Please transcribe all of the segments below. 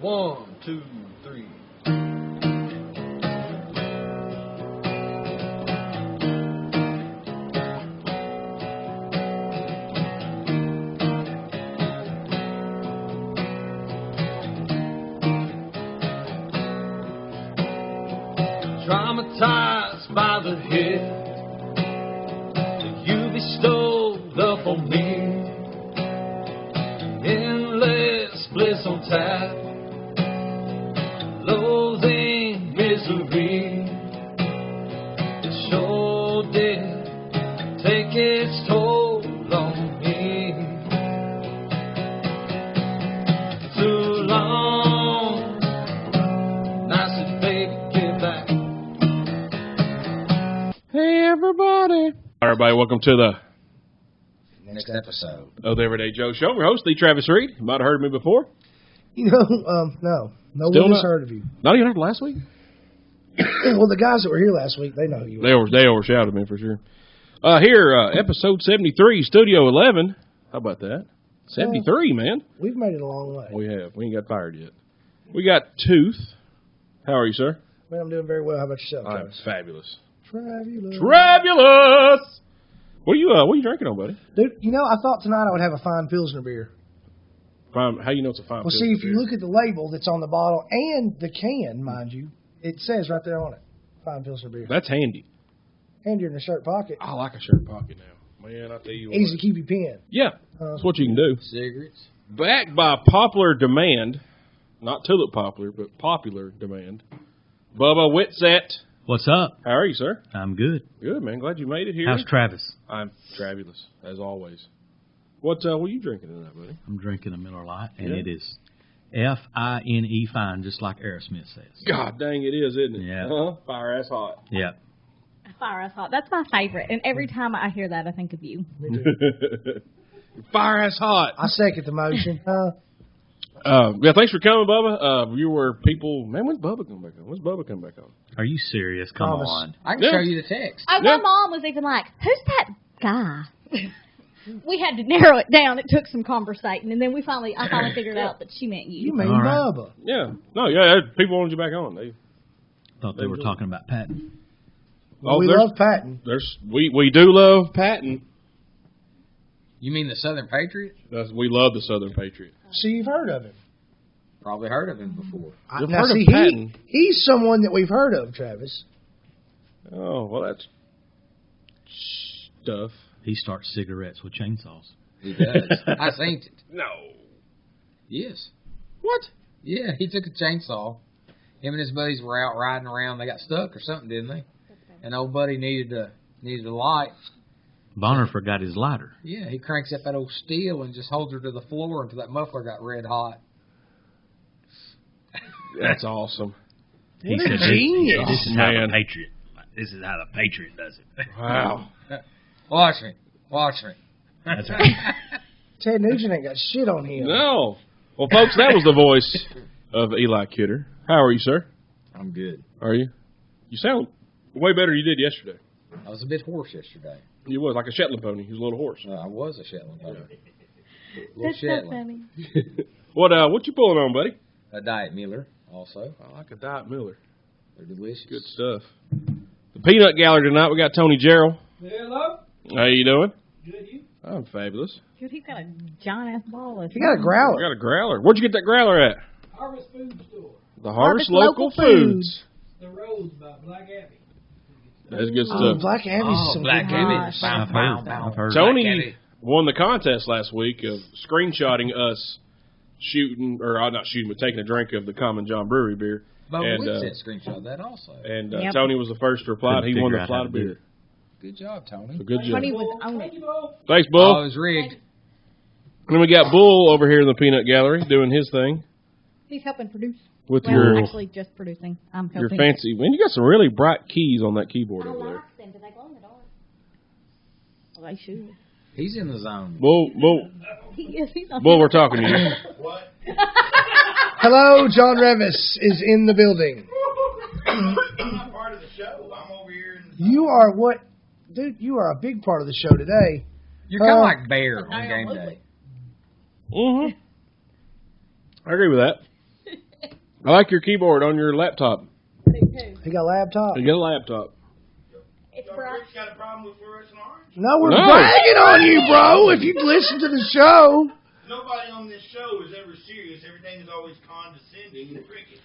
1, 2, 3. Traumatized by the hit that you bestowed upon me. Endless bliss on tap, loathing misery. It sure did take its toll on me. Too long, I said, baby, get back. Hey, everybody. All right, everybody, welcome to the next episode of the Everyday Joe Show. We're host, Lee Travis Reed. You might have heard of me before. You know, no one has heard of you. Not even heard last week? Well, the guys that were here last week, they know who you are. They overshadowed me for sure. Here, episode 73, Studio 11. How about that? 73, man. We've made it a long way. We have. We ain't got fired yet. We got Tooth. How are you, sir? Man, I'm doing very well. How about yourself, I'm Travis? fabulous. Travulous. What are you drinking on, buddy? Dude, you know, I thought tonight I would have a fine Pilsner beer. Fine. How you know it's a fine Well, Pilsner see, if you beer? look at the label that's on the bottle and the can, mind you, it says right there on it, fine Pilsner beer. That's handy. And you're in the shirt pocket. I like a shirt pocket now. Man, I tell you what. Easy to keep your pen. Yeah, that's what you can do. cigarettes. Backed by popular demand, not tulip popular, but popular demand, Bubba Whitsett. What's up? How are you, sir? I'm good. Good, man. Glad you made it here. How's Travis? I'm fabulous, as always. What are you drinking tonight, buddy? I'm drinking a Miller Lite, and it is F-I-N-E fine, just like Aerosmith says. God dang it is, isn't it? Yeah. Fire ass hot. Yeah. Fire ass hot. That's my favorite. And every time I hear that, I think of you. Fire ass hot. I second the motion. Yeah, thanks for coming, Bubba. Viewer people, man, when's Bubba come back on? When's Bubba come back on? Are you serious? Come Promise. on. I can Yeah. show you the text. My mom was even like, who's that guy? We had to narrow it down. It took some conversating. And then I finally figured out that she meant you. You mean All right. Bubba. Yeah. No, yeah, people wanted you back on. Thought they were talking about Patton. Well, we there's- love Patton. We do love Patton. You mean the Southern Patriot? We love the Southern Patriot. See, you've heard of him. Probably heard of him before. You've Now, heard of see, Patton. he's someone that we've heard of, Travis. Oh, well, that's stuff. He starts cigarettes with chainsaws. He does. I seen it. No. Yes. What? Yeah, he took a chainsaw. Him and his buddies were out riding around. They got stuck or something, didn't they? And old buddy needed a light. Bonner forgot his lighter. Yeah, he cranks up that old steel and just holds her to the floor until that muffler got red hot. That's awesome. He What a said, genius. This is how Man. the Patriot. This is how the Patriot does it. Wow. Watch me. That's right. Ted Nugent ain't got shit on him. No. Well, folks, that was the voice of Eli Kidder. How are you, sir? I'm good. Are you? You sound way better than you did yesterday. I was a bit hoarse yesterday. You was like a Shetland pony. You was a little horse. I was a Shetland pony. Little That's so Shetland. funny. What you pulling on, buddy? A Diet Miller also. I like a Diet Miller. They're delicious. Good stuff. The Peanut Gallery tonight. We got Tony Gerald. Hello. How you doing? Good, you? I'm fabulous. Dude, he's got a giant ass ball of He got a I growler. got a growler. Where'd you get that growler at? Harvest Food Store. The Harvest Harvest Local Local Foods. The Rose by Black Abbey. That's good Oh, stuff. Black Abbey's some Black good Abbey. gosh. I've heard. Tony Black Abbey. won the contest last week of screenshotting us shooting, or not shooting, but taking a drink of the Common John Brewery beer. Bubba And, Whitsett screenshot that also. And Yep. Tony was the first to reply. Couldn't He won figure the out how flight to of do beer. it. Good job, Tony. So good job. Tony was on it. Thanks, Oh, Bull. it was rigged. And then we got Bull over here in the Peanut Gallery doing his thing He's helping produce. with Well, your actually just producing. I'm your helping. fancy. Man, you got some really bright keys on that keyboard I over there. like them. Do they glow in the dark? Well, they should. He's in the zone. Bull, He's on Bull, we're talking to you. Hello, John Revis is in the building. I'm not part of the show. I'm over here. You are what? Dude, you are a big part of the show today. You're kind of like Bear on game day. Mm-hmm. I agree with that. I like your keyboard on your laptop. He got a laptop. You get a laptop. It's So bright. Rick's got a problem with fluorescent orange? No, we're No. bragging on you, bro. If you listen to the show. Nobody on this show is ever serious. Everything is always condescending and cricket.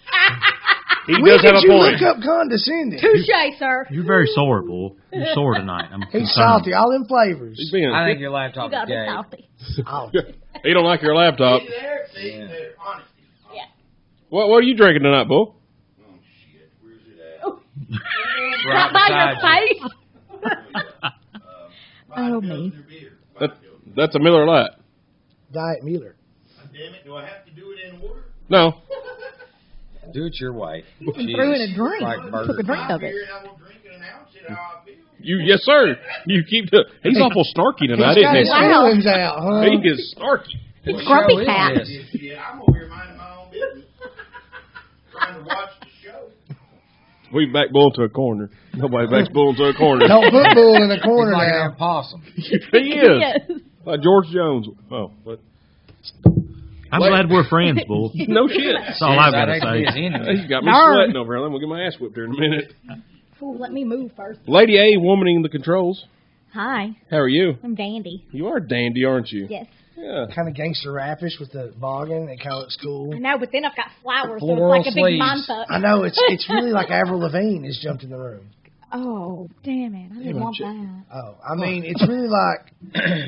He When does have did a you point. look up condescending? Touche, sir. You're very sore, Bull. You're sore tonight. I'm He's concerned. salty, all them flavors. He's being I think your You laptop is gotta be gay. salty. Oh. he don't like your laptop. See there? See Yeah. there? Honesty. Yeah. What are you drinking tonight, Bull? Oh, shit. Where's it at? Right by your beside you. face. Oh, me. That's a Miller Lite. Diet Mueller. Damn it. Do I have to do it in order? No. Do it your way. You threw in a drink. Like Took a drink I of it. figured I will drink it and announce it how I feel. Yes, sir. You keep. He's awful snarky tonight, He's got his isn't he? Wow. feelings out, huh? He is snarky. It's Grumpy show is Cat. this? Yeah, I'm over here minding my own business. Trying to watch the show. We back Bull to a corner. Nobody backs Bull to a corner. Don't put Bull in the He's corner like now. an opossum. he is. Yes. Like George Jones. Oh, but I'm glad we're friends, Bull. no shit. That's all I've got to That ain't his say. enemy. He's got me Darn. sweating over here. I'm gonna get my ass whipped here in a minute. Ooh, let me move first. Lady A, womaning the controls. Hi, How are you? I'm Dandy. You are dandy, aren't you? Yes. Yeah. Kind of gangster rappish with the boggin. It kind of looks cool. I know, but then I've got flowers, so Floral it's like a big sleeves. mindfuck. I know, it's really like Avril Lavigne has jumped in the room. Oh, damn it. I didn't want that. Oh, I mean, it's really like,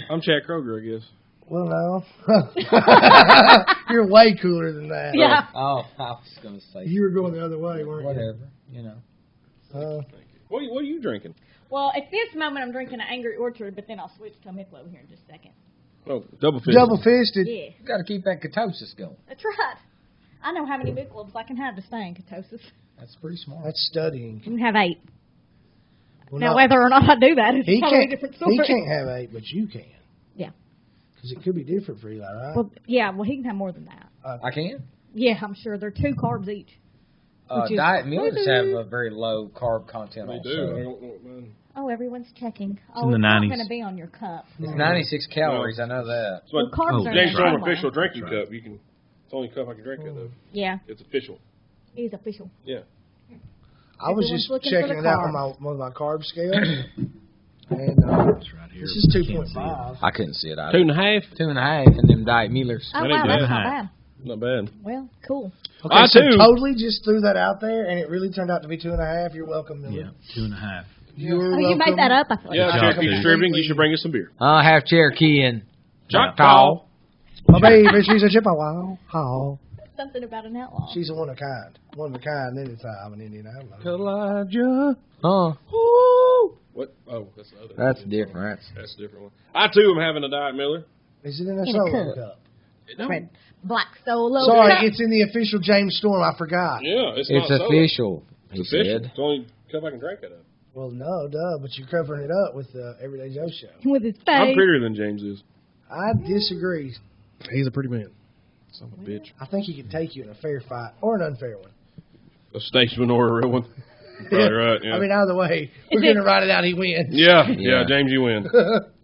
I'm Chad Kroger, I guess. well, no. You're way cooler than that. Yeah. Oh, I was going to say You were going the other way, weren't you? whatever. You know. What are you drinking? Well, at this moment, I'm drinking an Angry Orchard, but then I'll switch to a Michelob here in just a second. Oh, double fist. Double fisted. Yeah, You got to keep that ketosis going. that's right. I know how many Michelobs I can have to stay in ketosis. That's pretty smart. That's studying. You can have 8. Well, Now, not- whether or not I do that is he totally can't. different story. He can't have 8, but you can. Yeah. Because it could be different for Eli, right? Well, yeah, well, he can have more than that. I can. Yeah, I'm sure. They're 2 carbs each. Which is- Diet Millers have a very low carb content They also. do. I don't know, man. Oh, everyone's checking. Oh, in the it's not 90s. going to be on your cup. It's 96 calories, I know that. That's Well, what carbs Oh, are James in Storm somewhere. official drinking cup. You can. It's the only cup I can drink out of. Yeah, It's official. he's official. Yeah. I was Everyone's just looking for checking the it out on carbs. one of my carb scales. And It's right here. this is but you can't see it. 2.5. I couldn't see it either. 2.5. 2.5 and them Diet Millers. Oh, That wow, ain't that's bad. not bad. Not bad. Well, cool. Okay, I so too. totally just threw that out there, and it really turned out to be 2.5. You're welcome, Miller. Yeah, 2.5. You're Oh, welcome. you made that up? I thought. Yeah, Good job, Cherokee dude. Distributing. You should bring us some beer. I'll have Cherokee and Choctaw. My baby, she's a Chippewa. Oh, Something about an outlaw. she's a one of a kind. One of a kind anytime, an Indian outlaw. Elijah. Oh, What? Oh, that's the other. that's different. That's a different one. I too am having a Diet Miller. Is it in a In a solo cup. cup? No. Red Black Solo. Sorry, Cup. it's in the official James Storm. I forgot. Yeah, it's It's not solo. official, he It's official. said. It's the only cup I can drink out of. Well, no, duh, but you're covering it up with the Everyday Joe show. With his face. I'm prettier than James is. I disagree. He's a pretty man. Son of a bitch. I think he could take you in a fair fight or an unfair one. A statesman or a real one. Probably right. Yeah. I mean, either way, we're going to write it out. He wins. yeah, Yeah. James, you win.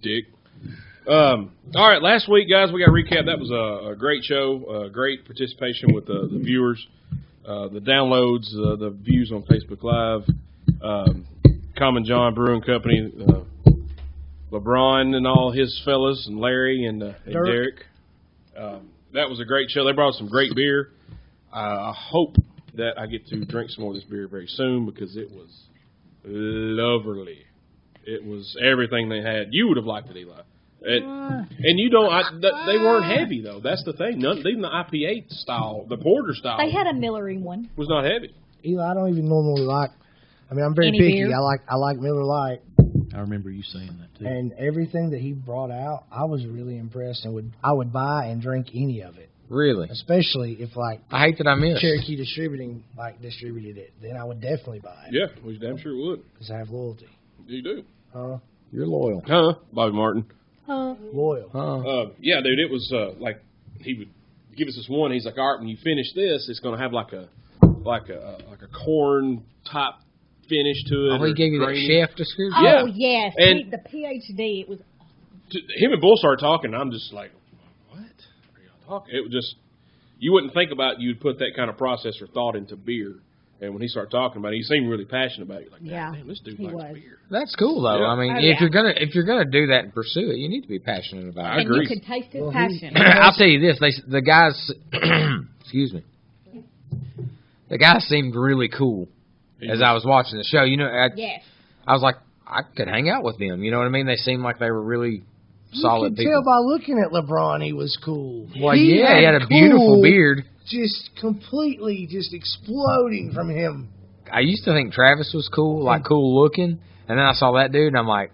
Dick. All right, last week, guys, we got to recap. That was a great show, great participation with the viewers, the downloads, the views on Facebook Live, Common John Brewing Company, LeBron and all his fellas, and Larry and Derek. That was a great show. They brought some great beer. I hope that I get to drink some more of this beer very soon because it was lovely. It was everything they had. You would have liked it, Eli. And you don't. They weren't heavy though. That's the thing. None, even the IPA style, the porter style, They had a Millery one. was not heavy. Eli, I don't even normally like. I mean, I'm very Any picky. beer? I like Miller Lite, I remember you saying that too. and everything that he brought out, I was really impressed, and I would buy and drink any of it, Really? especially if like I hate that I missed. Cherokee Distributing distributed it. Then I would definitely buy it Yeah, we damn sure would. because I have loyalty. You do, You're loyal. huh, Bobby Martin? Loyal. Yeah, dude. It was like he would give us this one. He's like, all right, when you finish this, it's gonna have like a corn top finish to it. Oh, he or gave you that grainy. chef description? Yeah. Oh, yes. And- The PhD. It was Him and Bull started talking, and I'm just like, what are y'all talking? It was just, you wouldn't think about you'd put that kind of process or thought into beer. And when he started talking about it, he seemed really passionate about it. Like, damn, this dude likes beer. That's cool, though. Yeah. I mean, if you're gonna do that and pursue it, you need to be passionate about it. I agree. And you could taste his passion. I'll tell you this: the guys, excuse me, the guys seemed really cool as I was watching the show. You know, Yes. I was like, I could hang out with them. You know what I mean? They seemed like they were really solid You could people. tell by looking at LeBron he was cool. Well, he had a beautiful cool, beard. Just completely just exploding from him. I used to think Travis was cool, like cool looking, and then I saw that dude, and I'm like,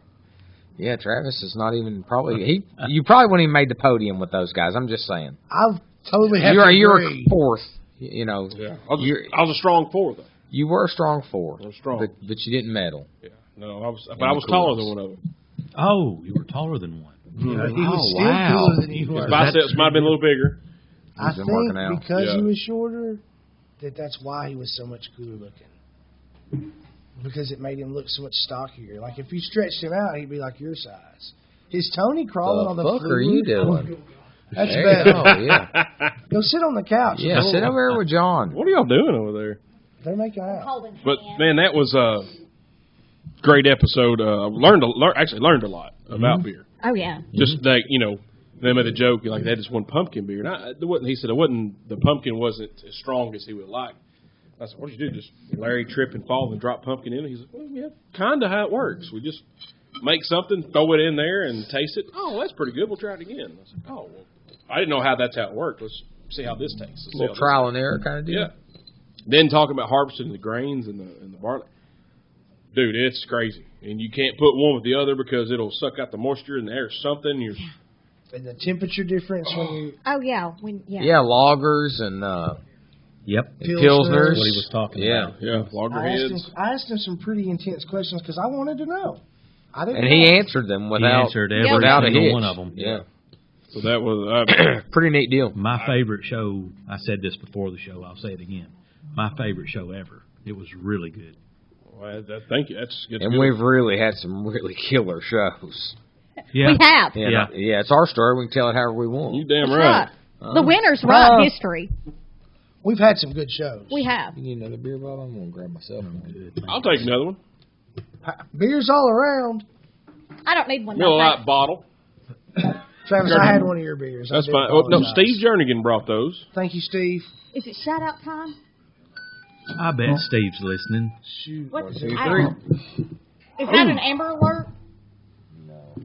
yeah, Travis is not even probably you probably wouldn't even made the podium with those guys. I'm just saying. I totally have to You were agree. fourth. You know, Yeah. I was a strong 4, though. you were a strong 4. I was strong. but you didn't medal. Yeah. No, I was taller than one of them. Oh, you were taller than one. Yeah, he was still wow. cooler than you His were. biceps might have been a little bigger. I been think working out. because Yeah. he was shorter, that's why he was so much cooler looking. Because it made him look so much stockier. Like if you stretched him out, he'd be like your size. His Tony crawling on the fuck floor. are you doing? That's There better. you go, yeah. Go sit on the couch. Yeah, sit over there with John. What are y'all doing over there? They're making out. Holding But hands. man, that was a great episode. Learned a lot about beer. Oh, yeah. Just like they made a joke like they just one pumpkin beer. And he said the pumpkin wasn't as strong as he would like. I said, what did you do? Just Larry trip and fall and drop pumpkin in? He's like, well, yeah, kind of how it works. We just make something, throw it in there, and taste it. Oh, that's pretty good. We'll try it again. I said, oh, well, I didn't know how that's how it worked. Let's see how this tastes. Let's see A little how this trial and error kind of deal. Yeah. Then talking about harvesting the grains and the barley. Dude, it's crazy. And you can't put one with the other because it'll suck out the moisture and there's something. And the temperature difference when you Oh, yeah. Yeah, loggers and Yep. pilsners. What he was talking Yeah. about. Yeah, loggerheads. I asked him some pretty intense questions because I wanted to know. I didn't. And know. he answered them He without answered every without a single hitch. one of them. Yeah. So that was Pretty neat deal. My favorite show, I said this before the show, I'll say it again. My favorite show ever. It was really good. thank you. That's good. And we've really had some really killer shows. Yeah. We have. Yeah. Yeah, it's our story. We can tell it however we want. You damn That's right. right. The winners write history. We've had some good shows. We have. You need another beer bottle? I'm going to grab myself one. I'll take another one. Beers all around. I don't need one. Miller though, Lite bottle. Travis, I had one of your beers. That's I do fine. Oh, no, apologize. Steve Jernigan brought those. Thank you, Steve. Is it shout out time? I bet Steve's listening. Shoot. What? 1, 2, I 3. don't- Is that an Amber Alert?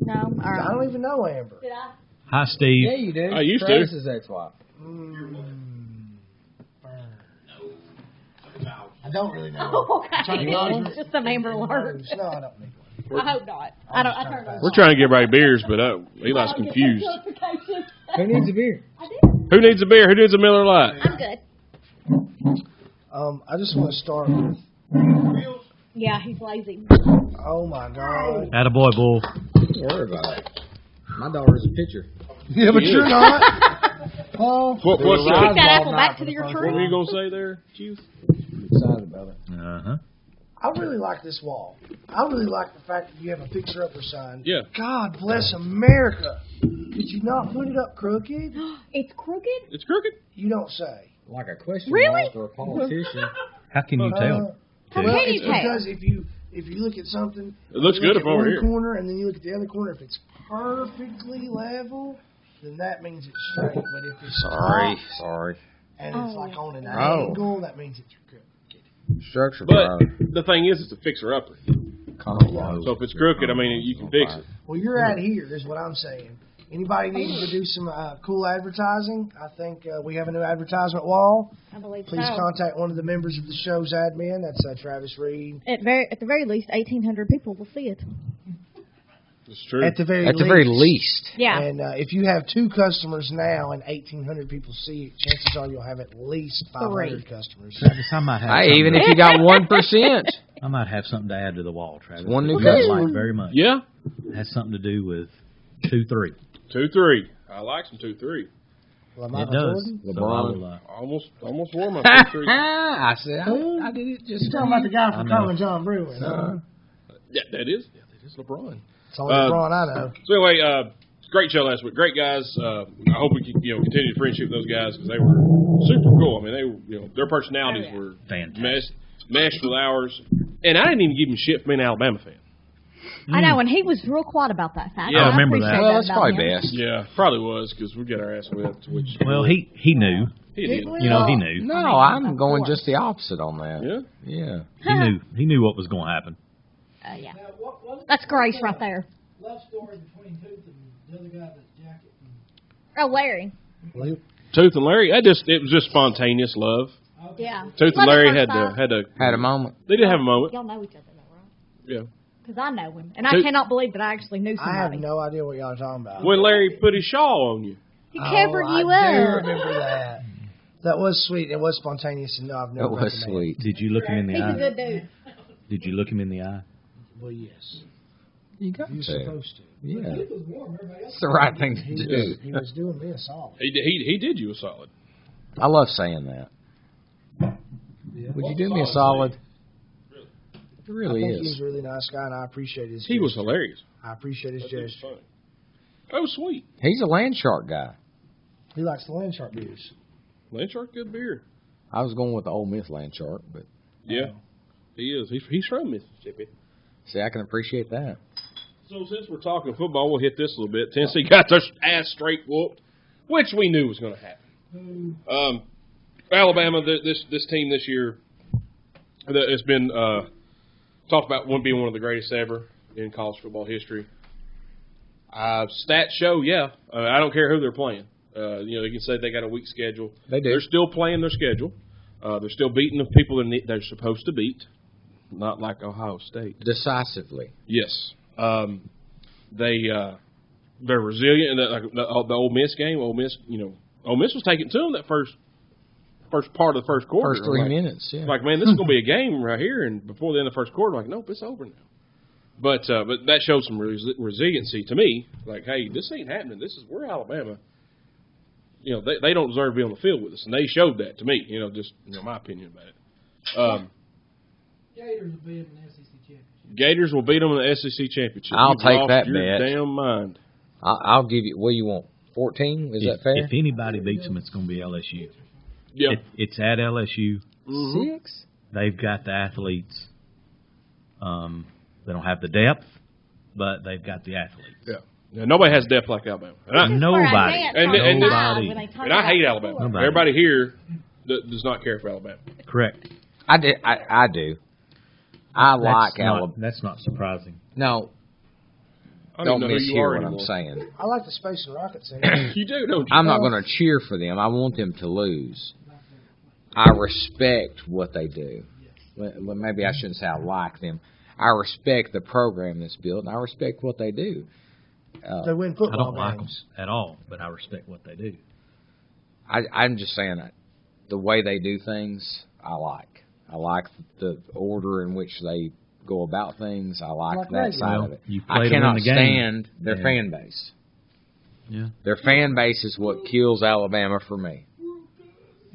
No. All I right. don't even know Amber. Did I? Hi, Steve. Yeah, you do. I used to. Travis's ex-wife. I don't really know. Oh, okay. Trying to get one? Just some Amber Alert. No, I don't need one. I hope not. I don't. I turned those We're off. trying to give everybody beers, but Eli's I don't get confused. notifications. Who needs a beer? I do. Who needs a beer? Who needs a Miller Lite? I'm good. I just want to start with, Yeah, he's lazy. oh my God. Attaboy, Bull. Don't worry about it. My daughter's a pitcher. Yeah, but you're not. Oh, What's Take that that? apple back to your What were tree. you going to say there, Chief? I'm excited about it. Uh-huh. I really like this wall. I really like the fact that you have a picture-upper sign. Yeah. God bless America. Did you not put it up crooked? It's crooked. It's crooked. You don't say. Like a question Really? mark for a politician. How can you tell? How Well, can you it's tell? because if you look at something, It looks you look good at from over one here. corner and then you look at the other corner. If it's perfectly level, then that means it's straight. But if it's Sorry. and it's like on an Oh. angle, that means it's crooked. Structure But problem. the thing is, it's a fixer-upper. Colorado. So if it's crooked, I mean, you can fix it. Well, you're out here, is what I'm saying. Anybody needing to do some cool advertising? I think we have a new advertisement wall. I believe Please so. contact one of the members of the show's admin. That's Travis Reed. At the very least, 1,800 people will see it. It's true. At the very At the very least. Yeah. And if you have 2 customers now and 1,800 people see it, chances are you'll have at least 500 customers. Travis, I might have Hey, something even to- if you got 1%. I might have something to add to the wall, Travis. One new that I customer. like very much. Yeah. It has something to do with 2-3. 2-3. I like some 2-3. Lamar It does. Jordan? So I will, Almost wore my 2-3. I said, I did it just You're talking about the guy I from know. Colin John Brewing. Yeah, that is LeBron. It's only Uh, LeBron I know. So anyway, great show last week. Great guys. I hope we can continue to friendship with those guys because they were super cool. I mean, they were their personalities were fantastic, meshed with ours. And I didn't even give him shit for being an Alabama fan. I know, and he was real quiet about that fact. Yeah, I remember that. Well, that's probably him. best. Yeah, probably was because we got our ass whipped. Well, he knew. He did. He knew. No, I'm of going course. just the opposite on that. Yeah. He knew what was going to happen. Yeah. That's grace right there. Love story between Tooth and the other guy that's jacket. Oh, Larry. Tooth and Larry, it was just spontaneous love. Yeah. Tooth and Love at Larry first sight. Had a moment. They did have a moment. Y'all know each other, though, right? Yeah. Because I know him, and I cannot believe that I actually knew somebody. I have no idea what y'all are talking about. When Larry put his shawl on you. He covered you I do up. remember that. That was sweet. It was spontaneous, and no, I've never. It was met the man. sweet. Did you look him in the He's a eye? good dude. Did you look him in the eye? Well, yes. You got You're to. supposed to. Yeah. It's the right thing to do. He was doing me a solid. He did you a solid. I love saying that. Would you do me a solid? It I really think is. he's a really nice guy, and I appreciate his. He was gesture. hilarious. I appreciate his That was gesture. funny. That was sweet. He's a land shark guy. He likes the land shark beers. Landshark, good beer. I was going with the Ole Miss land shark, but Yeah, he is. He's from Mississippi. see, I can appreciate that. So since we're talking football, we'll hit this a little bit. Tennessee got their ass straight whooped, which we knew was going to happen. Alabama, this team this year, it's been talked about being one of the greatest ever in college football history. Stats show, I don't care who they're playing. They can say they got a weak schedule. They do. They're still playing their schedule. They're still beating the people they're supposed to beat, not like Ohio State. Decisively. Yes. They're resilient. And the Ole Miss game, Ole Miss was taking to them that first part of the first quarter. First 3 minutes, yeah. Like, man, this is going to be a game right here. And before the end of the first quarter, like, nope, it's over now. But that showed some resiliency to me. Like, hey, this ain't happening. We're Alabama. They don't deserve to be on the field with us, and they showed that to me. My opinion about it. Gators will beat them in the SEC championship. Gators will beat them in the SEC championship. I'll You've take lost that your bet. damn mind. I'll give you. What do you want? 14? Is that fair? If anybody beats them, it's going to be LSU. Yeah. It's at LSU. 6? They've got the athletes. They don't have the depth, but they've got the athletes. Yeah, nobody has depth like Alabama. Nobody. And I hate Alabama. Nobody. Everybody here does not care for Alabama. Correct. I do. I like Alabama. That's not surprising. No, I don't don't even know who you mishear are what I'm anymore. saying. I like the Space and Rocket scene. You do, don't you? I'm not going to cheer for them. I want them to lose. I respect what they do. Well, maybe I shouldn't say I like them. I respect the program that's built, and I respect what they do. They win I football don't like them games. at all, but I respect what they do. I'm just saying that the way they do things, I like. I like the order in which they go about things. I like that radio. side Well, of it. you play I to cannot win the game. stand their Yeah. fan base. Yeah. Their fan base is what kills Alabama for me.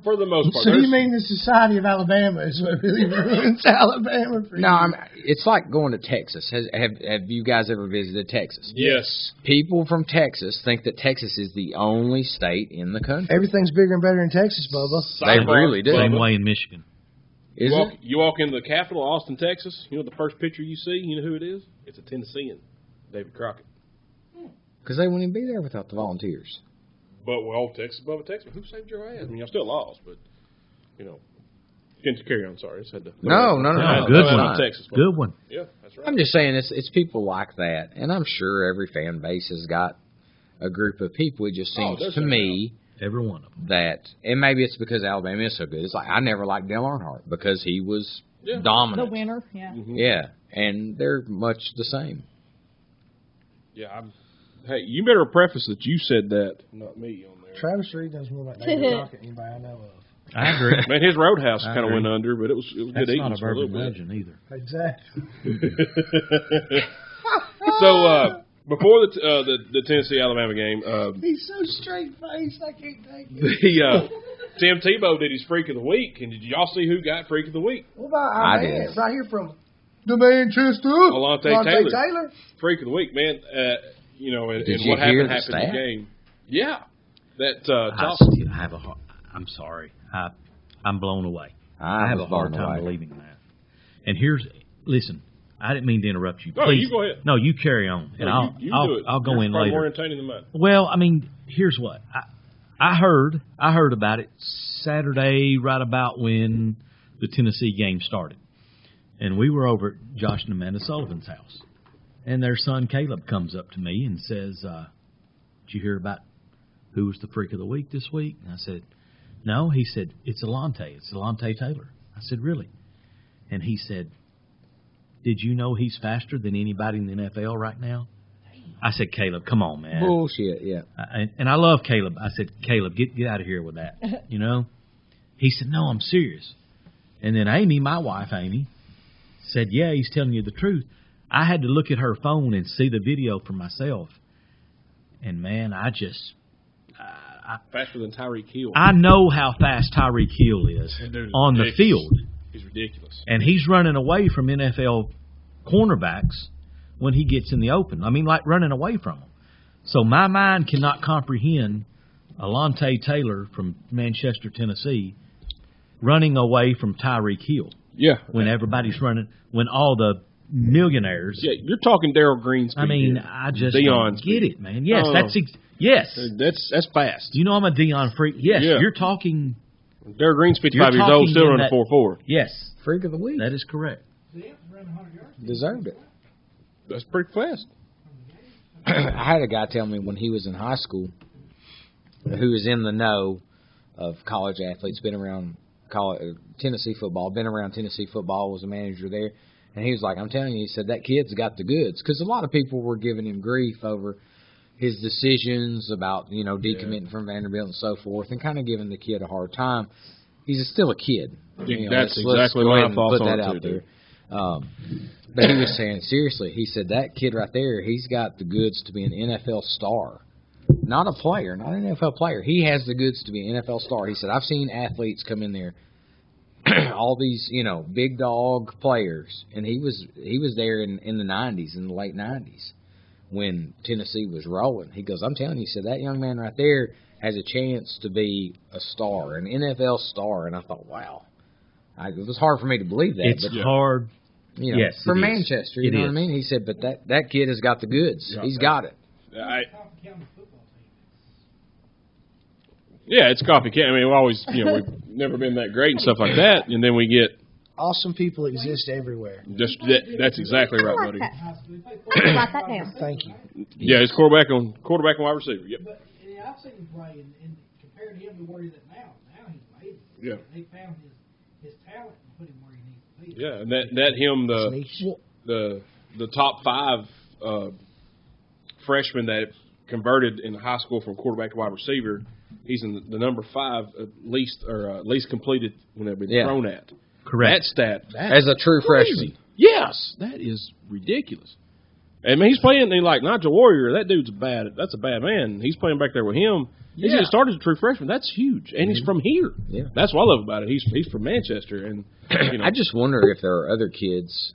For the most part. So you There's- mean the Society of Alabama is what really ruins Alabama for you? No, it's like going to Texas. Have you guys ever visited Texas? Yes. People from Texas think that Texas is the only state in the country. Everything's bigger and better in Texas, Bubba. They Sidebar, really do. Same Bubba. way in Michigan. Is it? You walk into the capital, Austin, Texas. You know the first picture you see? You know who it is? It's a Tennessean, David Crockett. Because they wouldn't even be there without the volunteers. But Texas, Bubba, Texas. Who saved your ass? I mean, y'all still lost, but carry on. Sorry, I just had to. No. Good Throw it one. out of Texas. Good one. Yeah, that's right. I'm just saying it's people like that, and I'm sure every fan base has got a group of people. It just seems there's to no me Every one of them. that, and maybe it's because Alabama is so good. It's like I never liked Dale Earnhardt because he was Yeah. The dominant. winner, yeah. Yeah, and they're much the same. Yeah. Hey, you better preface that you said that, not me on there. Travis Reed knows more about David Crockett than anybody I know of. I agree. Man, his Roadhouse I kind of agree. went under, but it was That's good eating not a for a urban little bit. legend either. Exactly. So before the Tennessee Alabama game, He's so straight faced, I can't take it. Tim Tebow did his Freak of the Week, and did y'all see who got Freak of the Week? What about our I man did. right here from the Manchester? Alante Taylor. Taylor. Freak of the Week, man. you know, and Did you what hear happened the in the stat? game. Yeah, that I top. still have a hard, I'm sorry. I'm blown away. I have was a hard blown time away. believing that. And listen, I didn't mean to interrupt you. No, Please. you go ahead. No, you carry on, and No, you do it. I'll go You're in probably later. more entertaining than mine. Well, I mean, here's what I heard about it Saturday, right about when the Tennessee game started, and we were over at Josh and Amanda Sullivan's house, and their son Caleb comes up to me and says, "Did you hear about who was the freak of the week this week?" And I said, "No." He said, "It's Alante. It's Alante Taylor." I said, "Really?" And he said, "Did you know he's faster than anybody in the NFL right now?" I said, "Caleb, come on, man." Bullshit, yeah. And I love Caleb. I said, "Caleb, get out of here with that." You know? He said, "No, I'm serious." And then Amy, my wife, Amy, said, "Yeah, he's telling you the truth." I had to look at her phone and see the video for myself. And, man, Faster than Tyreek Hill. I know how fast Tyreek Hill is That dude is on the ridiculous. field. He's ridiculous. And he's running away from NFL cornerbacks when he gets in the open. I mean, like running away from them. So my mind cannot comprehend Alante Taylor from Manchester, Tennessee, running away from Tyreek Hill Yeah. when everybody's running, when all the millionaires. Yeah, you're talking Darryl Green speed. I mean, here. I just Deion don't speed. get it, man. Yes, No. yes. That's fast. You know I'm a Deion freak. Yes, Yeah. you're talking. Darryl Green's 55 You're years old, talking still in running that- 4.4. Yes, Freak of the week. that is correct. Deserved it. That's pretty fast. I had a guy tell me when he was in high school who was in the know of college athletes, been around Tennessee football, was a manager there, and he was like, "I'm telling you," he said, "that kid's got the goods," because a lot of people were giving him grief over his decisions about, you know, decommitting from Vanderbilt and so forth, and kind of giving the kid a hard time. He's still a kid. You know, That's let's exactly go my ahead and thoughts put on that it, out too, there. dude. But he was saying, seriously, he said, that kid right there, he's got the goods to be an NFL star. Not a player, not an NFL player. He has the goods to be an NFL star. He said, I've seen athletes come in there, all these, you know, big dog players, and he was there in the 90s, in the late 90s, when Tennessee was rolling. He goes, I'm telling you, he said, that young man right there has a chance to be a star, an NFL star. And I thought, wow. It was hard for me to believe that. It's but, hard. you know, Yes, for it is. Manchester, you It know what I is. mean? He said, but that kid has got the goods. Yeah, He's got it. Yeah, it's copycat. I mean, we always, you know, we've never been that great and stuff like that, and then we get Awesome people exist everywhere. just that's exactly right, I buddy. like that. Write that down. Thank you. Yeah, it's quarterback and wide receiver. Yep. But yeah, I've seen him play, and compared to him to where he's at now he's amazing. Yeah. They found his talent and put him where he needs to be. Yeah, and that him Niche. the top 5 freshmen that converted in high school from quarterback to wide receiver. He's in the number 5 least completed when they've been Yeah. thrown at. Correct. That stat As a true crazy. freshman. Yes, that is ridiculous. I mean, he's playing like Nigel Warrior. That dude's that's a bad man. He's playing back there with him. He's Yeah. just started as a true freshman. That's huge, and he's from here. Yeah. That's what I love about it. He's from Manchester, and you know, I just wonder if there are other kids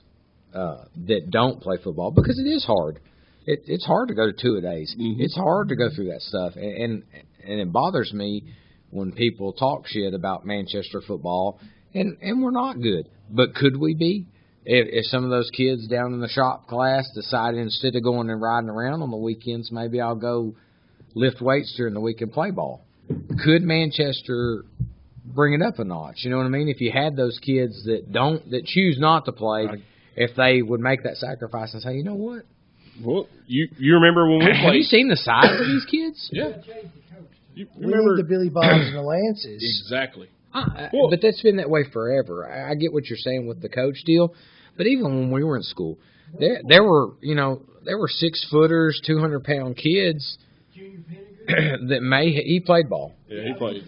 that don't play football, because it is hard. It's hard to go to two-a-days. Mhm. It's hard to go through that stuff, and it bothers me when people talk shit about Manchester football, and we're not good. But could we be? If some of those kids down in the shop class decided instead of going and riding around on the weekends, maybe I'll go lift weights during the week and play ball. Could Manchester bring it up a notch? You know what I mean? If you had those kids that choose not to play, if they would make that sacrifice and say, you know what? well, you remember when we Have you played? seen the size of these kids? Yeah, you We remember need the Billy Bobs and the Lances. exactly. Well, but that's been that way forever. I get what you're saying with the coach deal, but even when we were in school, there were 6-footers, 200-pound kids that he played ball. Yeah, he played.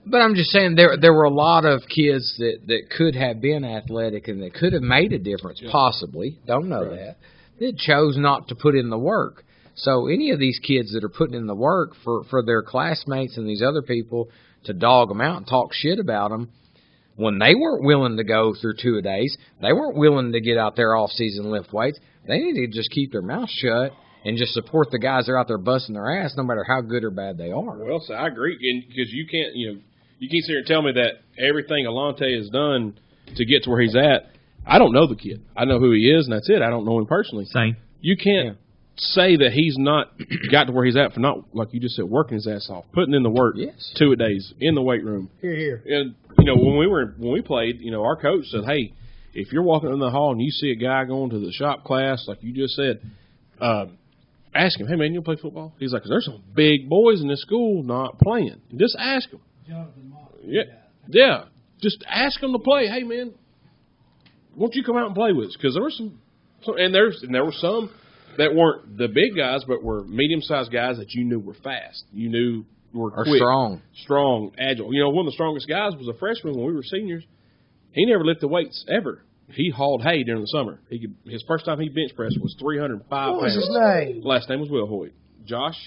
But I'm just saying there were a lot of kids that could have been athletic and that could have made a difference, possibly. Don't know that chose not to put in the work. So any of these kids that are putting in the work for their classmates and these other people to dog them out and talk shit about them, when they weren't willing to go through 2-a-days, they weren't willing to get out there off-season lift weights. They need to just keep their mouth shut and just support the guys that are out there busting their ass, no matter how good or bad they are. Well, so I agree, because you can't sit here and tell me that everything Alante has done to get to where he's at. I don't know the kid. I know who he is, and that's it. I don't know him personally. Same. You can't say that he's not got to where he's at for not, like you just said, working his ass off, putting in the work. Yes. 2-a-days in the weight room. Here. And when we played, our coach said, "Hey, if you're walking in the hall and you see a guy going to the shop class, like you just said, ask him, hey man, you play football?" He's like, 'cause there's some big boys in this school not playing. Just ask them. Yeah. Just ask them to play. Hey man, won't you come out and play with us? Because there were there were some that weren't the big guys, but were medium-sized guys that you knew were fast. You knew were quick, strong, agile. One of the strongest guys was a freshman when we were seniors. He never lifted weights ever. He hauled hay during the summer. His first time he bench pressed was 305 pounds. What was his name? Last name was Will Hoyt. Josh,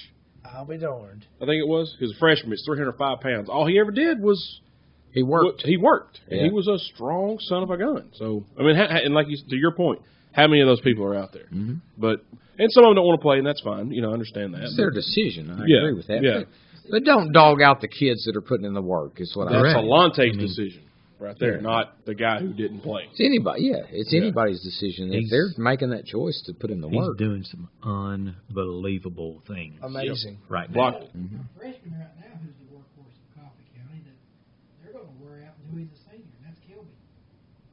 I'll be darned. I think it was. He was a freshman. It's 305 pounds. All he ever did was he worked. He worked. Yeah. And he was a strong son of a gun. So, I mean, and like to your point, how many of those people are out there? Mm-hmm. And some of them don't want to play, and that's fine. I understand that. It's their decision. I agree with that. Yeah. But don't dog out the kids that are putting in the work. Is what that's Alante's decision right there, not the guy who didn't play. It's anybody. Yeah, it's anybody's decision. If they're making that choice to put in the work. He's doing some unbelievable things. Amazing. Right now. Blocked. A freshman right now who's the workhorse of Coffee County that they're going to wear out until he's a senior, and that's Kilby.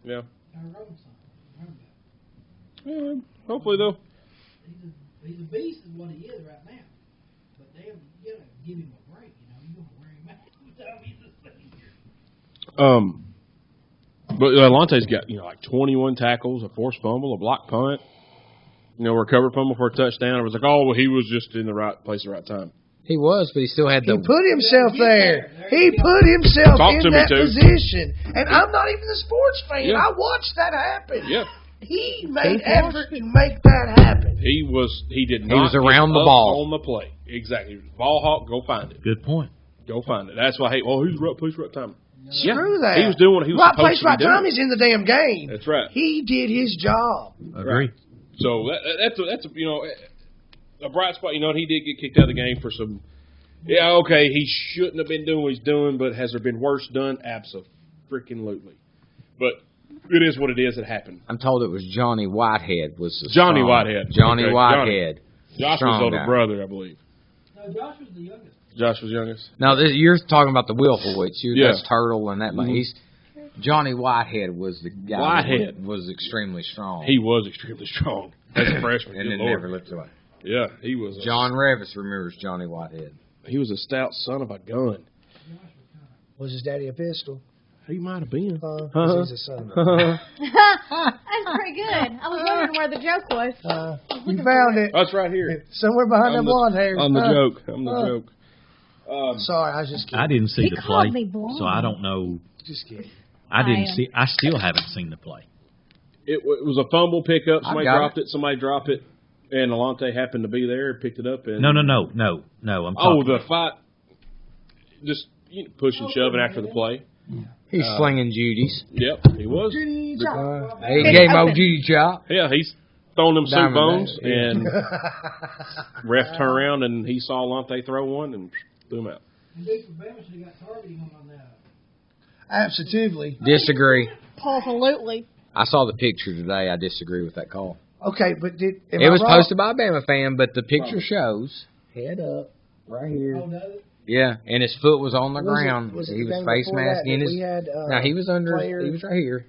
Yeah. Hopefully, though. He's a beast is what he is right now. But you got to give him a break, You're going to wear him out until he's a senior. But Alante's got, like 21 tackles, a forced fumble, a blocked punt, recovered fumble for a touchdown. It was like, oh, well, he was just in the right place at the right time. He was, but he still had He put himself there. He put himself in that position. And I'm not even a sports fan. Yeah. I watched that happen. Yeah. He made effort to make that happen. He did not. He was around the ball. On the play. Exactly. Ball hawk, go find it. Good point. Go find it. That's why, he's right place, right time. Screw that. He was doing what he was right supposed place, to be right doing. time. He's in the damn game. That's right. He did his job. Agree. So that's a bright spot. He did get kicked out of the game for some. Yeah, okay. He shouldn't have been doing what he's doing, but has there been worse done? Absolutely. But it is what it is. It happened. I'm told it was Johnny Whitehead was the Johnny strong. Whitehead. Johnny Okay, Whitehead. Josh was older brother, I believe. No, Josh was the youngest. Josh was youngest. Now you're talking about the Wilfowitz. Yeah. That's Turtle and that. Mm-hmm. Johnny Whitehead was the guy. Whitehead was extremely strong. He was extremely strong as a freshman. And then never lifted away. Yeah, he was. John Revis remembers Johnny Whitehead. He was a stout son of a gun. Was his daddy a pistol? He might have been. He's a son. That's pretty good. I was wondering where the joke was. You found it. That's right here. Somewhere behind that blonde hair. I'm the joke. I'm the joke. Sorry, I was just kidding. I didn't see the play, called me blonde. so I don't know. Just kidding. I still haven't seen the play. It was a fumble pickup. Somebody got dropped it. Somebody dropped it, and Alante happened to be there, picked it up. And No. I'm talking. the fight, just pushing, shoving after the play. He's slinging Judy's. Yep, he was. He gave him old Judy chop. Yeah, he's throwing them soup Diamond bones, Back, and ref turned around and he saw Alante throw one and threw him out. And Duke Alabama should have got targeting on that. Absolutely. Disagree. Absolutely. I saw the picture today. I disagree with that call. Okay, but It was posted by a Bama fan, but the picture shows head up right here. Oh, no? Yeah, and his foot was on the Was ground. it He the was game face before mask that in his. we had, Now he was under. player He was right here.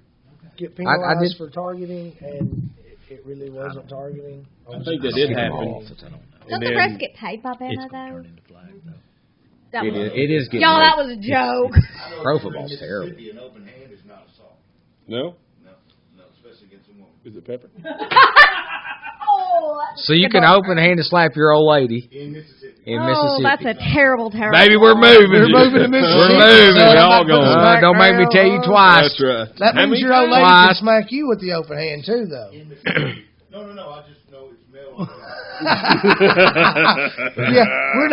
Get I penalized did- for targeting, and it really wasn't targeting. I think that did happen. Don't the refs get paid by Bama, It's going to though? turn into flag, though. That It was, is. It is getting. y'all, that was a joke. Pro football's terrible. Mississippi, an open hand is not assault. No, No, especially against a woman. is it Pepper? Oh, So you can open hand and slap your old lady In Mississippi. in oh, that's Mississippi. a terrible. Baby, we're moving. We're moving to Mississippi. We're moving. So We all about the going. smack Don't make me down, tell you twice. That's right. That How means many your old lady times? can smack you with the open hand too, though. In Mississippi. No, I just know it's male Yeah, we're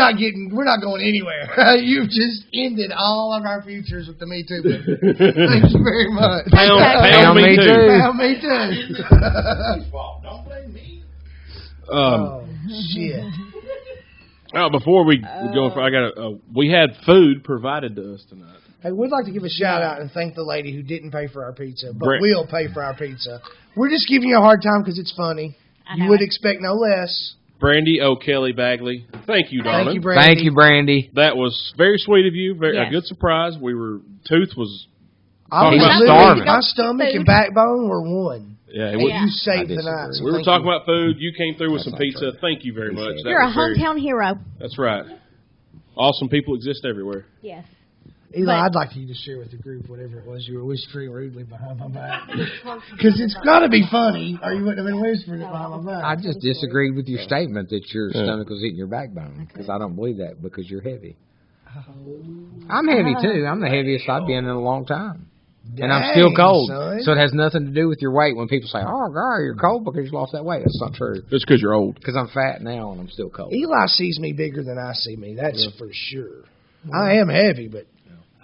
not going anywhere. You've just ended all of our futures with the Me Too movement. Thank you very much. Pound me too. Pound me too. Don't blame me. Oh shit. Oh, before we go, I got we had food provided to us tonight. Hey, we'd like to give a shout out and thank the lady who didn't pay for our pizza, but Brent. will pay for our pizza. We're just giving you a hard time because it's funny. You would expect no less. Brandy O'Kelly Bagley. Thank you, darling. Thank you, Brandy. Thank you, Brandy. That was very sweet of you. A Yes. good surprise. Tooth was. I Talking was about literally- starving. my stomach and backbone were one. Yeah, You saved I the night. disagree. So we were thank talking you. about food. You came through with That's some not pizza. true. Thank you very much. Appreciate That You're a was very- hometown hero. That's right. Awesome people exist everywhere. Yes. Eli, But- I'd like you to share with the group whatever it was you were whispering rudely behind my back. Because it's got to be funny, or you wouldn't have been whispering it behind my back. I just disagreed with your statement that your stomach was eating your backbone because I don't believe that because you're heavy. I'm heavy too. I'm the heaviest I've been in a long time. And I'm still Dang, cold. son. So it has nothing to do with your weight when people say, oh, girl, you're cold because you lost that weight. That's not true. Just because you're old. Because I'm fat now and I'm still cold. Eli sees me bigger than I see me. That's for sure. I am heavy, but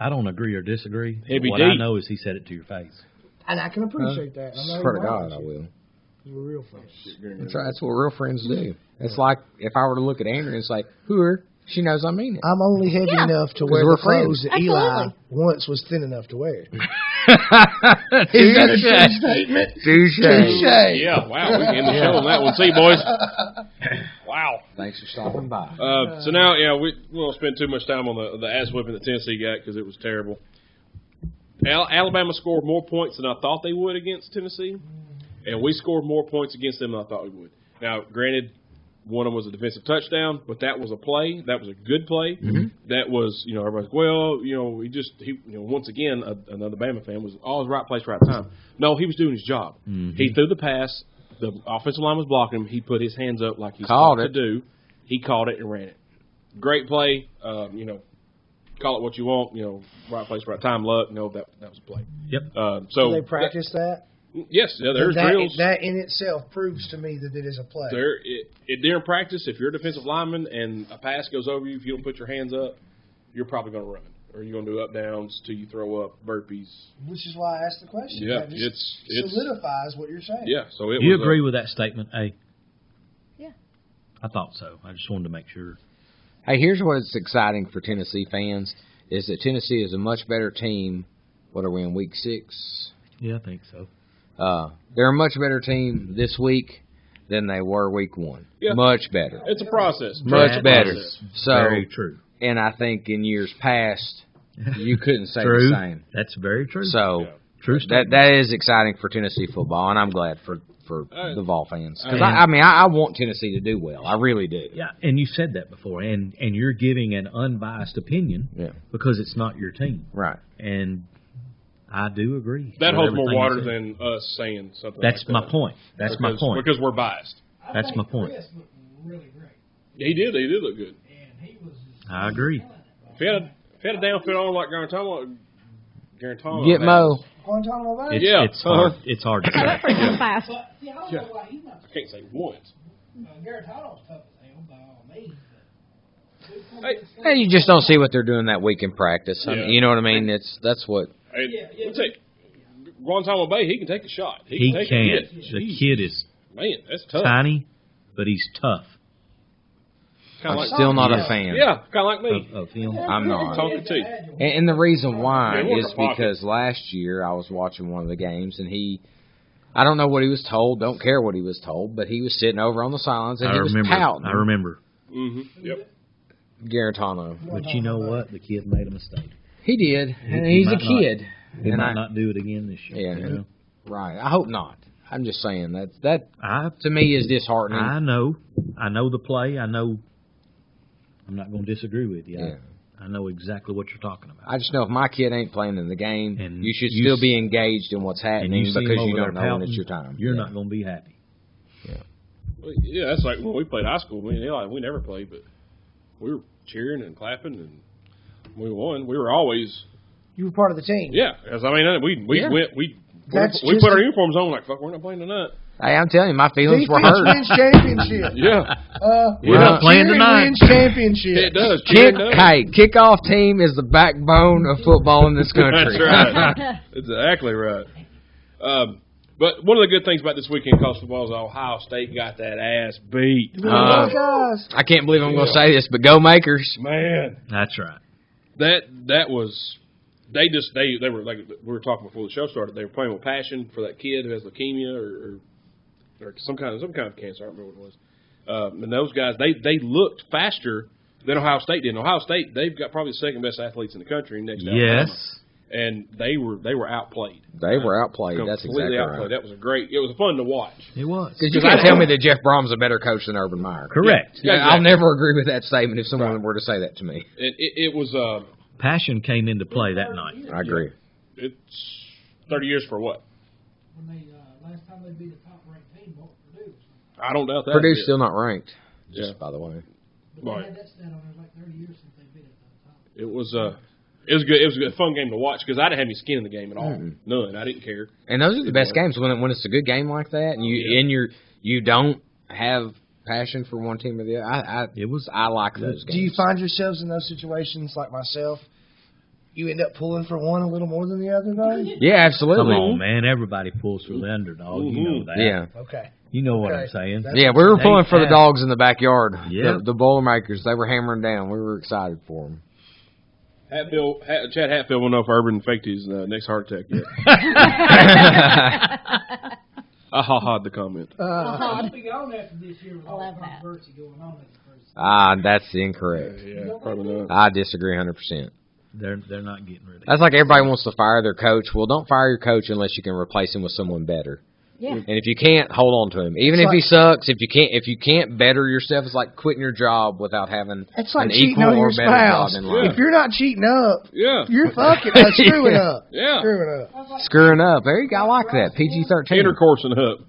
I don't agree or disagree. Heavy what D. I know is he said it to your face. and I can appreciate that. I'm not Swear to even God, lying I to you. will. We're real friends. That's right. That's what real friends do. It's like if I were to look at Andrea and say, who are? She knows I mean it. I'm only heavy Yeah. enough to 'Cause wear we're the clothes friends. that Eli Absolutely. once was thin enough to wear. Is Touche. that a true statement? Touche. Yeah, wow. We can end the show on that one. See you, boys. Wow. Thanks for stopping by. So now, we won't spend too much time on the ass whipping that Tennessee got because it was terrible. Alabama scored more points than I thought they would against Tennessee, and we scored more points against them than I thought we would. Now, granted, one of them was a defensive touchdown, but that was a play. That was a good play. Mm-hmm. That was, everybody's once again, another Bama fan was always right place, right time. No, he was doing his job. Mm-hmm. He threw the pass. The offensive line was blocking him. He put his hands up like he's Called supposed to do. He called it and ran it. Great play. Call it what you want. Right place, right time, luck. That was a play. Yep. So Do they practice that? Yes, there's drills. That in itself proves to me that it is a play. During practice, if you're a defensive lineman and a pass goes over you, if you don't put your hands up, you're probably going to run. Or you're going to do up downs till you throw up burpees. Which is why I asked the question. Yeah, That just it's solidifies what you're saying. Yeah, so it You was agree with that statement, A? Yeah. I thought so. I just wanted to make sure. Hey, here's what's exciting for Tennessee fans is that Tennessee is a much better team. What are we in week 6? Yeah, I think so. They're a much better team this week than they were week 1. Yeah. Much better. It's a process. Much That better. is So, very true. and I think in years past, you couldn't say True. the same. That's very true. So True statement. that is exciting for Tennessee football, and I'm glad for the Vol fans because And- I want Tennessee to do well. I really do. Yeah, and you said that before, and you're giving an unbiased opinion Yeah. because it's not your team, Right. and I do agree. That with holds more everything you water said. than us saying something. That's like my that. point. That's my point. Because we're biased. That's my point. Chris looked really great, He did look good. and he was. I agree. If he had a downfield on like Garantano Get Mo. Guantanamo Bay? It's, Yeah. it's hard. It's hard to That's say. pretty fast. But see, I don't know why he's not. I can't say once. Garetano's tough as hell by all means, but. Hey, Hey, you just don't see what they're doing that week in practice. I mean, Yeah. you know what I mean? That's what. Let's say Guantanamo Bay, he can take a shot. He can take can. a hit. The Jeez, kid is man, that's tough. tiny, but he's tough. Kinda I'm like, still not a fan. yeah, kind of like me. Of him. I'm not. Talking to you. And the reason why Yeah, is work a pocket. because last year I was watching one of the games and I don't know what he was told, don't care what he was told, but he was sitting over on the sidelines and I he was remember. pouting. I remember. Mm-hmm. Yep. Garetano. But you know what? The kid made a mistake. He did. And He he's a might not. kid. He And might I- not do it again this year. Yeah. You know? Right. I hope not. I'm just saying that I to me is disheartening. I know the play. I know. I'm not going to disagree with you. Yeah. I know exactly what you're talking about. I just know if my kid ain't playing in the game, And you should you still s- be engaged in what's And happening you see him because you over don't there know when it's pouting, your time. You're Yeah. not going to be happy. Yeah, that's like when we played high school. Me and Eli, we never played, but we were cheering and clapping, and we won. We were always, You were part of the team. yeah. As I mean, we Yeah. went, we That's put just- our uniforms on like fuck. We're not playing tonight. Hey, I'm telling you, my feelings were Defense hurt. wins championship. Yeah. We're not playing cheering tonight. wins championship. It does. Cheering does. Hey, kickoff team is the backbone of football in this country. That's right. That's exactly right. But one of the good things about this weekend college football is Ohio State got that ass beat. Guys. I can't believe I'm going to say this, but go Makers. Man, That's right. that was they were like we were talking before the show started. They were playing with passion for that kid who has leukemia or some kind of cancer. I don't remember what it was. And those guys they looked faster than Ohio State did. And Ohio State, they've got probably the second best athletes in the country next to Alabama. Yes. And they were outplayed. They were outplayed. That's Completely exactly outplayed. right. That was it was fun to watch. It was. Because you can't tell me that Jeff Brom's a better coach than Urban Meyer. Correct. Yeah, I'll exactly. never agree with that statement if someone were to say that to me. It was Passion came into play that night. I agree. it's 30 years for what? When they last time they beat a top-ranked team, what Purdue? I don't doubt that. Purdue's still not ranked, just Yeah. by the way. But they Right. had that stat on there like 30 years since they beat it at the top. It was good. It was a good, fun game to watch because I didn't have any skin in the game at all. Mm-mm. None. I didn't care. And those are the best games when it's a good game like that, and you don't have passion for one team or the other. I like those games. Do you find yourselves in those situations like myself? You end up pulling for one a little more than the other, though? Yeah, absolutely. Come on, man. Everybody pulls for the underdog. You know that. Yeah. Okay. You know what Okay. I'm saying. That's- Yeah, we were pulling for the Hey, dogs in the backyard. Yeah. The Boilermakers, they were hammering down. We were excited for them. Chad Hatfield will know if Urban faked his next heart attack yet. I ha-ha'd the comment. I'll be gone after this year with all love the that. controversy going on at the first. That's incorrect. Yeah, probably not. I disagree 100%. They're not getting rid of it. That's like everybody wants to fire their coach. Well, don't fire your coach unless you can replace him with someone better. Yeah. And if you can't, hold on to him. Even It's if he like- sucks, if you can't better yourself, it's like quitting your job without having It's like an cheating equal on or your better spouse. job in life. If you're not cheating up, Yeah. you're fucking screwing up. Yeah. Screwing up. Screwing up. There you go. I like that. PG-13. Intercoursing up.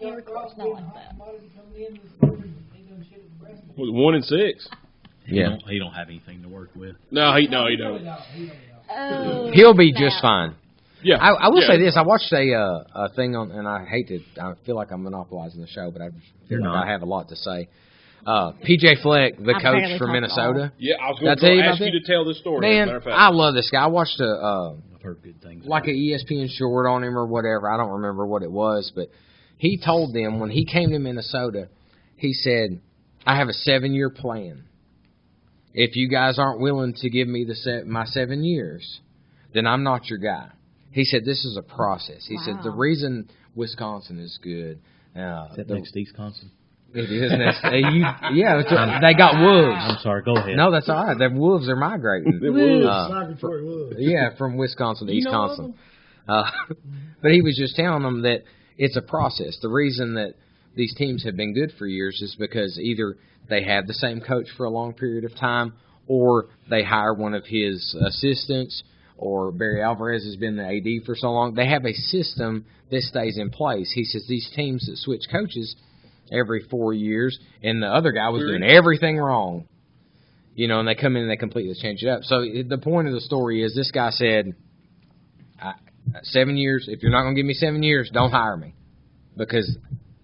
Intercourse, not like that. Commodity coming in this year, ain't gonna shit at the breast. Was it 1 and 6? Yeah. He don't have anything to work with. No, he He don't. don't. Oh, He'll be snap. just fine. Yeah. I will Yeah. say this. I watched a thing on, and I feel like I'm monopolizing the show, but I feel You're like not. I have a lot to say. PJ Fleck, the I coach barely from talk Minnesota. Yeah, I was Did I going tell you to about ask you that? to tell this story. as a Man, matter of fact. I love this guy. I watched I've heard good things. like an ESPN short on him or whatever. I don't remember what it was, but he told them when he came to Minnesota, he said, "I have a 7-year plan. If you guys aren't willing to give me my 7 years, then I'm not your guy." He said, "This is a process." He said, "The Wow. reason Wisconsin is good, Is that next to Wisconsin? it is they got I'm wolves. sorry. Go ahead. No, that's all right. The wolves are migrating. Migratory wolves. Yeah, from Wisconsin to You know Wisconsin. But he was just telling them that it's a process. The reason that these teams have been good for years is because either they have the same coach for a long period of time, or they hire one of his assistants, or Barry Alvarez has been the AD for so long. They have a system that stays in place. He says these teams that switch coaches every 4 years, and the other guy was doing everything wrong, and they come in and they completely change it up. So the point of the story is this guy said, 7 years, if you're not going to give me 7 years, don't hire me. Because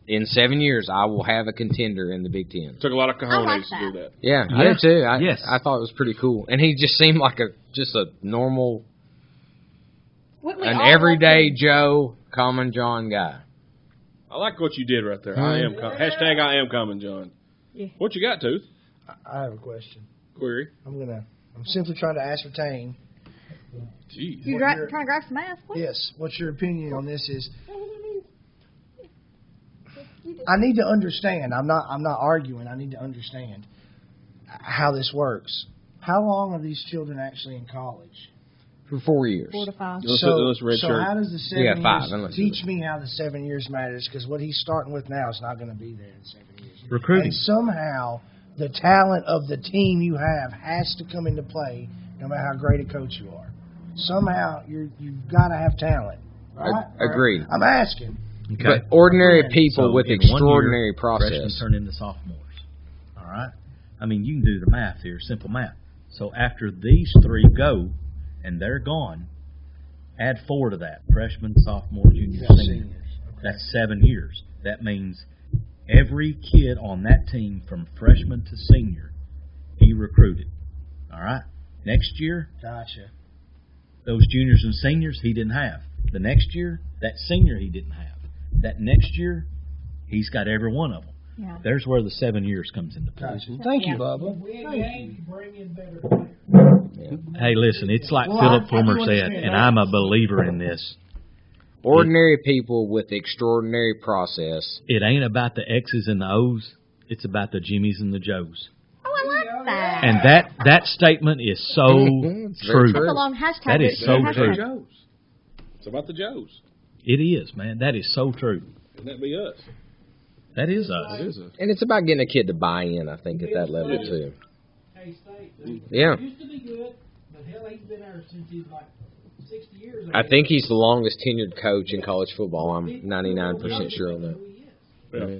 in 7 years, I will have a contender in the Big Ten. Took a lot of cojones like to do that. Yeah, I Yeah. did too. Yes. I thought it was pretty cool. And he just seemed like just a normal, Wouldn't we an all everyday love Joe, common John guy. I like what you did right there. I am hashtag I am Common John. Yeah. What you got, Tooth? I have a question. Query. I'm simply trying to ascertain. Jeez. You trying to grab some ass? What? Yes. What's your opinion on this? Is I need to understand. I'm not arguing. I need to understand how this works. How long are these children actually in college? For 4 years. 4 to 5. Let's red so shirt. how does the 7 Yeah, years 5, unless teach me how the 7 years matters? Because what he's starting with now is not going to be there in 7 years. Recruiting. And somehow the talent of the team you have has to come into play, no matter how great a coach you are. Somehow you've got to have talent. Right? Agreed. I'm asking. Okay. But ordinary people So with in 1 extraordinary year, process. Freshmen turn into sophomores. All right. I mean, you can do the math here, simple math. So after these 3 go, and they're gone, add 4 to that: freshman, sophomore, junior, senior. That's 7 years. That means every kid on that team from freshman to senior, he recruited. All right? Next year, Gotcha. those juniors and seniors he didn't have. The next year, that senior he didn't have. That next year, he's got every one of them. Yeah. There's where the 7 years comes into play. Gotcha. Thank you, Yeah. Bubba. Win Thank games, you. bring in better players. Hey, listen, it's like Well, Philip I do Fulmer said, understand and that. I'm a believer in this. Ordinary people with extraordinary process. It ain't about the X's and the O's. It's about the Jimmies and the Joes. Oh, I like that. And that statement is so It's very true. That's a long hashtag. That is so Hashtag. true. Joes. It's about the Joes. It is, man. That is so true. Wouldn't that be us? That is us. It is us. And it's about getting a kid to buy in, I think, at that level, too. K-State. Yeah. He used to be good, but hell, he's been there since he's like 60 years. I think he's the longest tenured coach in college football. I'm 99% sure on that. Yeah.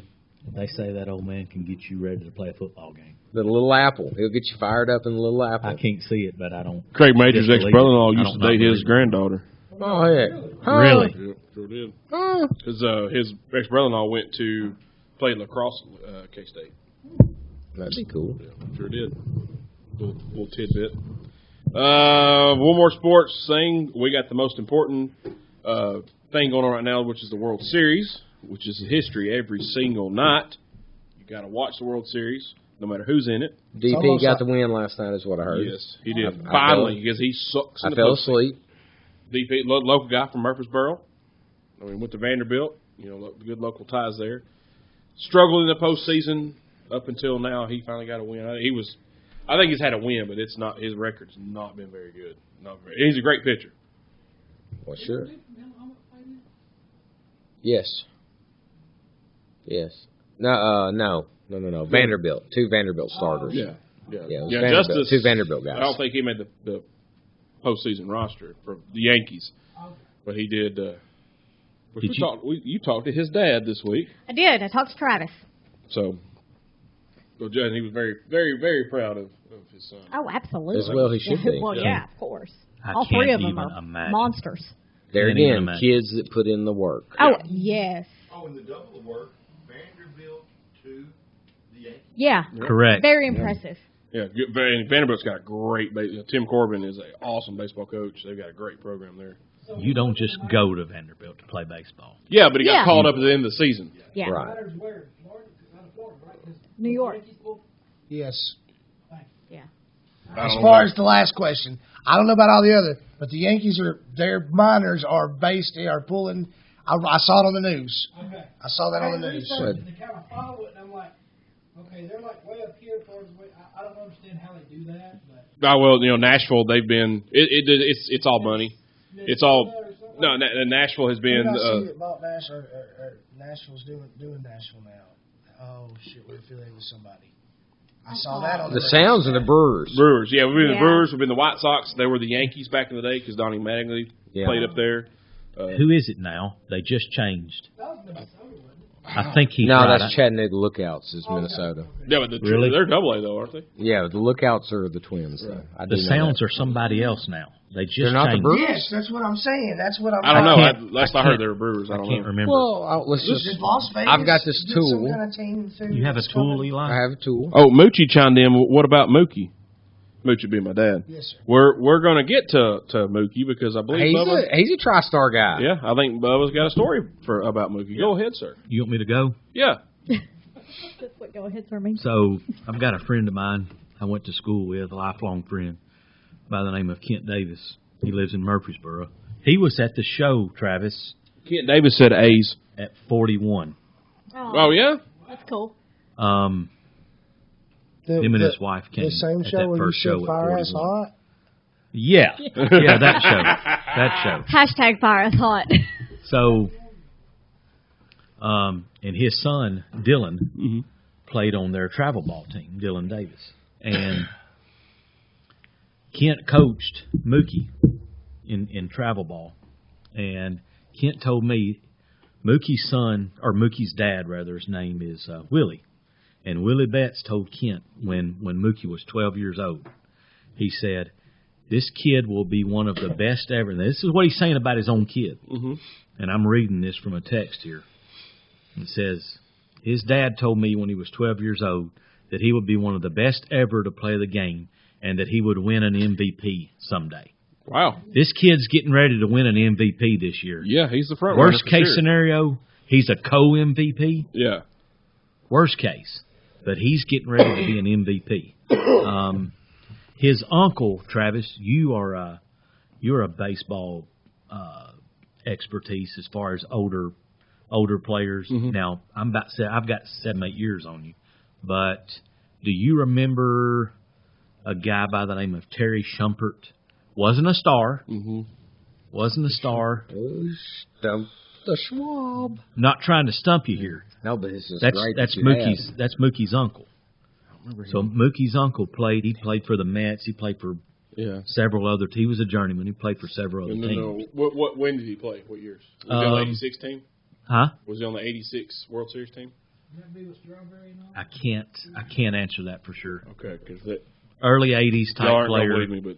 They say that old man can get you ready to play a football game. The Little Apple. He'll get you fired up in the Little Apple. I can't see it, but I don't. Craig Major's disbelieve ex-brother-in-law it. I used don't to date not his believe it. granddaughter. Oh, yeah. Really? Yep, sure did. Oh. Because his ex-brother-in-law went to play lacrosse at K-State. That'd be cool. Yeah, sure did. Little tidbit. One more sports thing. We got the most important thing going on right now, which is the World Series, which is history every single night. You got to watch the World Series, no matter who's in it. DP almost got like- the win last night, is what I heard. Yes, he did. I Finally, because he sucks in I the fell postseason. asleep. DP, local guy from Murfreesboro. I mean, went to Vanderbilt. You know, good local ties there. Struggled in the postseason up until now. He finally got a win. I think he's had a win, but it's not. His record's not been very good. Not very. He's a great pitcher. Well, sure. Yes. Yes. No. Vanderbilt. 2 Vanderbilt starters. Yeah. Yeah, it was Vanderbilt. Justice. 2 Vanderbilt guys. I don't think he made the postseason roster for the Yankees, but he did. Which Did you talked to his dad this week, I did. I talked to Travis. so and he was very, very, very proud of his son. Oh, absolutely. As well he should be. Well, yeah, of course. I All can't three of them even are imagine. monsters. There Can't even again, imagine. kids that put in the work. Oh, yes. Oh, and the double work, Vanderbilt to the Yankees. Yeah. Correct. Very impressive. Yeah, good, and Vanderbilt's got a great. Tim Corbin is an awesome baseball coach. They've got a great program there. You don't just go to Vanderbilt to play baseball. Yeah, but he Yeah. got called up at the end of the season. Yeah. Right. Matters where? Florida? Out of Florida, right? 'Cause New York. Yankees pulled- Yes. Yeah. As far as the last question, I don't know about all the other, but the Yankees their minors are pulling. I saw it on the news. Okay. I saw that on the news. To kind of follow it, and I'm like, okay, they're like way up here. Florida's way. I don't understand how they do that, but Well, Nashville. They've been. It's all money. It's all. No, Nashville has been. Did I see that bought Nashville or Nashville's doing Nashville now? Oh shit, we're affiliated with somebody. I saw that on The Sounds and the Brewers. Brewers. Yeah, we've been the Yeah. Brewers. We've been the White Sox. They were the Yankees back in the day because Donnie Mattingly Yeah. played up there. Who is it now? They just changed. that was Minnesota, wasn't it? I think he. No, tried that's it. Chattanooga Lookouts is Minnesota. Yeah, but Really? they're Double A though, aren't they? Yeah, the Lookouts are the Twins. Though. I do The know Sounds that. are somebody else now. They just They're not the changed. Brewers? Yes, that's what I'm saying. That's what I'm. I don't know. can't- Last I I heard, can't- they were Brewers. I I don't can't know. remember. Well, let's Did just. Las Vegas I've got this get tool. Some kind of team too You have a that's tool, coming? Eli? I have a tool. Oh, Moochie chimed in. What about Mookie? Moochie being my dad. Yes, sir. We're going to get to Mookie because I believe Bubba. He's a TriStar guy. Yeah, I think Bubba's got a story about Mookie. Go ahead, sir. You want me to go? Yeah. That's what go ahead, sir, means. So I've got a friend of mine I went to school with, a lifelong friend by the name of Kent Davis. He lives in Murfreesboro. He was at the show, Travis, Kent Davis said A's. at 41. Oh, yeah? That's cool. Him and his wife came The same at show that where you first said show at Fire Ass 41. Hot. Yeah, yeah, that show. Hashtag fire is hot. So, and his son Dylan played on their travel ball team, Dylan Davis, and Kent coached Mookie in travel ball, and Kent told me Mookie's son, or Mookie's dad rather, his name is Willie, and Willie Betts told Kent when Mookie was 12 years old, he said, This kid will be one of the best ever. Now, this is what he's saying about his own kid. Mm-hmm. And I'm reading this from a text here. It says, his dad told me when he was 12 years old that he would be one of the best ever to play the game and that he would win an MVP someday. Wow. This kid's getting ready to win an MVP this year. Yeah, he's the front Worst runner for case sure. scenario, he's a co-MVP. Yeah. Worst case. But he's getting ready to be an MVP. His uncle, Travis, you're a baseball expertise as far as older players. Mm-hmm. Now, I've got 7-8 years on you. But do you remember a guy by the name of Terry Shumpert? Wasn't a star. Mm-hmm. Wasn't a star. The Schwab. Not trying to stump you here. No, but this is That's great. Mookie's uncle. So Mookie's uncle played. He played for the Mets. He played for several other. He was a journeyman. He played for several other teams. No. When did he play? What years? Was he on the '86 team? Huh? Was he on the '86 World Series team? I can't answer that for sure. Okay, because that Early '80s type y'all aren't player. gonna believe me, but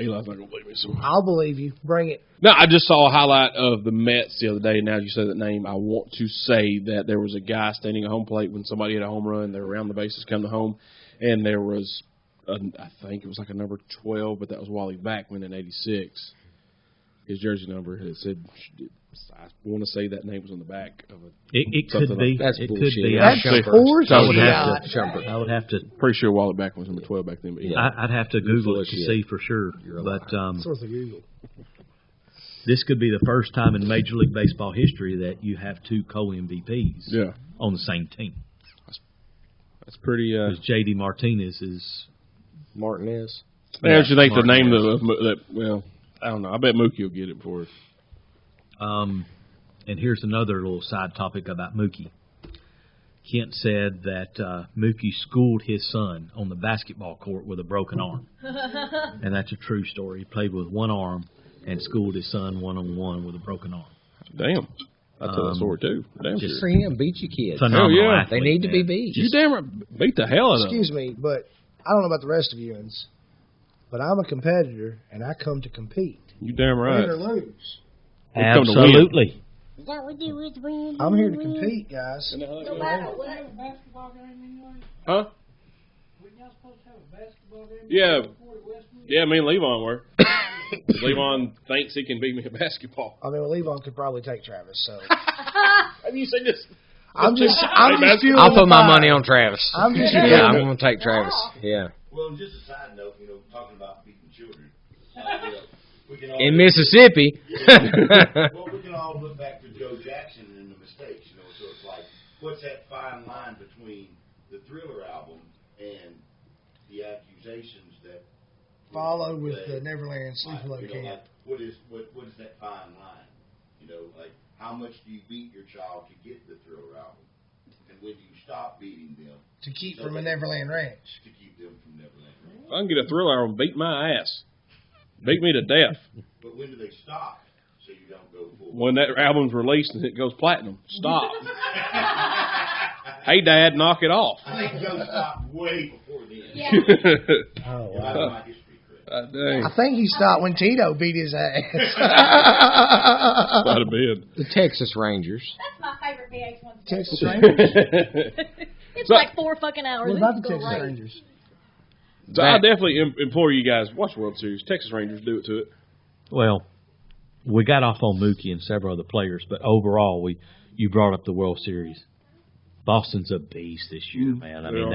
Eli's not gonna believe me. So. I'll believe you. Bring it. No, I just saw a highlight of the Mets the other day. Now you say that name, I want to say that there was a guy standing at home plate when somebody hit a home run. They were around the bases, come to home, and there was, I think it was like a number 12, but that was Wally Backman in '86. His jersey number had said, I want to say that name was on the back of it. It could be. That's it bullshit. could be. That's horse. I would shit. have to. Pretty sure Wally Backman was number 12 back then. But yeah. I'd have to Google it to see for sure. But Source of Google. this could be the first time in Major League Baseball history that you have two co-MVPs on the same team. That's pretty. Because J.D. Martinez is. Martinez. I actually think the name of that. Well, I don't know. I bet Mookie will get it for us. And here's another little side topic about Mookie. Kent said that Mookie schooled his son on the basketball court with a broken arm. And that's a true story. He played with one arm and schooled his son one-on-one with a broken arm. Damn. I tell that story, too. Damn Just sure. for him, beat your kids. Phenomenal yeah. athlete, They need to be man. beat. You damn right beat the hell out of them. Excuse me, but I don't know about the rest of you, but I'm a competitor and I come to compete. You damn right. Win or lose. come to Absolutely. I'm here to compete, guys. No matter what. Huh? Yeah. Yeah, me and Levon were. Levon thinks he can beat me at basketball. I mean, Levon could probably take Travis, so. Have you seen this? I'm just fueling I'll the put my fire. money on Travis. I'm just Yeah, I'm fueling going to take Travis. Yeah. Well, just a side note, talking about beating children. We can all In Mississippi. well, we can all look back to Joe Jackson and the mistakes, so it's like, what's that fine line between the Thriller album and the accusations that follow with the Neverland Sleep Below Camp. like, what is that fine line? Like how much do you beat your child to get the Thriller album, and when do you stop beating them To keep from a Neverland Ranch. to keep them from Neverland? If I can get a Thriller album, beat my ass. Beat me to death. But when do they stop so you don't go full? When that album's released and it goes platinum, stop. Hey, Dad, knock it off. I think Joe stopped way before then. Yeah. Oh, If I have my history correct. Dang. I think he stopped when Tito beat his ass. Quite a bit. The Texas Rangers. That's my favorite VH1. Texas Rangers. It's So- like 4 fucking hours. What It's about the go Texas late. Rangers? So I definitely implore you guys, watch World Series. Texas Rangers, do it to it. Well, we got off on Mookie and several other players, but overall, you brought up the World Series. Boston's a beast this year, man. I mean,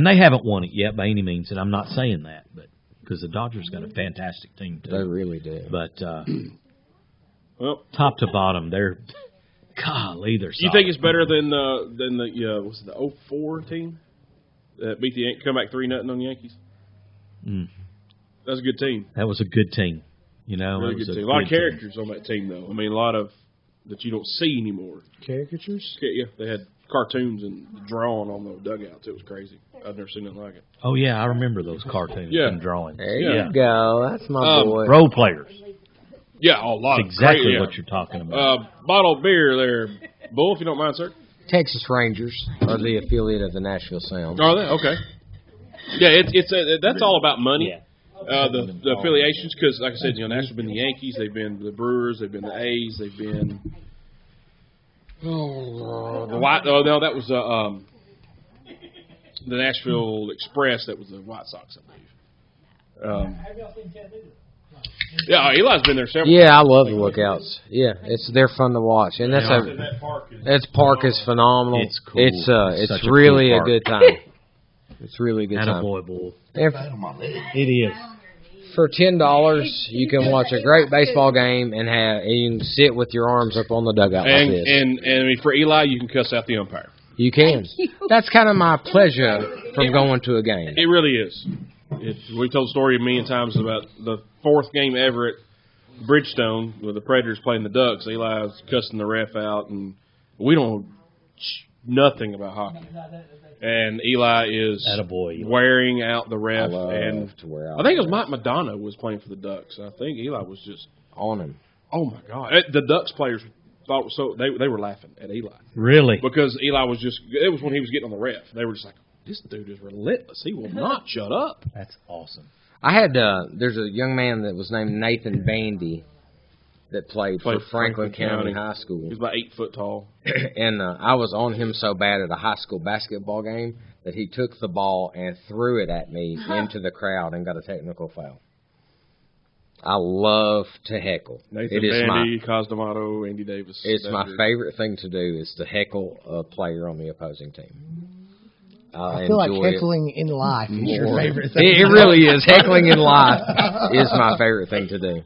they haven't won it yet by any means, and I'm not saying that, but because the Dodgers got a fantastic team too. They really do. But Well, top to bottom, they're golly, they're. you think it's better than the what's it, the 04 team that beat the come back 3-0 on the Yankees? That's a good team. That was a good team. Really it was good team. A lot of characters on that team, though. I mean, a lot of that you don't see anymore. Caricatures? Yeah, they had cartoons and drawn on the dugouts. It was crazy. I've never seen nothing like it. Oh yeah, I remember those cartoons and drawings. There yeah. you go. That's my boy. Role players. Yeah, a lot That's of exactly great, what you're talking about. Bottle of beer there, Bull, if you don't mind, sir. Texas Rangers are the affiliate of the Nashville Sound. Are they? Okay. Yeah, that's all about money. Yeah. The affiliations, because like I said, Nationals have been the Yankees, they've been the Brewers, they've been the A's, they've been the White. Oh no, that was the Nashville Express. That was the White Sox, I believe. Have y'all seen Chattanooga? Yeah, Eli's been there several. Yeah, I love the Lookouts. Yeah, they're fun to watch, and that park is phenomenal. It's cool. It's Such a really cool a park. good time. It's really a good time. Attaboy, bull. And It is. for $10, you can watch a great baseball game and you can sit with your arms up on the dugout like this. And I mean, for Eli, you can cuss out the umpire. You can. That's kind of my pleasure from going to a game. It really is. We've told the story a million times about the fourth game ever at Bridgestone with the Predators playing the Ducks. Eli was cussing the ref out, and we don't know nothing about hockey. And Eli is Attaboy, Eli. wearing out the ref. I love And to wear out I think it was the Mike Madonna was playing for the Ducks. I think Eli was just, on him. oh my God. The Ducks players thought it was so, they were laughing at Eli. Really? Because Eli was just, it was when he was getting on the ref. They were just like, this dude is relentless. He will not shut up. That's awesome. I had there's a young man that was named Nathan Bandy that played for Franklin County High School. He's about 8 foot tall. And I was on him so bad at a high school basketball game that he took the ball and threw it at me into the crowd and got a technical foul. I love to heckle. Nathan It is Bandy, Cosdomato, Andy Davis. It's my group. favorite thing to do is to heckle a player on the opposing team. I feel like heckling in life is your favorite thing. It really is. Heckling in life is my favorite thing to do.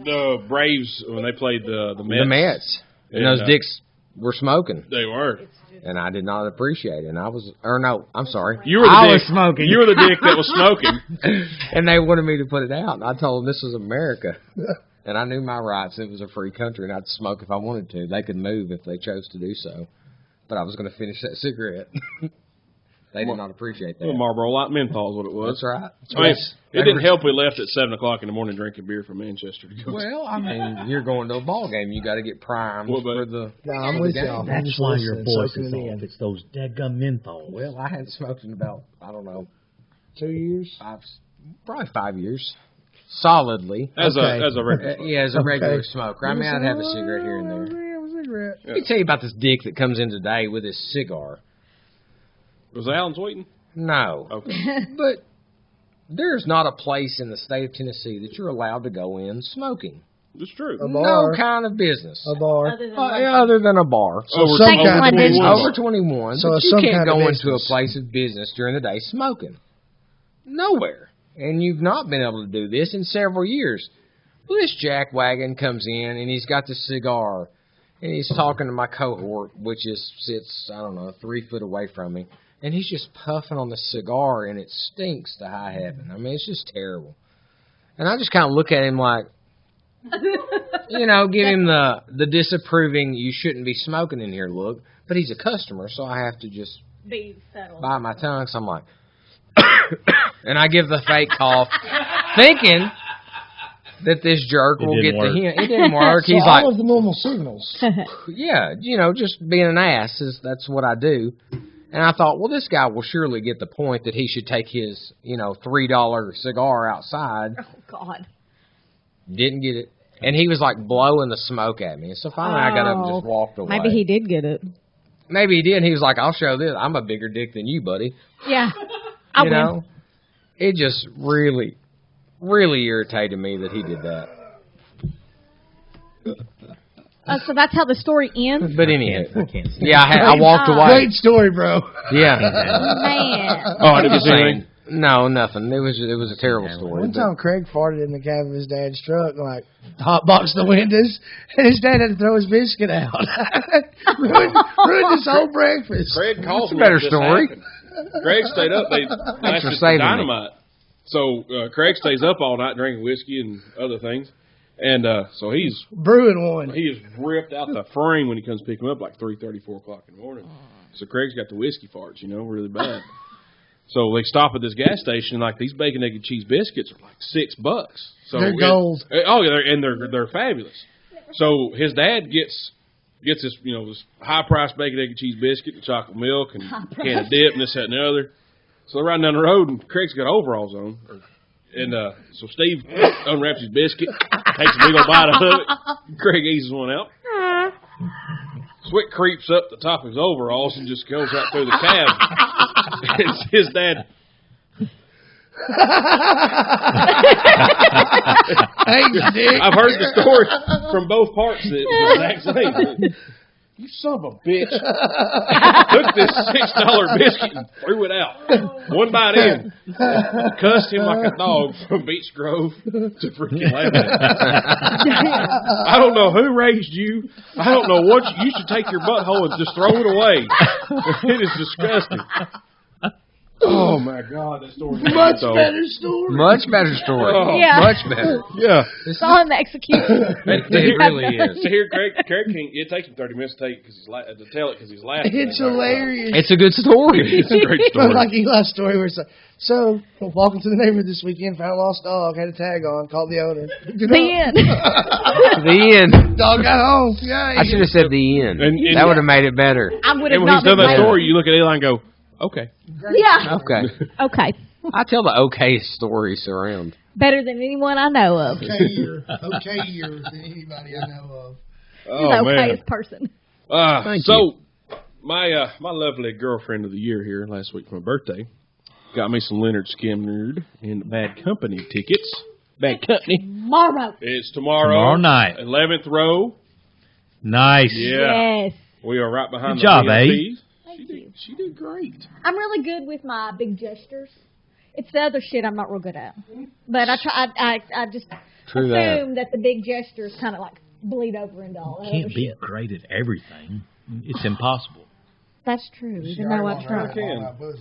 The Braves, when they played the Mets. The Mets. And those dicks were smoking. They were. And I did not appreciate it. And I was, or no, I'm sorry. You were the I dick. was smoking. You were the dick that was smoking. And they wanted me to put it out. And I told them this was America. And I knew my rights. It was a free country, and I'd smoke if I wanted to. They could move if they chose to do so. But I was going to finish that cigarette. They did not appreciate that. Well, Marlboro Light Menthol is what it was. That's right. I mean, it didn't help we left at 7 o'clock in the morning drinking beer from Manchester to go. Well, I mean, you're going to a ball game. You got to get primed for the. No, I'm with y'all. I'm That's just why your listening, voice soaking is it off. in. It's those deadgum menthol. Well, I hadn't smoked in about, I don't know, 2 years. probably 5 years. Solidly. As Okay. a regular. Yeah, as a regular smoker. I mean, I'd have a cigarette here and there. Let me tell you about this dick that comes in today with his cigar. Was Alan Sweeten? No. Okay. But there's not a place in the state of Tennessee that you're allowed to go in smoking. It's true. A No bar. kind of business. A bar. Other than a bar. Over, some over kind of 21. business. Over 21. So but it's you some can't kind of go into a business. place of business during the day smoking. Nowhere. And you've not been able to do this in several years. Well, this jackwagon comes in, and he's got the cigar, and he's talking to my cohort, which sits, I don't know, 3 foot away from me, and he's just puffing on the cigar, and it stinks to high heaven. I mean, it's just terrible. And I just kind of look at him like, you know, give him the disapproving, you shouldn't be smoking in here look, but he's a customer, so I have to just Be settled. bite my tongue, so I'm like, and I give the fake cough, thinking that this jerk will get the hint. It didn't work. So He's all like, of the normal signals. yeah, you know, just being an ass that's what I do. And I thought, well, this guy will surely get the point that he should take his, you know, $3 cigar outside. Oh, God. Didn't get it. And he was like blowing the smoke at me. So finally I got up and just walked away. Maybe he did get it. Maybe he did. He was like, I'll show this. I'm a bigger dick than you, buddy. Yeah. I You win. know? It just really, really irritated me that he did that. So that's how the story ends? But anyhow, I can't see. yeah, I walked away. Great story, bro. Yeah. Man. Oh, I didn't see anything. No, nothing. It was a terrible story. One but- time, Craig farted in the cab of his dad's truck, and, like, hotboxed the windows, and his dad had to throw his biscuit out. ruined his whole breakfast. Craig calls That's a me better if this story. happened. Craig stayed up. They for lasted for saving me. dynamite. So Craig stays up all night drinking whiskey and other things. And so he's Brewing one. he is ripped out the frame when he comes pick him up like 3:30, 4 o'clock in the morning. So Craig's got the whiskey farts, you know, really bad. So they stop at this gas station, like these bacon, egg, and cheese biscuits are like $6. So They're gold. Oh yeah, they're fabulous. So his dad gets this, you know, this high priced bacon, egg, and cheese biscuit, and chocolate milk, and can of dip, and this, that, and the other. So they're riding down the road, and Craig's got overalls on. And so Steve unwraps his biscuit, takes a big old bite of it. Craig eases one out. Sweat creeps up the top of his overalls and just goes out through the cab. It's his dad. I've heard the story from both parts. It's the exact same. You son of a bitch. Took this $6 biscuit and threw it out. One bite in. Cussed him like a dog from Beach Grove to freaking Lebanon. I don't know who raised you. I don't know what you should take your butthole and just throw it away. It is disgusting. Oh my God, that story. Much better story. Much better story. Oh, Yeah. Much better. Yeah. It's all in the execution. It really is. To hear Craig can't. It takes him 30 minutes to tell it because he's laughing. It's hilarious. It's a good story. It's a great story. Like Eli's story where it's like, so, walking to the neighborhood this weekend, found a lost dog, had a tag on, called the owner. The end. The end. Dog got home. Yeah, I should have said the end. And That would have made it better. I would And have when not he's done been that glad. story, you look at Eli and go, okay. Yeah. Okay. Okay. I tell the okayest stories around. Better than anyone I know of. okayer than anybody I know of. Oh, He's the man. okayest person. So, my lovely girlfriend of the year here last week for my birthday got me some Leonard Skinner and Bad Company tickets. Bad Company. Tomorrow. It's tomorrow. Tomorrow night. 11th row. Nice. Yeah. Yes. We are right behind Good the job, VSPs. Thank you. She did great. I'm really good with my big gestures. It's the other shit I'm not real good at. But I try. I just True that. assume that the big gestures kind of like bleed over into all that Can't other be shit. great at everything. It's impossible. That's true. Even though I try.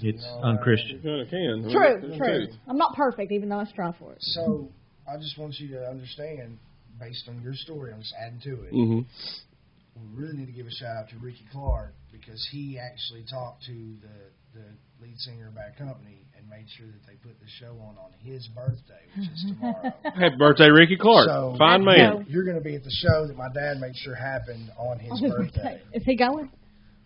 It's unchristian. You kind of can. True. I'm not perfect, even though I strive for it. So, I just want you to understand, based on your story, I'm just adding to it. Mm-hmm. We really need to give a shout out to Ricky Clark because he actually talked to the lead singer of Bad Company and made sure that they put the show on his birthday, which is tomorrow. Happy birthday, Ricky Clark. So, Fine man. You're going to be at the show that my dad made sure happened on his birthday. Is he going?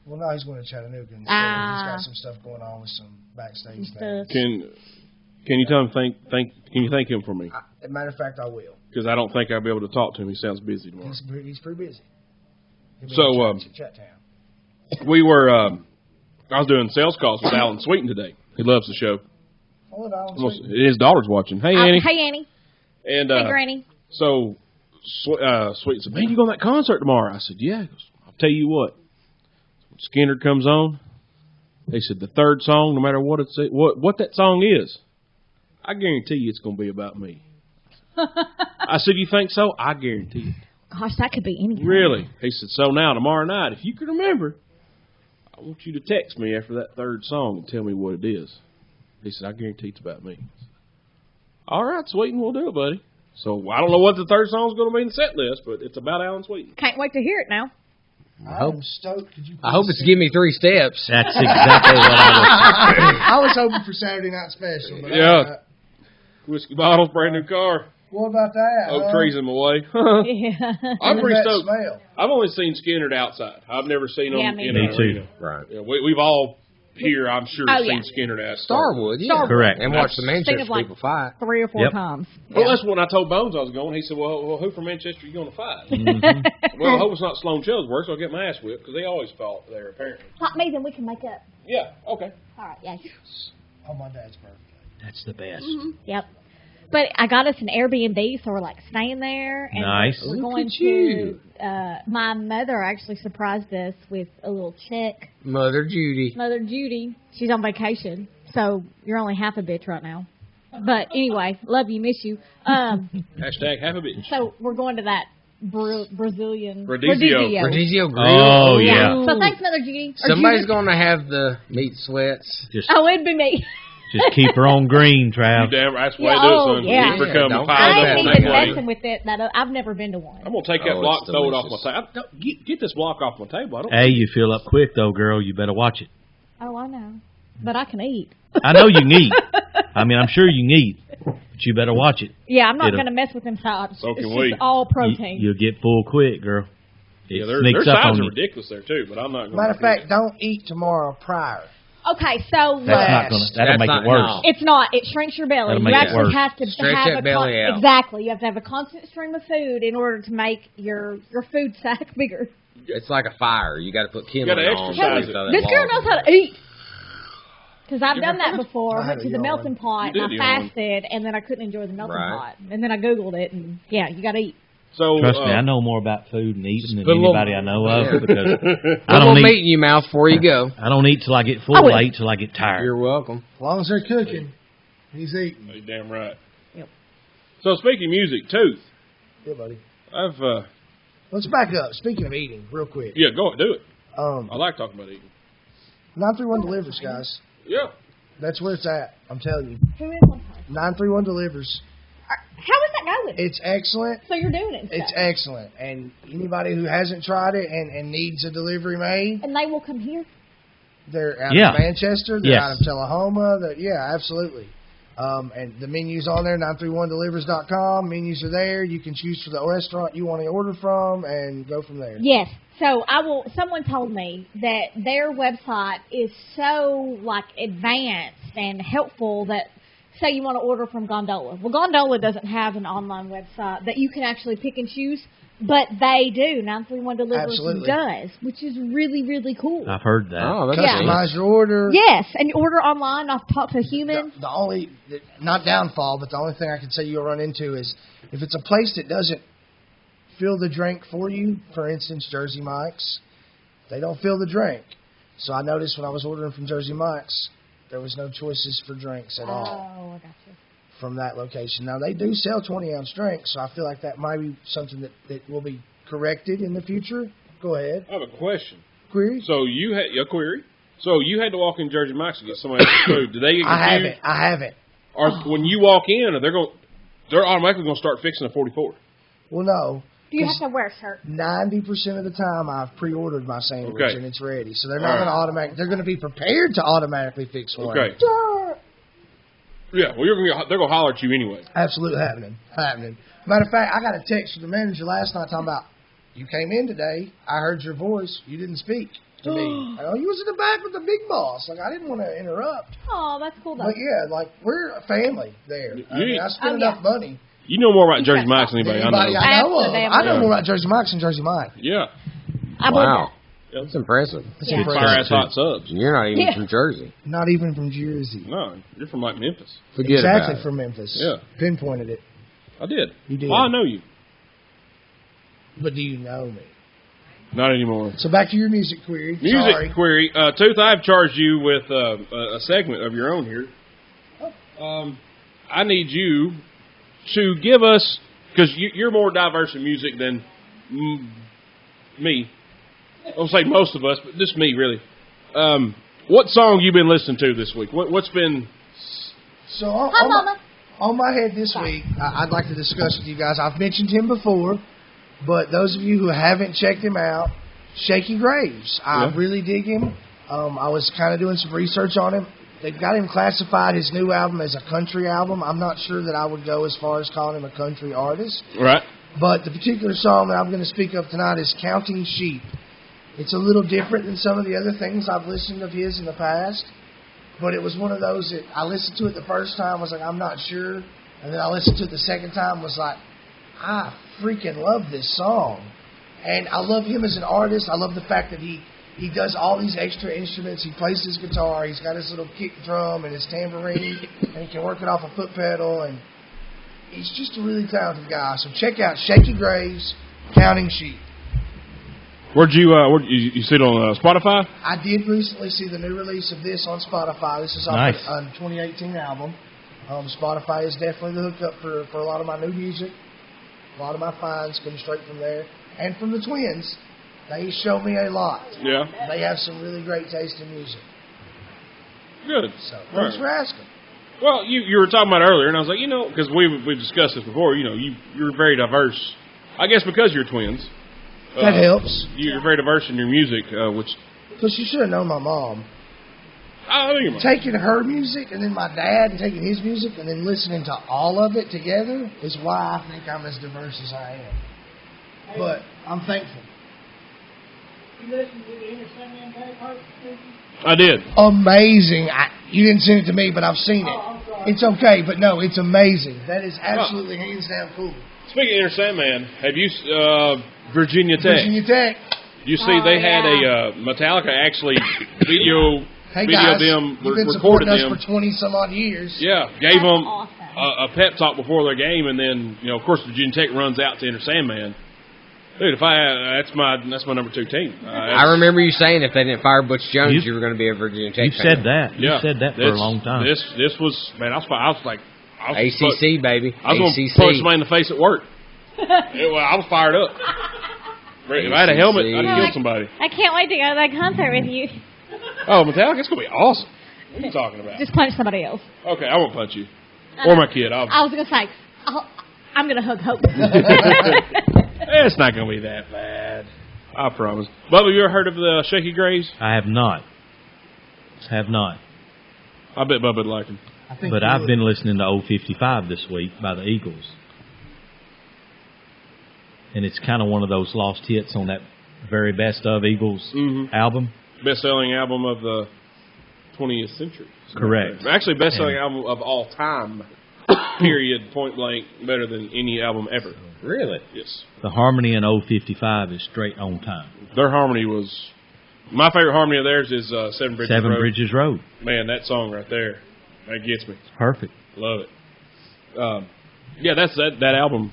Well, no, he's going to Chattanooga. Instead. He's got some stuff going on with some backstage things. Can you tell him can you thank him for me? As a matter of fact, I will. Because I don't think I'll be able to talk to him. He sounds busy tomorrow. He's pretty busy. So, we were, I was doing sales calls with Alan Sweeten today. He loves the show. I love Alan Sweeten. His daughter's watching. Hey, Annie. Hey, Annie. And, Hey, Granny. So, Sweeten said, man, you going to that concert tomorrow? I said, yeah. He goes, I'll tell you what. When Skinner comes on, they said the third song, no matter what what that song is, I guarantee you it's going to be about me. I said, you think so? I guarantee it. Gosh, that could be anything. Really? He said, so now, tomorrow night, if you can remember, I want you to text me after that third song and tell me what it is. He said, I guarantee it's about me. All right, Sweeten, we'll do it, buddy. So I don't know what the third song's going to be in the set list, but it's about Alan Sweeten. Can't wait to hear it now. I'm stoked. I hope it's Give Me 3 Steps. That's exactly what I was hoping for Saturday Night Special. But yeah. Whiskey bottles, brand new car. What about that? Oak trees in my way. Yeah. I'm pretty stoked. Smell? I've only seen Skinner outside. I've never seen him me in Me an too. arena. Right. Yeah, we've all here, I'm sure, Oh, seen yeah. Skinner at Starwood, yeah. Starwood. Correct. And watch the Think Manchester of, like, people fight. 3 or 4 Yep. times. Well, that's when I told Bones I was going. He said, well who from Manchester are you going to fight? Mm-hmm. Well, I hope it's not Sloan Chillsworth, so I'll get my ass whipped, because they always fought there, apparently. Not me, then we can make up. Yeah, okay. All right, yeah. On my dad's birthday. That's the best. Yep. But I got us an Airbnb, so we're like staying there. And Nice. We're Look going at to. you. My mother actually surprised us with a little check. Mother Judy. Mother Judy, she's on vacation, so you're only half a bitch right now. But anyway, love you, miss you. Hashtag half a bitch. So we're going to that Brazilian Radizio. Radizio Grill. Oh, yeah. So thanks, Mother Judy. Or Somebody's Judy. going to have the meat sweats. Just Oh, it'd be me. keep her on green, Trav. You damn right. That's the way Yeah, to do it, oh, son. yeah. You become Don't a I pilot that ain't on even that plane. messing with it. I've never been to one. I'm going to take that Oh, block it's and throw it off my delicious. table. Get this block off my table. I don't Hey, you fill up quick, though, girl. You better watch it. Oh, I know. But I can eat. I know you can eat. I mean, I'm sure you can eat, but you better watch it. Yeah, I'm not It'll- going to mess with them sides. So can it's we. just all protein. You'll get full quick, girl. It Yeah, their sneaks up sides on are you. ridiculous there, too, but I'm not going Matter of fact, don't eat tomorrow prior. Okay, so That's not gonna. That'll make not- it worse. no. it's not. It shrinks your belly. That'll You make it actually worse. have to Stretch have that a belly out. Exactly. You have to have a constant stream of food in order to make your food sack bigger. It's like a fire. You got to put kindling gotta on. exercise so it. that This girl log- knows how to eat. Because I've done that before. I I had went a to the yawn. melting pot You and did I yawn. fasted, and then I couldn't enjoy the melting Right. pot. And then I Googled it, and yeah, you got to eat. So Trust me, I know more about food and eating than put a little- anybody I know of Yeah. because Put I a little don't meat eat. in your mouth before you go. I don't eat till I get I full. will. I eat till I get tired. You're welcome. As long as they're cooking, he's eating. You're damn right. Yep. So speaking of music, Tooth, Yeah, buddy. I've Let's back up. Speaking of eating, real quick. yeah, go do it. Um, I like talking about eating. 931 delivers, guys. Yeah. That's where it's at. I'm telling you. Who is one person? 931 delivers. How is that going? It's excellent. So you're doing it and It's stuff. excellent. And anybody who hasn't tried it and needs a delivery made, And they will come here? they're out Yeah. of Manchester. They're Yes. out of Tullahoma. Yeah, absolutely. And the menu's on there, 931delivers.com. Menus are there. You can choose for the restaurant you want to order from and go from there. Yes. So someone told me that their website is so like advanced and helpful that say you want to order from Gondola. Well, Gondola doesn't have an online website that you can actually pick and choose, but they do. 931 Delivers Absolutely. does, which is really, really cool. I've heard that. Oh, that's Yeah. neat. Customize your order. Yes, and you order online. I've talked to humans. The only, not downfall, but the only thing I can say you'll run into is if it's a place that doesn't fill the drink for you, for instance, Jersey Mike's, they don't fill the drink. So I noticed when I was ordering from Jersey Mike's, there was no choices for drinks at all Oh, I got you. from that location. Now, they do sell 20-ounce drinks, so I feel like that might be something that will be corrected in the future. Go ahead. I have a question. Query? So you had a query. So you had to walk in Jersey Mike's to get somebody else's food. Did they get confused? I haven't. Or when you walk in, they're automatically going to start fixing a 44. Well, no. Do you have to wear a shirt? 90% of the time, I've pre-ordered my sandwich Okay. and it's ready. So they're not going to automatically. They're going to be prepared to automatically fix one. Okay. Yeah. Well, they're going to holler at you anyway. Absolutely happening. Matter of fact, I got a text from the manager last night talking about, you came in today. I heard your voice. You didn't speak to me. I go, you was in the back with the big boss. Like, I didn't want to interrupt. Oh, that's cool though. But yeah, like, we're a family there. I mean, I spend Oh, enough yeah. money. You know more about Jersey Mike's than anybody I Anybody know. I know of. Absolutely. I know more about Jersey Mike's than Jersey Mike. Yeah. I believe Wow. that. That's impressive. That's Yeah. impressive. Fire ass hot subs. You're not even Yeah. from Jersey. Not even from Jersey. No, you're from like Memphis. Forget Exactly about it. from Memphis. Yeah. Pinpointed it. I did. You did. Well, I know you. But do you know me? Not anymore. So back to your music query. Music Sorry. query. Tooth, I've charged you with a segment of your own here. I need you to give us, because you're more diverse in music than me. I don't say most of us, but just me, really. What song you been listening to this week? What's been... So Hi, Mama. on my head this week, I'd like to discuss with you guys. I've mentioned him before, but those of you who haven't checked him out, Shaky Graves. I Yeah. really dig him. I was kind of doing some research on him. They've got him classified, his new album, as a country album. I'm not sure that I would go as far as calling him a country artist. Right. But the particular song that I'm going to speak of tonight is Counting Sheep. It's a little different than some of the other things I've listened of his in the past. But it was one of those that I listened to it the first time, was like, I'm not sure. And then I listened to it the second time, was like, I freaking love this song. And I love him as an artist. I love the fact that he does all these extra instruments. He plays his guitar. He's got his little kick drum and his tambourine. And he can work it off a foot pedal. And he's just a really talented guy. So check out Shaky Graves, Counting Sheep. Where'd you see it on Spotify? I did recently see the new release of this on Spotify. This is off Nice. a 2018 album. Spotify is definitely the hookup for a lot of my new music. A lot of my finds come straight from there. And from the Twins. They show me a lot. Yeah. They have some really great taste in music. Good. So All thanks right. for asking. Well, you were talking about it earlier, and I was like, because we've discussed this before. You're very diverse. I guess because you're twins. That helps. You're very diverse in your music, which Plus, you should have known my mom. I think about. Taking her music and then my dad and taking his music and then listening to all of it together is why I think I'm as diverse as I am. But I'm thankful. You listened to the Inner Sandman Bad part? I did. Amazing. You didn't send it to me, but I've seen it. Oh, I'm sorry. It's okay, but no, it's amazing. That is absolutely hands down cool. Speaking of Inner Sandman, have you Virginia Tech? Virginia Tech. You see, they had a Metallica actually video guys, them, you've been recorded supporting us them. for 20 some odd years. Yeah, gave them awesome. a pep talk before their game, and then of course Virginia Tech runs out to Inner Sandman. Dude, that's my number 2 team. I remember you saying if they didn't fire Butch Jones, you were going to be a Virginia Tech You fan. said that. You Yeah, said that for a long time. This was, man. I was like, ACC, baby. I was going to ACC. punch somebody in the face at work. I was fired up. If I had a helmet, I'd have killed somebody. I can't wait to go to that concert with you. Oh, Metallica, it's going to be awesome. What are you talking about? Just punch somebody else. Okay, I won't punch you. Or my kid. I was going to say, I'm going to hug Hope. It's not going to be that bad. I promise. Bubba, you ever heard of the Shaky Grays? I have not. I bet Bubba would like them. But I've been listening to Old 55 this week by the Eagles. And it's kind of one of those lost hits on that very best of Eagles album. Best-selling album of the 20th century. Correct. Actually, best-selling album of all time. Period. Point blank. Better than any album ever. Really? Yes. The harmony in Old 55 is straight on time. Their harmony was... My favorite harmony of theirs is Seven Bridges Road. Seven Bridges Road. Man, that song right there. That gets me. Perfect. Love it. Yeah, that album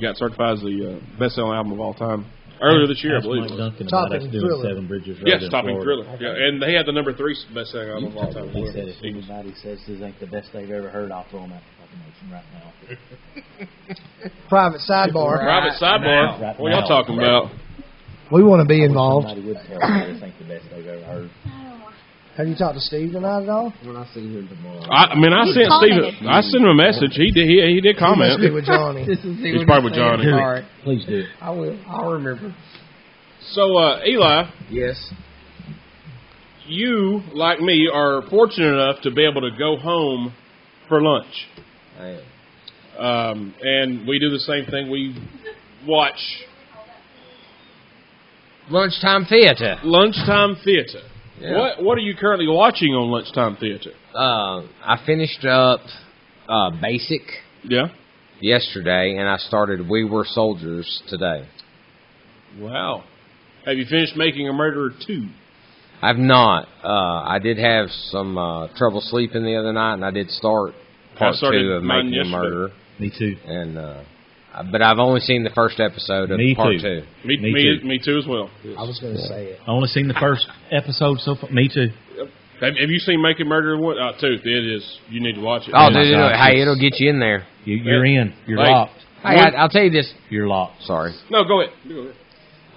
got certified as the best-selling album of all time. Earlier this year, I believe. Mike Duncan about us Topping doing Thriller. Seven Bridges Road. Yes, in Topping Florida. Thriller. Yeah, and they had the number 3 best-selling album of all time. He said if anybody says this ain't the best they've ever heard, I'll throw them out the fucking ocean right now. Private sidebar. Private sidebar. Right What y'all now. talking about? We want to be involved. Somebody would tell me this ain't the best they've ever heard. Have you talked to Steve tonight at all? When I see him tomorrow. I sent commented. Steve. I sent him a message. He did. He did He must comment. be with Johnny. He's probably with Johnny. All right. Please do. I will. I'll remember. So, Eli, Yes. you, like me, are fortunate enough to be able to go home for lunch. I am. And we do the same thing. We watch Lunchtime theater. Lunchtime Theater. Yeah. What are you currently watching on Lunchtime Theater? I finished up Basic Yeah. yesterday, and I started We Were Soldiers today. Wow. Have you finished Making a Murderer 2? I've not. I did have some trouble sleeping the other night, and I did start part started 2 of mine Making a yesterday. Murderer. Me too. And but I've only seen the first episode of Me part too. 2. Me too as well. I was going to say it. I only seen the first episode so far. Me too. Have you seen Making a Murderer 1? 2. It is. You need to watch it. Oh, my dude, God, hey, it's- it'll get you in there. You're in. You're Like- locked. Hey, I'll tell you this. You're locked. Sorry. No, go ahead. Go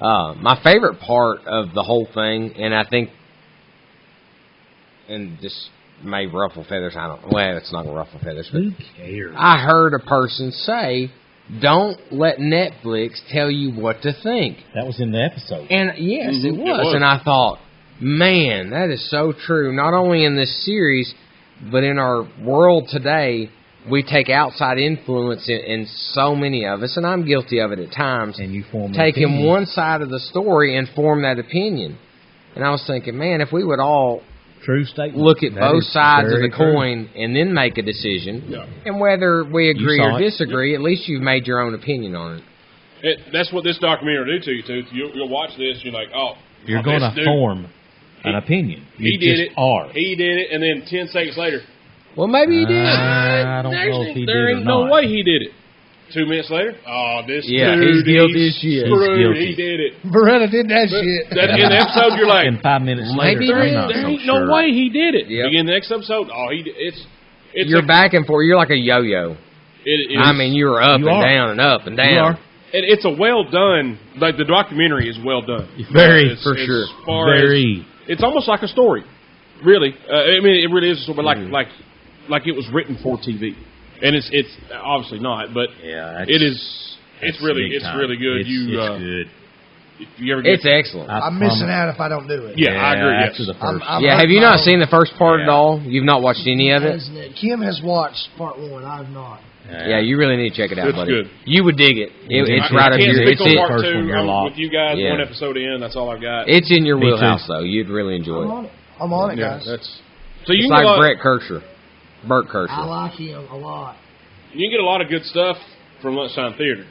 ahead. My favorite part of the whole thing, and I think, and this may ruffle feathers, I don't know. Well, it's not going to ruffle feathers, but Who cares? I heard a person say, don't let Netflix tell you what to think. That was in the episode. And yes, it Mhm, was. it was. And I thought, man, that is so true. Not only in this series, but in our world today, we take outside influence in so many of us, and I'm guilty of it at times, And you form an taking opinion. one side of the story and form that opinion. And I was thinking, man, if we would all True statement. look at That both is sides of very the true. coin and then make a decision, Yeah. and whether we agree saw or it. disagree, at least you've made your own opinion on it. That's what this documentary will do to you, too. You'll watch this, you're like, oh. You're oh, going this to dude, form an opinion. You He did just it. are. He did it, and then 10 seconds later, Well, maybe he did. I don't know if he did there or ain't no not. way he did it. 2 minutes later, oh, this Yeah, dude, he's guilty as shit. Screwed. He's guilty. He did it. Beretta did that But shit. that, in the episode, you're like, And 5 minutes later, Maybe I'm he not there so ain't sure. no way he did it. Yep. Begin the next episode, oh, he did. It's You're a- back and forth. You're like a yo-yo. It is. I mean, you were up You and are. down and up and down. You are. It's a well done. Like the documentary is well done. Very, It's- for it's sure. as far as- Very. it's almost like a story, really. I mean, it really is a story, but like it was written for TV, and it's obviously not, but Yeah, it is. It's really good. It's You good. If you ever get, It's excellent. I'm missing out if I don't do it. Yeah, I agree. After Yes. the first. Yeah, have you not seen the first part at all? You've not watched any of it? Hasn't it? Kim has watched part 1. I have not. Yeah, you really need to check it out, It's buddy. good. You would dig it. It's I right up can't your. speak It's on in, part first 2. one, you're I'm locked. with you guys. Yeah. One episode in. That's all I've got. it's in your Me too. wheelhouse, though. You'd really enjoy I'm it. on it. I'm on it, Yeah, guys. that's. So you It's can get a like lot, Bert I Kirscher. like him a lot. you can get a lot of good stuff from Lunchtime Theater.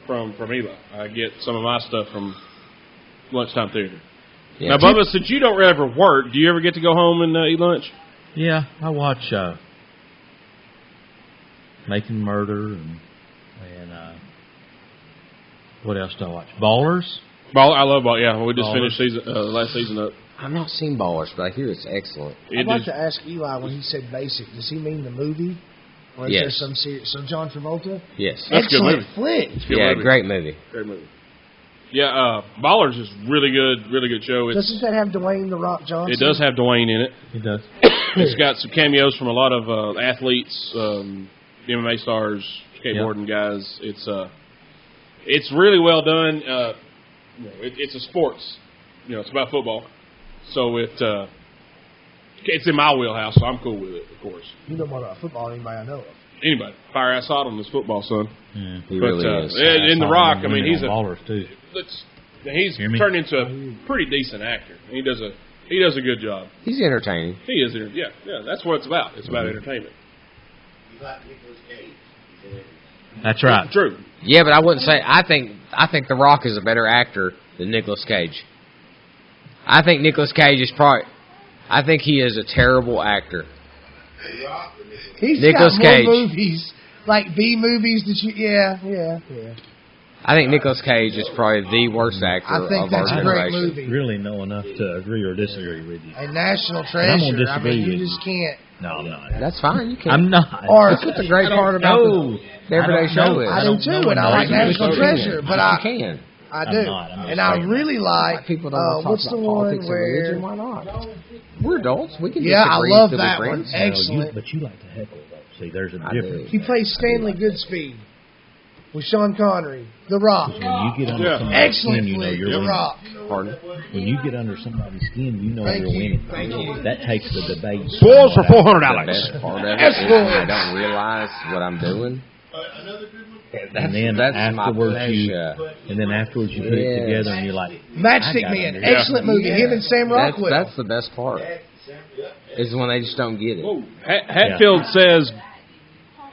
From Eli, I get some of my stuff from Lunchtime Theater. Yeah. Now, Bubba, since you don't ever work, do you ever get to go home and eat lunch? Yeah, I watch Making Murder and what else do I watch? Ballers. I love ball. Yeah, we just Ballers. finished last season up. I've not seen Ballers, but I hear it's excellent. I'd like to ask Eli when he said basic. Does he mean the movie? Or is there Yes. some serious? So John Travolta? Yes. That's a good Excellent movie. flick. Good Yeah, movie. great movie. Great movie. Yeah, Ballers is really good show. Doesn't that have Dwayne The Rock Johnson? It does have Dwayne in it. It does. It's got some cameos from a lot of athletes, MMA stars, skateboarding guys. It's really well done. It's a sports. It's about football. So it's in my wheelhouse, so I'm cool with it, of course. You know more about football than anybody I know of. Anybody. Fire ass hot on this football, son. Yeah. He But really is. in The Rock, I mean, he's Ballers too. he's Hear me? turned into a pretty decent actor. He does a good job. He's entertaining. He is, yeah. That's what it's about. It's about entertainment. You like Nicolas Cage. That's right. True. Yeah, but I wouldn't say. I think The Rock is a better actor than Nicolas Cage. I think Nicolas Cage is probably. I think he is a terrible actor. He's Nicolas got more Cage. movies, like B movies that you. Yeah. I think Nicolas Cage is probably the worst actor I think of our that's a great generation. movie. Really know enough to agree or disagree with you. A national I'm treasure. gonna disagree I mean, with you you. just can't. No, I'm not. That's fine. You can. I'm not. Or That's what the great part about the Everyday Show is. I do too, and I like National Treasure, but you can. I do, I'm not. I'm just and I saying really like. People don't want to talk what's about the one politics and religion. where? Why not? We're adults. We can Yeah, I disagree love till we that agree. one. No, Excellent. but you like to heckle though. See, there's a I do. difference. He plays Stanley Goodspeed with Sean Connery, The Rock. When you get under Yeah. somebody's Excellent skin, you know flick, you're The winning. Rock. Pardon? When you get under somebody's skin, you know Thank you're you. winning. Thank you. That takes the debate. Spoils for The $400. best part of it Yes, is Lord. I don't realize what I'm doing. Another good one. And then That's my afterwards you put it Yes. together and you're like, Matchstick I got Man, it. excellent movie. Him and Sam Rockwell. That's the best part. Is when they just don't get it. Whoa. Hatfield says,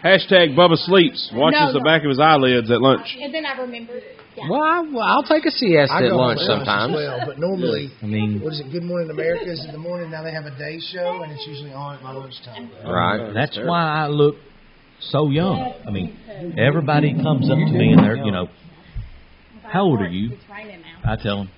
hashtag Bubba sleeps, watches the back of his eyelids at lunch. And then I remembered. Yeah. Well, I'll take a siesta I at go lunch on sometimes. as well, but normally, I mean, what is it? Good Morning America is in the morning. Now they have a day show, and it's usually on at my lunchtime. Right. that's why I look so young. I mean, everybody comes up to me and they're, how old are you? It's raining now. I tell them,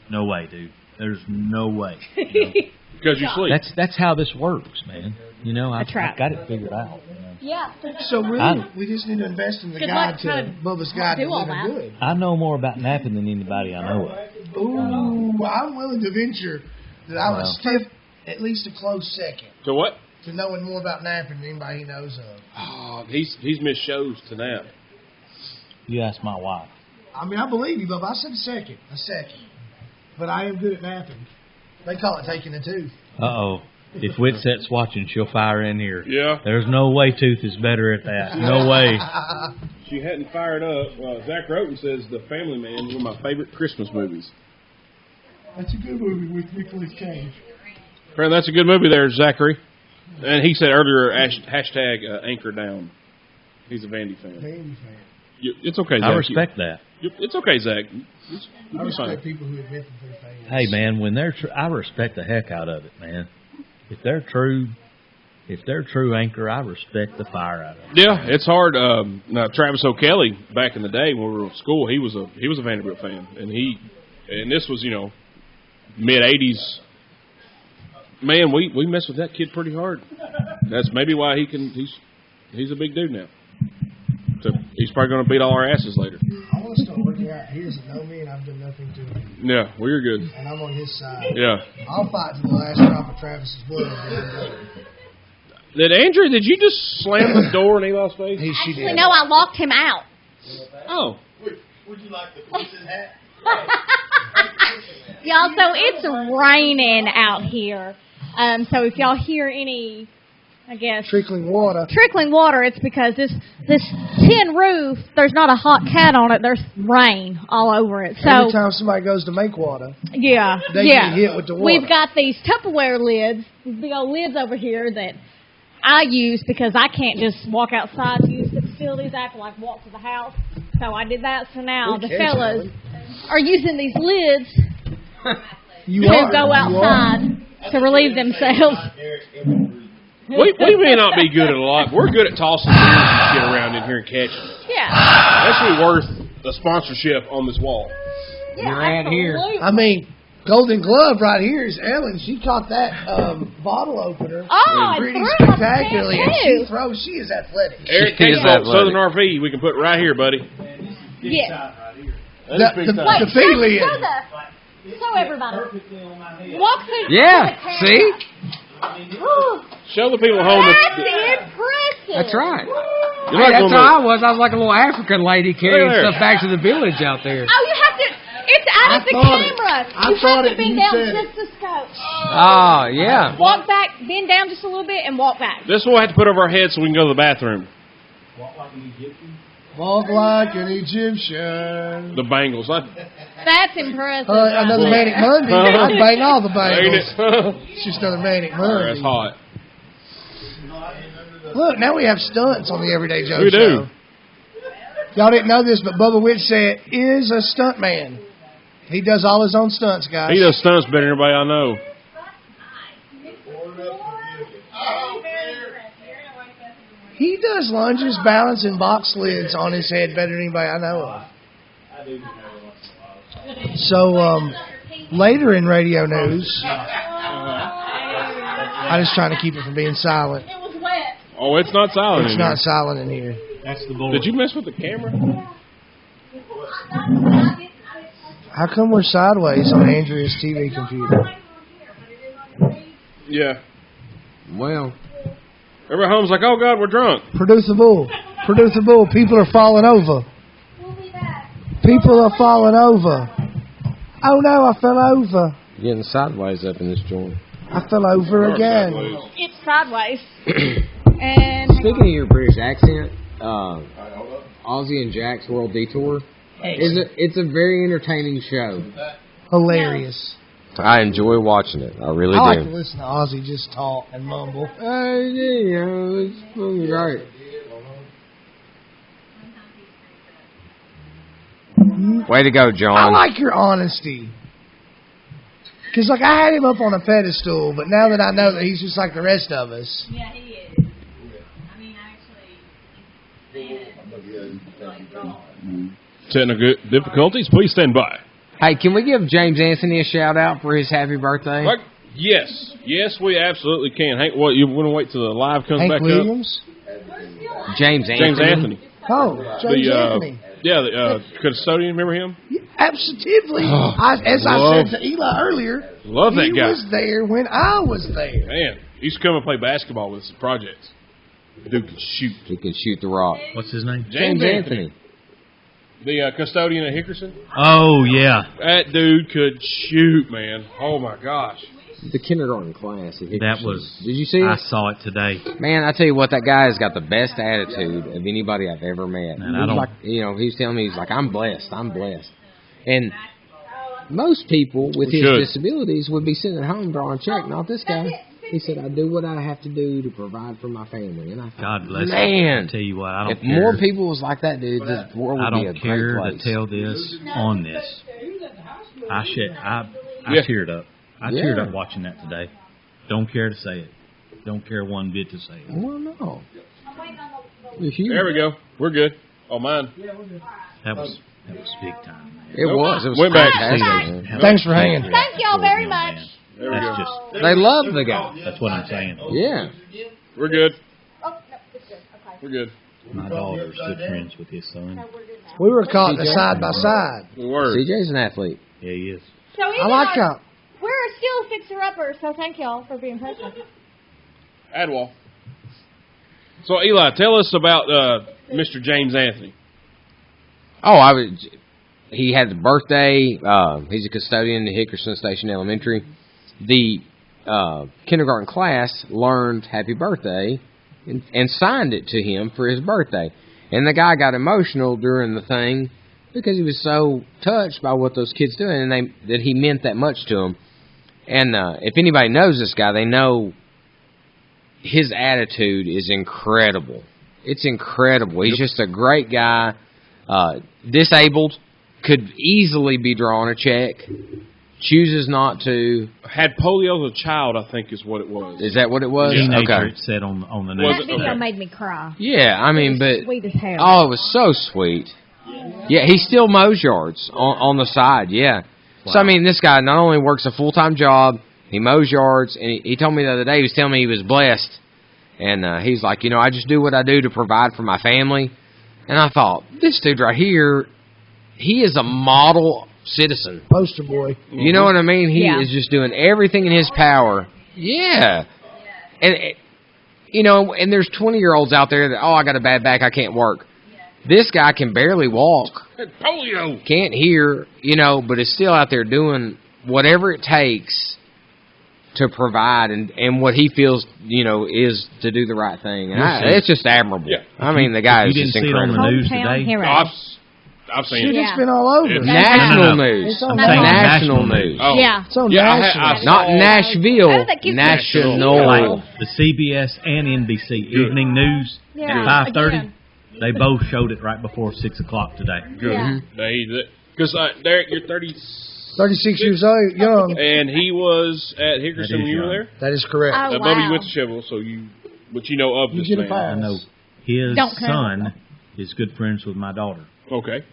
no way, dude. There's no way. Because you sleep. That's how this works, man. I've right. got it figured out. Yeah. So really, I- we just need to invest in the Good guide luck to trying to Bubba's Guide to do all Living that. Good. I know more about napping than anybody I know of. Ooh, I'm willing to venture that I would Well. stiff at least a close second To what? to knowing more about napping than anybody he knows of. Oh, he's missed shows to nap. You ask my wife. I mean, I believe you, Bubba. I said a second. But I am good at napping. They call it taking a tooth. Uh-oh. If Whitsett's watching, she'll fire in here. Yeah. There's no way Tooth is better at that. No way. She hadn't fired up. Zach Roten says The Family Man is one of my favorite Christmas movies. That's a good movie with Nicolas Cage. Friend, that's a good movie there, Zachary. And he said earlier, hashtag anchor down. He's a Vandy fan. Vandy fan. It's okay, Zach. I respect that. It's okay, Zach. You'll I be respect fine. people who admit that they're fans. Hey, man, when they're I respect the heck out of it, man. If they're true anchor, I respect the fire out of it. Yeah, it's hard. Now, Travis O'Kelly, back in the day when we were in school, he was a Vanderbilt fan, and this was mid '80s. Man, we mess with that kid pretty hard. That's maybe why he's a big dude now. So he's probably going to beat all our asses later. I want to start working out. He doesn't know me, and I've done nothing to him. Yeah, well, you're good. And I'm on his side. Yeah. I'll fight to the last drop of Travis's blood. Andrew, did you just slam the door in Eli's face? She Actually, did. no, I locked him out. Oh. Would you like the poison hat? Y'all, so it's raining out here. So if y'all hear any, I guess, Trickling water. it's because this tin roof, there's not a hot cat on it. There's rain all over it. So Every time somebody goes to make water, yeah, they get hit with the water. We've got these Tupperware lids, these big old lids over here that I use because I can't just walk outside to use the facilities. I have to like walk to the house. So I did that. So now the fellas are using these lids to go outside to relieve themselves. We may not be good at a lot. We're good at tossing beers and shit around in here and catching it. Yeah. That's really worth a sponsorship on this wall. Yeah, You're at here. I mean, Golden Glove right here is Ellen. She caught that bottle opener pretty spectacularly, and she is athletic. Eric Casebolt, Southern RV, we can put right here, buddy. Yes. The fee lid. Show everybody. Walk through. Yeah, see? Show the people at home That's impressive. That's right. You're Hey, not that's gonna- how I was. I was like a little African lady carrying There. stuff back to the village out there. Oh, you have to. It's out of the camera. You have to bend down just a skoch. Oh, yeah. Walk back, bend down just a little bit, and walk back. This one we'll have to put over our heads so we can go to the bathroom. Walk like an Egyptian. The bangles. That's impressive. Another Manic Monday. I'd bang all the Ain't bangles. it? It's just another Manic That's Monday. hot. Look, now we have stunts on the Everyday Joe We show. do. Y'all didn't know this, but Bubba Whitsett is a stunt man. He does all his own stunts, guys. He does stunts better than everybody I know. He does lunges, balance, and box lids on his head better than anybody I know of. So, later in radio news, I'm just trying to keep it from being silent. It was wet. Oh, it's not silent It's in not here. silent in here. That's the board. Did you mess with the camera? How come we're sideways on Andrea's TV computer? Yeah. Well, Everybody home's like, oh, God, we're drunk. Producer Bull. Producer Bull. People are falling over. People are falling over. Oh, no, I fell over. getting sideways up in this joint. I fell over again. It's sideways. And Speaking of your British accent, Ozzy and Jack's World Detour, it's a very entertaining show. Hilarious. I enjoy watching it. I really I like do. to listen to Ozzy just talk and mumble. It's fucking great. Way to go, John. I like your honesty. Because, like, I had him up on a pedestal, but now that I know that he's just like the rest of us. yeah, he is. I mean, actually, Technical difficulties, please stand by. Hey, can we give James Anthony a shout out for his happy birthday? Like, yes, we absolutely can. Hank, what, you want to wait till the live comes Hank back Williams? James Anthony. up? James Anthony. Oh, James Anthony. Yeah, the custodian, remember him? Absolutely. Oh, I said to Eli earlier, Love that he guy. was there when I was there. Man, he used to come and play basketball with us at projects. Dude can shoot. He can shoot the rock. What's his name? James Anthony. The custodian at Hickerson. Oh, yeah. That dude could shoot, man. Oh, my gosh. The kindergarten class at Hickerson. That was... Did you see I it? saw it today. Man, I tell you what, that guy has got the best attitude of anybody I've ever met. Man, He's I don't- like, he was telling me, he's like, I'm blessed. And most people with his should. disabilities would be sitting at home drawing a check, not this guy. He said, I do what I have to do to provide for my family. And I thought, God bless man, him. I tell you what, I don't if care. more people was like that, dude, this world I would be a don't great care place. to tell this on this. I Yeah. teared up. I Yeah. teared up watching that today. Don't care to say it. Don't care one bit to say it. Well, no. You're huge. There we go. We're good. Oh, mine. That was big time, man. It was. It was Went back. fantastic, man. Thanks for hanging. thank y'all very much. There we That's go. just, They love the guy. that's what I'm saying. Yeah. We're good. Oh, no, it's good. Okay. We're good. My daughter's good friends with his son. We were caught side by side. We were. CJ's an athlete. Yeah, he is. So I like how. we're still fixer-uppers, so thank y'all for being present. Adwall. So, Eli, tell us about Mr. James Anthony. Oh, he had a birthday. He's a custodian at Hickerson Station Elementary. The kindergarten class learned happy birthday and signed it to him for his birthday. And the guy got emotional during the thing because he was so touched by what those kids doing, and that he meant that much to them. And if anybody knows this guy, they know his attitude is incredible. It's incredible. He's just a great guy. Disabled, could easily be drawing a check, chooses not to. Had polio as a child, I think is what it was. Is that what it was? Teenager, Okay. it said on the news. That video made me cry. Yeah, I mean, but Sweet as hell. oh, it was so sweet. Yeah, he still mows yards on the side. Yeah. Wow. So I mean, this guy not only works a full-time job, he mows yards, and he told me the other day, he was telling me he was blessed, and he's like, I just do what I do to provide for my family. And I thought, this dude right here, he is a model citizen. Poster boy. You know what I mean? He Yeah. is just doing everything in his power. Yeah. And, and there's 20-year-olds out there that, I got a bad back, I can't work. This guy can barely walk. Had polio. Can't hear, but is still out there doing whatever it takes to provide and what he feels, is to do the right thing. And it's just admirable. Yeah. I mean, the guy You is didn't just see it on incredible. the news Hometown today? hero. I've seen Shit, it. it's been all over. It's National No. news. It's on saying National national news. Oh. Yeah. It's on Yeah, I national. saw- Not Nashville. Oh, that gives me- National. Like the CBS and NBC evening news Yeah, at 5:30. again. They both showed it right before 6 o'clock today. Good. Yeah. Because Derek, you're 30, 36 years old, young. and he was at Hickerson That is when you were young. there. That is correct. Oh, Bubba, you wow. went to Chevrolet, but you know of You this get a man. pass. I know his Don't count. son is good friends with my daughter. Okay.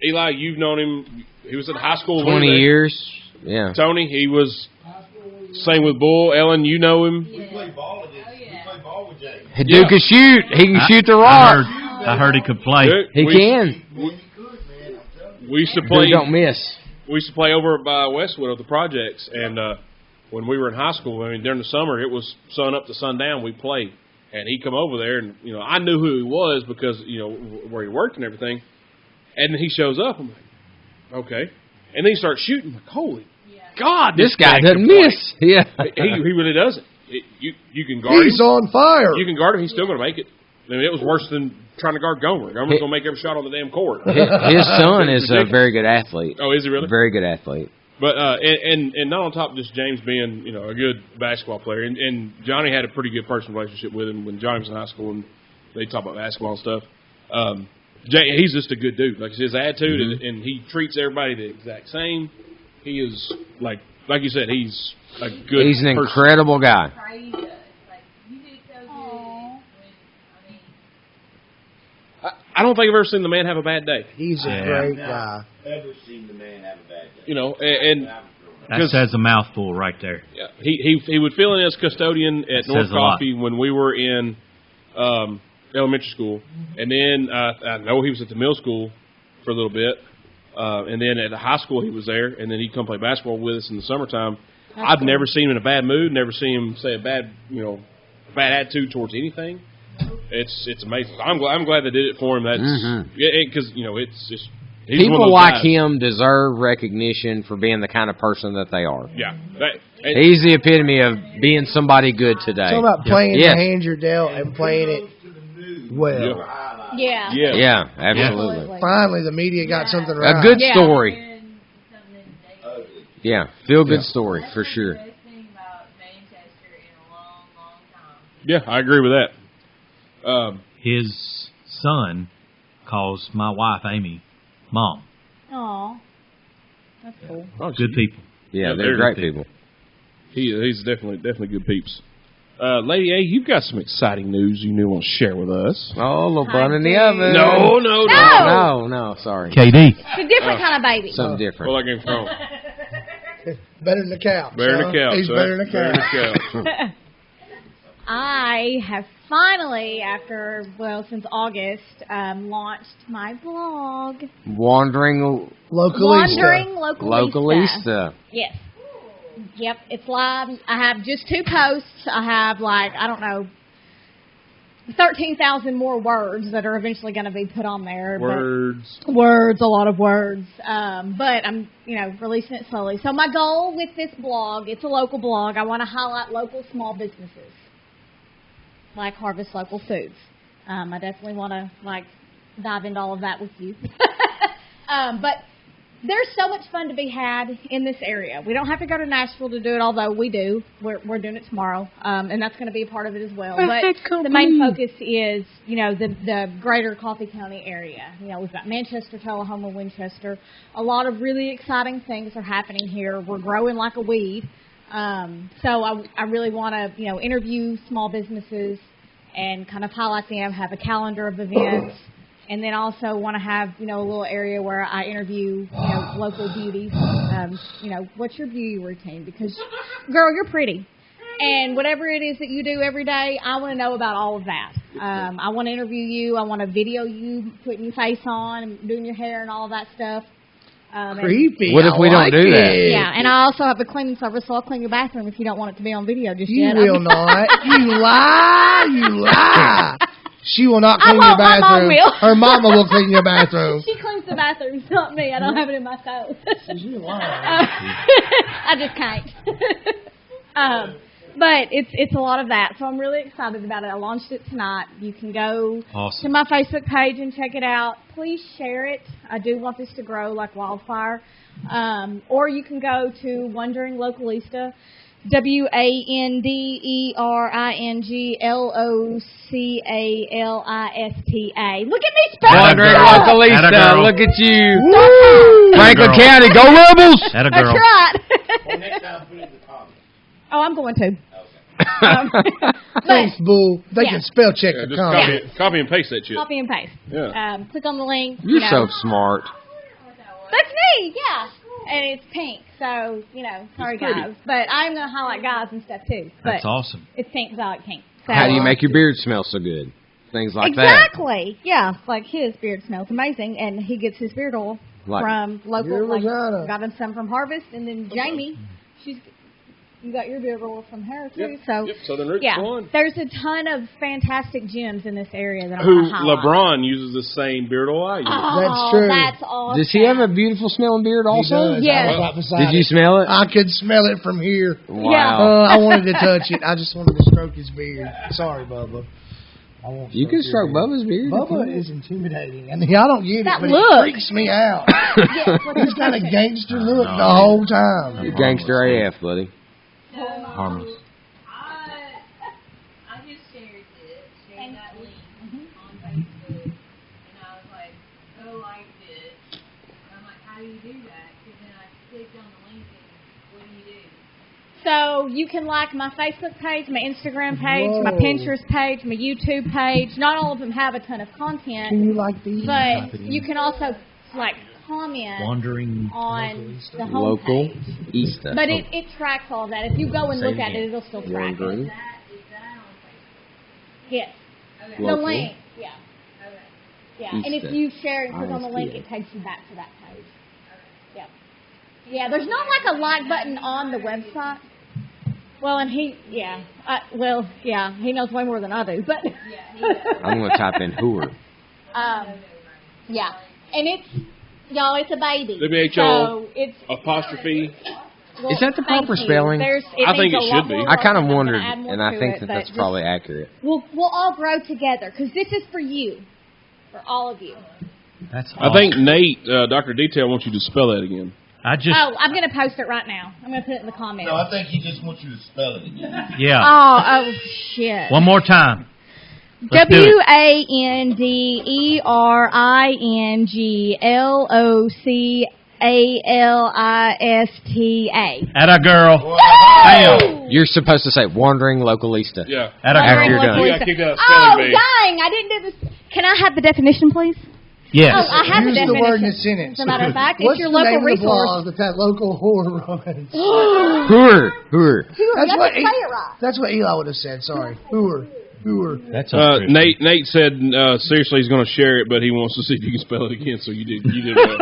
Eli, you've known him. He was at high school. 20 years. Yeah. Tony, he was same with Bull. Ellen, you know him. We play ball against. We play ball with Jay. Dude can shoot. He can shoot the rock. I heard he could play. Dude, He can. We used to play. Dude don't miss. We used to play over by Westwood at the projects, and when we were in high school, during the summer, it was sun up to sundown. We played, and he'd come over there, and I knew who he was because where he worked and everything. And then he shows up. I'm like, okay, and then he starts shooting. I'm like, holy God, This guy man doesn't can play. miss. Yeah. He really doesn't. You can guard He's him. on fire. You can guard him. He's still going to make it. I mean, it was worse than trying to guard Gomer. Gomer's going to make every shot on the damn court. His son is a very good athlete. Oh, is he really? Very good athlete. But and not on top of just James being a good basketball player, and Johnny had a pretty good personal relationship with him when Johnny was in high school and they talk about basketball and stuff. He's just a good dude. Like his attitude, and he treats everybody the exact same. He is like you said, he's a good. He's an person. incredible guy. I don't think I've ever seen the man have a bad day. He's a Yeah. great guy. Ever seen the man have a bad day? And That says a mouthful right there. yeah, he would fill in as custodian at That North says a lot. Coffee when we were in elementary school, and then I know he was at the middle school for a little bit, and then at the high school he was there, and then he'd come play basketball with us in the summertime. I've never seen him in a bad mood, never seen him say a bad attitude towards anything. It's amazing. I'm glad they did it for him. That's because it's just he's one of People those like guys. him deserve recognition for being the kind of person that they are. Yeah, He's the epitome of being somebody good today. It's all about playing Yes. the hand you're dealt and playing it well. Yeah. yeah. Yeah, absolutely. Finally, the media got something right. A good Yeah. story. Yeah, feel good story for sure. Yeah, I agree with that. His son calls my wife, Amy, Mom. Aw. That's cool. Good people. Yeah, Yeah, they're they're great good people. He's definitely good peeps. Lady A, you've got some exciting news you want to share with us. Oh, a little Hi, bun in the Dave. oven. No. No, sorry. KD. It's a different kind of baby. Something different. Well, I came from Better than the couch. better than huh? a couch. He's huh? better than a Better couch. than a couch. I have finally, since August, launched my blog. Wandering Wandering Localista. Localista. Yes. Yep, it's live. I have just 2 posts. I have 13,000 more words that are eventually going to be put on there. Words, a lot of words. But I'm, releasing it slowly. So my goal with this blog, it's a local blog. I want to highlight local small businesses, like Harvest Local Foods. I definitely want to dive into all of that with you. But there's so much fun to be had in this area. We don't have to go to Nashville to do it, although we do. We're doing it tomorrow, and that's going to be a part of it as well. But the main focus is, the greater Coffee County area. We've got Manchester, Tullahoma, Winchester. A lot of really exciting things are happening here. We're growing like a weed. So I really want to, interview small businesses and kind of highlight them, have a calendar of events. And then also want to have, a little area where I interview, local beauties. What's your beauty routine? Because, girl, you're pretty. And whatever it is that you do every day, I want to know about all of that. I want to interview you. I want to video you, putting your face on, and doing your hair and all of that stuff. Creepy. What if we don't do that? Yeah, and I also have a cleaning service, so I'll clean your bathroom if you don't want it to be on video just You yet. will not. You lie. You lie. She will not clean your bathroom. My mom will. Her mama will clean your bathroom. She cleans the bathroom, it's not me. I don't have it in my toes. I just can't. But it's a lot of that, so I'm really excited about it. I launched it tonight. You can go to my Facebook page and check it out. Please share it. I do want this to grow like wildfire. Or you can go to Wondering Localista. Wanderinglocalista. Look at me spelling. Wondering Localista. Look at you. Franklin County, go Rebels. That's right. Well, next time, put it in the comments. Oh, I'm going to. Thanks, Bull. They can spell check the just comments. copy and paste that shit. Copy and paste. Yeah. Click on the link. You're so smart. That's me, yeah. And it's pink, so, sorry guys. But I'm going to highlight guys and stuff too. But That's awesome. It's pink because I like pink. So, How do you make your beard smell so good? Things like exactly. Yeah, like his beard smells amazing, and he gets his beard oil from local. Got him some from Harvest, and then Jamie, you got your beard oil from her too. Yep, Southern Roots. There's a ton of fantastic gems in this area that I want to highlight. LeBron uses the same beard oil I use. That's true. That's awesome. Does he have a beautiful smelling beard also? He does. Yes. Did you smell it? I could smell it from here. Wow. I wanted to touch it. I just wanted to stroke his beard. Sorry, Bubba. You can stroke Bubba's beard. Bubba is intimidating. I don't get that it, but look. it freaks me out. He's got a gangster look the whole time. You're gangster AF, buddy. Harmless. I just shared that link on Facebook, and I was like, go like this. And I'm like, how do you do that? Because then I clicked on the link, and what do you do? So you can like my Facebook page, my Instagram page, my Pinterest page, my YouTube page. Not all of them have a ton of content. Can you like these? But you can also comment Wandering on the Local homepage. Easter. But it tracks all that. If you go and look at it, it'll still track it. Wandering. Is that on Facebook? Yes. Okay. The Local. link. Yeah. Okay. Yeah. And if Easter. you share and click on the link, it takes you back to that page. Yeah. Yeah, there's not like a like button on the website. Well, and he knows way more than I do, but I'm going to type in hooer. yeah. And it's a baby. WHO So it's apostrophe. well, Is that the thank proper you. spelling? I think it should be. I kind of I'm gonna wondered, add more and I to think it, that but that's just- probably accurate. We'll all grow together because this is for you, for all of you. That's I think Nate, Dr. Detail, wants you to spell that again. I'm going to post it right now. I'm going to put it in the comments. No, I think he just wants you to spell it again. Yeah. Oh shit. One more time. Let's do it. Wanderinglocalista. Atta girl. Bam. You're supposed to say Wandering Localista. Yeah. Atta After girl. you're done. You got kicked out of Oh, spelling bee. dang. I didn't do this. Can I have the definition, please? Yes. Oh, I have Use the the definition. word in the sentence. As a matter of fact, What's it's your the local name resource. of the blog that local whore runs? Hooer. Hooer. That's what say it right. That's what Eli would have said. Sorry, hooer. That's Nate said seriously he's going to share it, but he wants to see if you can spell it again. So you did well.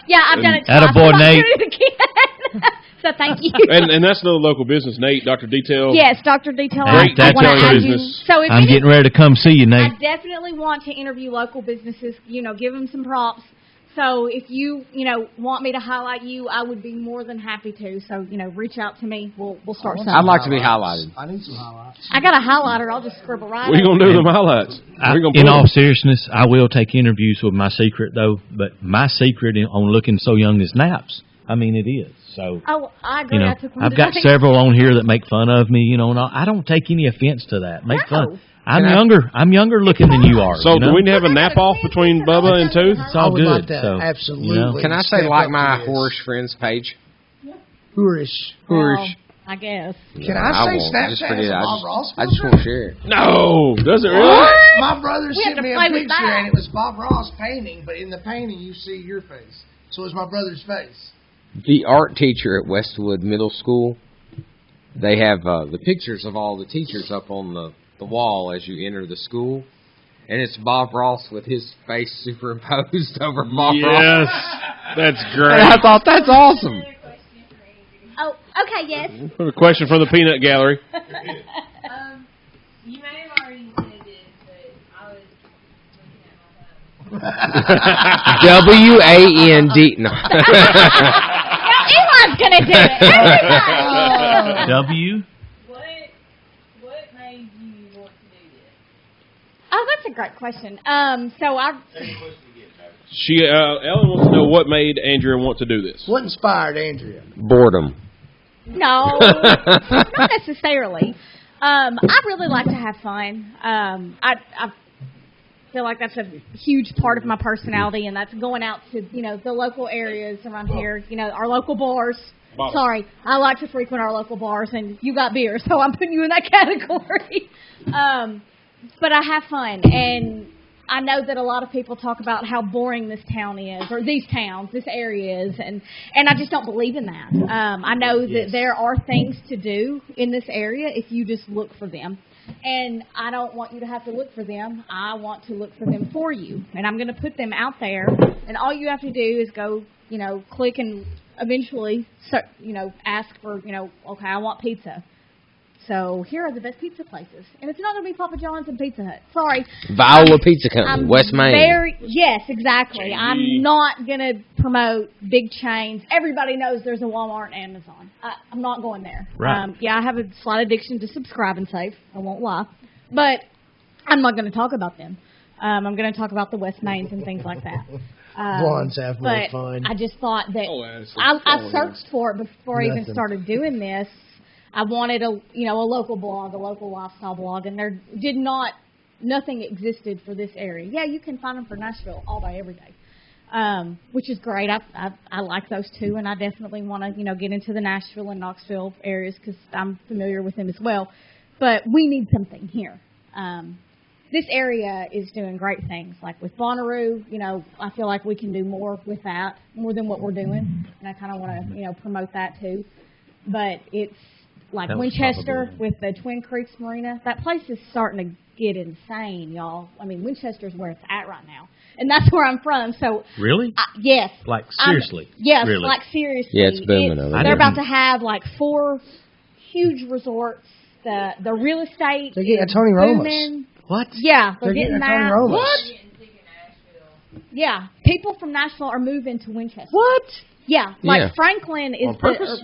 Yeah, I've done it twice. Attaboy, I'm Nate. doing it again. So thank you. And that's another local business, Nate, Dr. Detail. Yes, Dr. Detail. Great I wanna detailing add you. business. So if I'm getting ready to come see you, Nate. I definitely want to interview local businesses, give them some props. So if you, want me to highlight you, I would be more than happy to. So, reach out to me. We'll start something. I'd like to be highlighted. I need some highlights. I got a highlighter. I'll just scribble right What are you going to do with them highlights? In all seriousness, I will take interviews with my secret, though. But my secret on looking so young is naps. I mean, it is. So, Oh, I agree. I took one I've got today. several on here that make fun of me, and all. I don't take any offense to that. Make No. fun. I'm younger looking than you are. So do we have a nap-off between Bubba and Tooth? It's all I would good. like that. So, Absolutely. Can I say Step like up my to this. horse friends page? Whorish. Well, I guess. Can I say won't. Just Snapchat forget is it. a Bob Ross I just filter? won't share it. No. Does it really? My brother We have sent to me a play with picture, that. and it was Bob Ross painting, but in the painting you see your face. So it's my brother's face. The art teacher at Westwood Middle School, they have the pictures of all the teachers up on the wall as you enter the school. And it's Bob Ross with his face superimposed over Bob Ross. Yes. That's great. And I thought, that's awesome. Oh, okay, yes. A question from the Peanut Gallery. You may have already said this, but I was looking at my phone. WAND. No. Now, Elon's going to do it. Everybody. W. What made you want to do this? Oh, that's a great question. Ellen wants to know what made Andrea want to do this. What inspired Andrea? Boredom. No, not necessarily. I really like to have fun. I feel like that's a huge part of my personality, and that's going out to, the local areas around here, our local bars. Bottle. Sorry, I like to frequent our local bars, and you got beer, so I'm putting you in that category. But I have fun, and I know that a lot of people talk about how boring this town is, or these towns, this area is, and I just don't believe in that. I know that there are things to do in this area if you just look for them. And I don't want you to have to look for them. I want to look for them for you. And I'm going to put them out there, and all you have to do is go, click and eventually, ask for, okay, I want pizza. So here are the best pizza places. And it's not going to be Papa John's and Pizza Hut. Sorry. Viola Pizza Company, West Main. Yes, exactly. I'm not going to promote big chains. Everybody knows there's a Walmart and Amazon. I'm not going there. Right. I have a slight addiction to Subscribe and Save. I won't lie. But I'm not going to talk about them. I'm going to talk about the West Mains and things like that. Blondes have more But fun. I just thought that I I searched for it before I even started doing this. I wanted a local blog, a local lifestyle blog, and nothing existed for this area. Yeah, you can find them for Nashville all day, every day, which is great. I like those too, and I definitely want to get into the Nashville and Knoxville areas because I'm familiar with them as well. But we need something here. This area is doing great things, like with Bonnaroo. I feel like we can do more with that, more than what we're doing, and I kind of want to promote that too. But it's like That was Winchester probably- with the Twin Creeks Marina. That place is starting to get insane, y'all. I mean, Winchester's where it's at right now, and that's where I'm from. So Really? yes, Like, seriously? yes, Really? like seriously. Yeah, it's booming over there. They're about to have like 4 huge resorts. The real estate. They're getting is a Tony Roma's. booming. What? Yeah, They're getting a Tony that. Roma's. What? Yeah, people from Nashville are moving to Winchester. What? Yeah, like Yeah. Franklin is On purpose?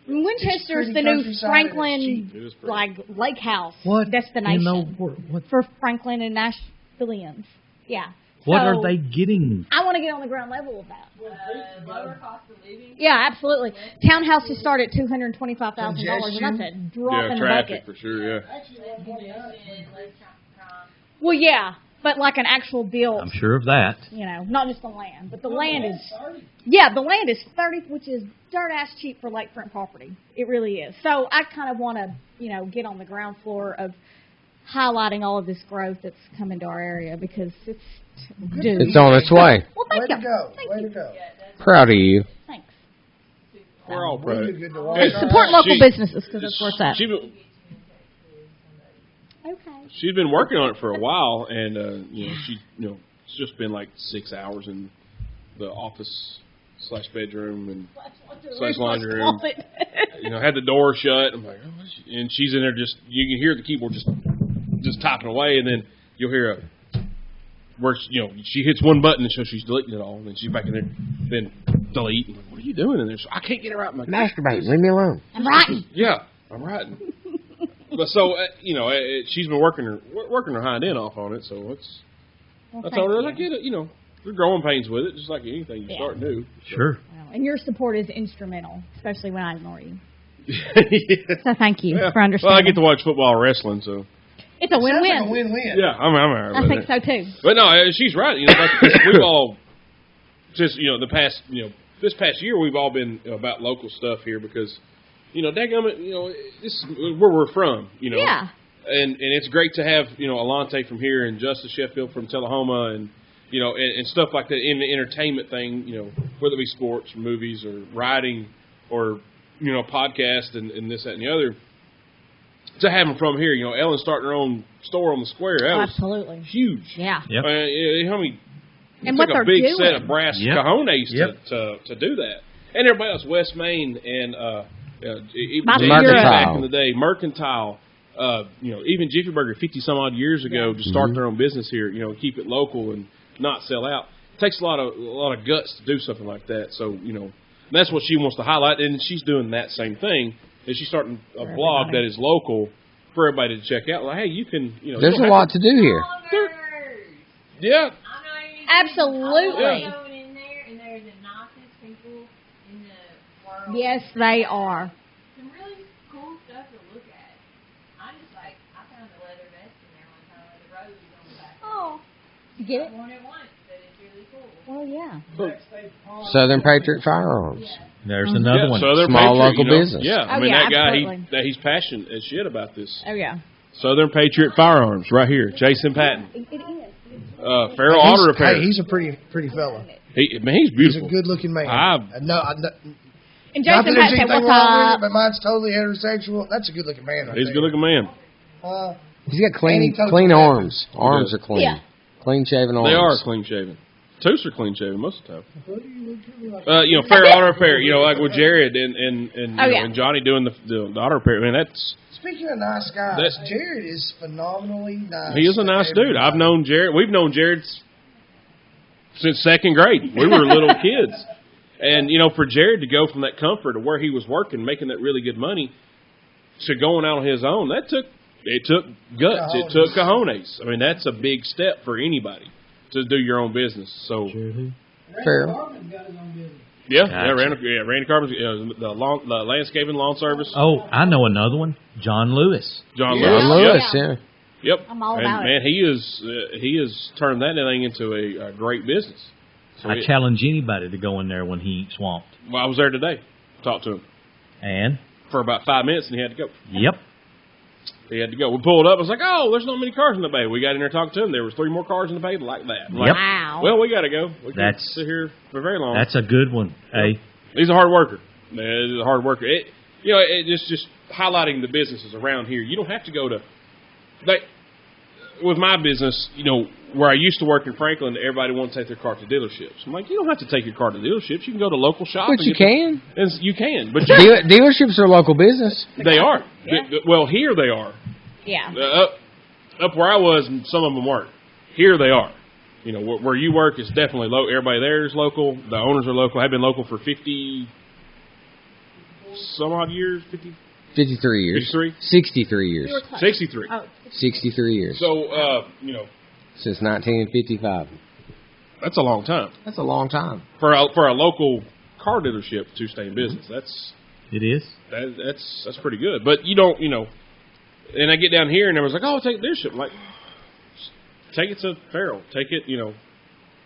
Winchester's It's the pretty new countryside and Franklin it's cheap. It is pretty. like lake house What? destination What? for Franklin and Nashvillians. Yeah. What So, are they getting? I want to get on the ground level of that. Lower cost of living. Yeah, absolutely. Townhouses start at $225,000, and that's a drop in the traffic bucket. for sure, yeah. Well, yeah, but like an actual built, I'm sure of that. not just the land, but the land is. Yeah, the land is 30, which is dirt ass cheap for lakefront property. It really is. So I kind of want to, get on the ground floor of highlighting all of this growth that's coming to our area because it's. Dude. It's on its way. Well, thank Way you. to go. Thank Way you. to go. Proud of you. Thanks. We're all Way proud. too good to walk Hey, out. Support local She- businesses because that's where it's at. Okay. She's been working on it for a while, and it's just been like 6 hours in the office slash bedroom and Slash laundry room. Had the door shut. I'm like, and she's in there you can hear the keyboard just typing away, and then you'll hear where she hits one button and so she's deleting it all, and then she's back in there, then delete. I'm like, what are you doing in there? So I can't get her out. I'm like, masturbate. Leave me alone. I'm writing. Yeah, I'm writing. But so she's been working her hind end off on it. So I told her I get it. There's growing pains with it, just like anything you start new. Sure. And your support is instrumental, especially when I ignore you. Yeah. So thank you for understanding. Well, I get to watch football or wrestling, so. It's a win-win. Sounds like a win-win. Yeah, I'm all right I with think it. so too. But no, she's right. We've all just the past this past year we've all been about local stuff here because dadgummit, this is where we're from. Yeah. And it's great to have Alante from here and Justice Sheffield from Tullahoma and and stuff like that in the entertainment thing. Whether it be sports, or movies, or writing, or podcast and this, that, and the other. To have them from here, Ellen starting her own store on the square. That was absolutely huge. Yeah. Yep. How many? And what a they're big doing. set of brass cojones Yep. to do that, and everybody else, West Main and even Mercantile. back in the day, Mercantile. Even Jiffy Burger 50 some odd years ago to start their own business here. Keep it local and not sell out. It takes a lot of guts to do something like that. So that's what she wants to highlight, and she's doing that same thing. And she's starting a blog that is local for everybody to check out. Like, hey, you can, There's a lot to do here. Yeah. Absolutely. I'm going in there, and they're the nicest people in the world. Yes, they are. Some really cool stuff to look at. I found a leather vest in there one time with a rose on the back. Oh. You get it? I worn it once, but it's really cool. Well, yeah. Southern Patriot Firearms. There's another one. Southern Small Patriot, local business. Yeah, I mean yeah, that guy, absolutely. he's passionate as shit about this. Oh, yeah. Southern Patriot Firearms, right here, Jason Patton. It is. Feral Auto Repair. Hey, he's a pretty fella. He's He's beautiful. a good-looking man. And not Jason that Pat there's said, anything what's wrong with it, up? but mine's totally heterosexual. That's a good-looking man. Right He's a good-looking man. He's got And he clean coaches arms. Arms are clean. Yeah. Clean shaven arms. They are clean shaven. Toos are clean shaven most of the time. Feral Auto Repair. Like with Jared and Johnny doing the auto repair. I mean, that's. Speaking of nice guys, Jared is phenomenally nice. He is a nice dude. I've known Jared. We've known Jared since second grade. We were little kids. And, for Jared to go from that comfort of where he was working, making that really good money, to going out on his own, it took guts. It took cojones. I mean, that's a big step for anybody to do your own business. So, Fair. Randy Carpenter's the landscaping lawn service. Oh, I know another one. John Lewis. John Lewis, yeah. Yep. I'm all about man, he has turned that thing into a great business. So I challenge anybody to go in there when he swamped. Well, I was there today. Talked to him. And? For about 5 minutes, and he had to go. Yep. He had to go. We pulled up. I was like, oh, there's not many cars in the bay. We got in there talking to him. There was 3 more cars in the bay like that. Yep. Wow. Well, we got to go. We can't sit here for very long. That's a good one. Hey. He's a hard worker. He's a hard worker. Just highlighting the businesses around here. You don't have to go to with my business, where I used to work in Franklin, everybody wants to take their car to dealerships. I'm like, you don't have to take your car to dealerships. You can go to local shops. But you can. You can. But dealerships are local business. They are. Yeah. Well, here they are. Yeah. Up where I was, some of them weren't. Here they are. Where you work is definitely local. Everybody there is local. The owners are local. Have been local for 50 some odd years. 53 years. 53? 63 years. 63. Oh. 63 years. So, Since 1955. That's a long time. That's a long time. For a local car dealership to stay in business. It is. That's pretty good. But you don't, and I get down here and everyone's like, oh, take a dealership. I'm like, take it to Farrell. Take it,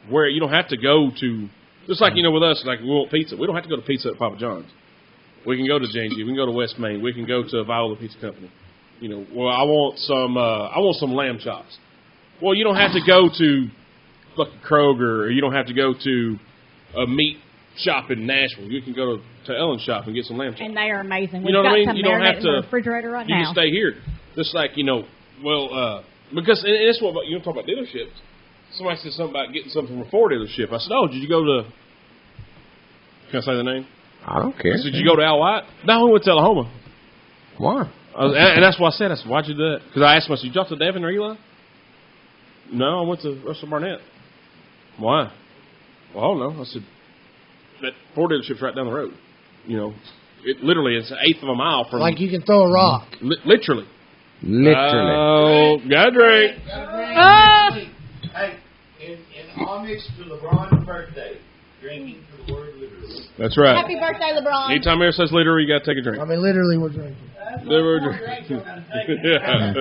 where you don't have to go to, just like, with us, like we want pizza. We don't have to go to pizza at Papa John's. We can go to J&G. We can go to West Main. We can go to Viola Pizza Company. Well, I want some lamb chops. Well, you don't have to go to fucking Kroger, or you don't have to go to a meat shop in Nashville. You can go to Ellen's shop and get some lamb chops. And they are amazing. You know We've what I got mean? some You don't have marinated to. in the refrigerator right you now. can stay here. Just like because and it's what you don't talk about dealerships. Somebody said something about getting something from a Ford dealership. I said, oh, did you go to Can I say the name? I don't care. Did you go to Al White? No, we went to Oklahoma. Why? And that's what I said. I said, why'd you do that? Because I asked him, I said, you talk to Devin or Eli? No, I went to Russell Barnett. Why? Well, I don't know. I said, that Ford dealership's right down the road. You know, it literally is an eighth of a mile from. Like you can throw a rock. Literally. Literally. Oh, got a drink. Hey, in homage to LeBron's birthday, drinking for the word literally. That's right. Happy birthday, LeBron. Anytime Mayor says literally, you got to take a drink. I mean, literally, we're drinking. Yeah.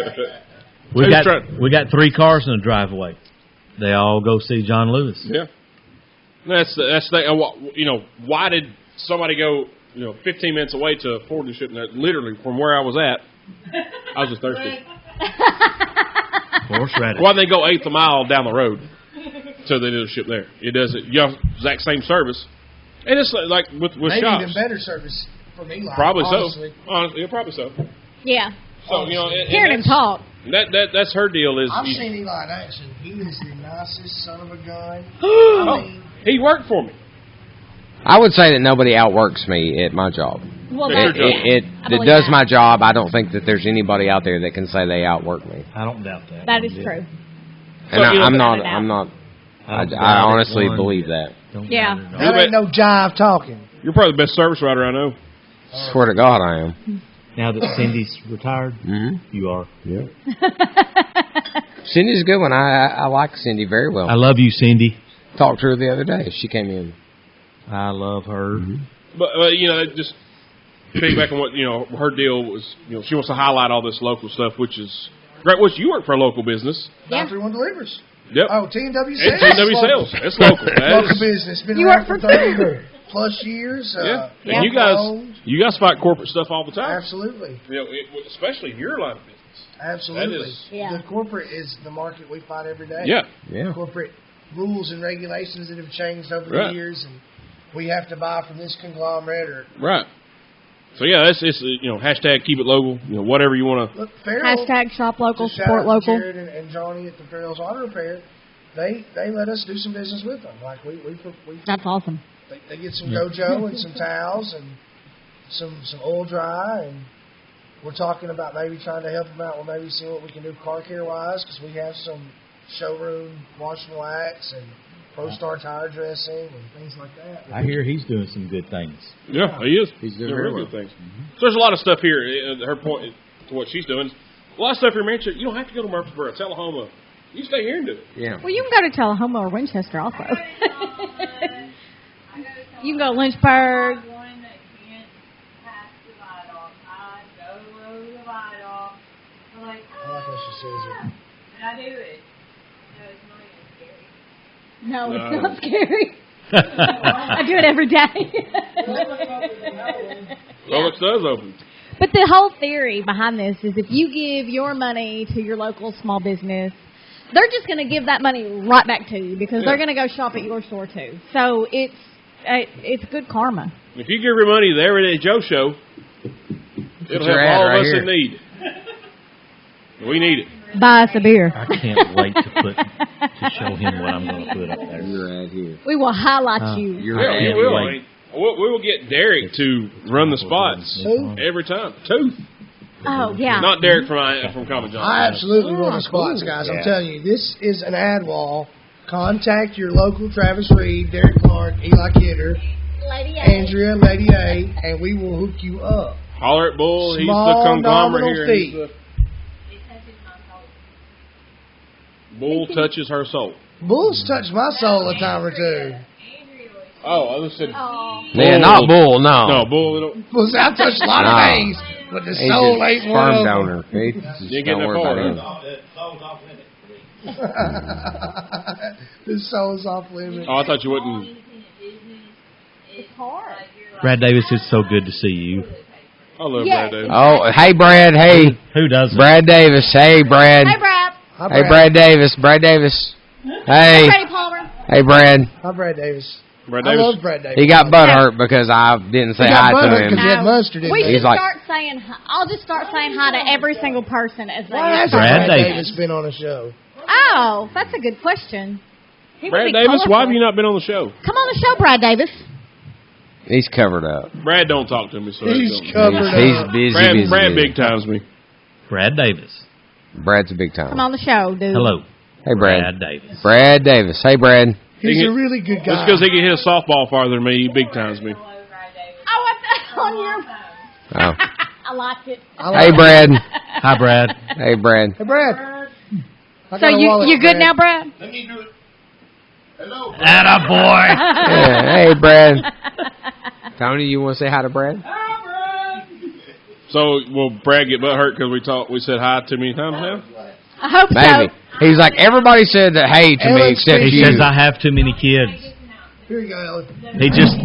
We got 3 cars in the driveway. They all go see John Lewis. Yeah. That's the you know, why did somebody go 15 minutes away to a Ford dealership? Literally from where I was at, I was just thirsty. Horseradish. Why did they go eighth a mile down the road to the dealership there? It does it. Exact same service, and it's like with Maybe shops. even better service for me. Probably honestly. so. Honestly, yeah, probably so. Yeah. So Hearing him talk. That's her deal. Is I've seen Eli in action. He is the nicest son of a gun. He worked for me. I would say that nobody outworks me at my job. Well, It does my job. I don't think that there's anybody out there that can say they outwork me. I don't doubt that. That is true. And I'm not. I honestly believe that. Yeah. That ain't no jive talking. You're probably the best service writer I know. Swear to God, I am. Now that Cindy's retired, you are. Yeah. Cindy's a good one. I like Cindy very well. I love you, Cindy. Talked to her the other day. She came in. I love her. But just piggyback on what her deal was. She wants to highlight all this local stuff, which is great. Which you work for a local business. 931 Delivers. Yep. Oh, T&W Sales. And T&W Sales. It's local. Local business. Been around for 30 plus years. Yeah. And you guys fight corporate stuff all the time. Absolutely. Especially in your line of business. Absolutely. The corporate is the market we fight every day. Yeah. Corporate rules and regulations that have changed over the years, and we have to buy from this conglomerate or right. So it's hashtag keep it local. Whatever you want to. Hashtag shop local, support local. local. Jared and Johnny at the Farrell's Auto Repair, they let us do some business with them. Like we That's awesome. They get some Gojo and some towels and some oil dry, and we're talking about maybe trying to help them out with maybe seeing what we can do car care wise, because we have some showroom wash and wax and ProStar tire dressing and things like that. I hear he's doing some good things. Yeah, he is. He's doing very well. good things. So there's a lot of stuff here. Her point to what she's doing. A lot of stuff here in Manchester. You don't have to go to Murfreesboro, Tullahoma. You stay here and do it. Yeah. Well, you can go to Tullahoma or Winchester also. You can go to Lynchburg. One that can't pass the viaduct. I go over the viaduct. I'm like, I like how she says it. and I do it. No, it's not scary. I do it every day. Publix does open. But the whole theory behind this is if you give your money to your local small business, they're just going to give that money right back to you because they're going to go shop at your store too. So it's good karma. If you give your money to the Everyday Joe Show, it'll help all of us in need. We need it. Buy us a beer. I can't wait to show him what I'm going to put up there. You're right here. We will highlight you. You will. I mean, we will get Derek to run the spots every time. Tooth. Oh, yeah. Not Derek from Common John. I absolutely run the spots, guys. I'm telling you, this is an ad wall. Contact your local Travis Reed, Derek Clark, Eli Kidder, Lady A. Andrea, Lady A, and we will hook you up. Holler at Bull. He's Small the conglomerate nominal here. fee. Bull touches her soul. Bull's touched my soul a time or two. Oh, I just said. Yeah, not Bull, no. No, Bull. Bull's I've touched a lot of things, but the soul ain't one of sperm them. donor. You get that far. The soul's off limits. Oh, I thought you wouldn't. It's hard. Brad Davis, it's so good to see you. I love Brad Davis. Oh, hey, Brad. Hey. Who doesn't? Brad Davis. Hey, Brad. Hey, Brad. Hey, Brad Davis. Brad Davis. Hey. Freddie Palmer. Hey, Brad. Hi, Brad Davis. Brad I Davis. love Brad Davis. He got butthurt because I didn't say hi to him. Because he had mustard in We it. should start saying hi. I'll just start saying hi to every single person as they Why hasn't Brad Brad Davis Davis been on a show? Oh, that's a good question. He would Brad be Davis, colorful. why have you not been on the show? Come on the show, Brad Davis. He's covered up. Brad don't talk to me, so He's don't. covered up. He's busy, Brad, busy, Brad busy. big times me. Brad Davis. Brad's a big time. Come on the show, dude. Hello. Hey, Brad. Brad Davis. Brad Davis. Hey, Brad. He's a really good guy. Just because he can hit a softball farther than me, he big times me. Oh, what's on your... Oh. I like it. Hey, Brad. Hi, Brad. Hey, Brad. Hey, Brad. I So got a wallet, you good now, Brad? Let me do it. Hello. Atta boy. Yeah, hey, Brad. Tony, you want to say hi to Brad? So will Brad get butthurt because we said hi too many times now? I hope Maybe. so. He's like, everybody said that hey to me Ellen except He you. says I have too many kids. Here you go, Ellen. He just...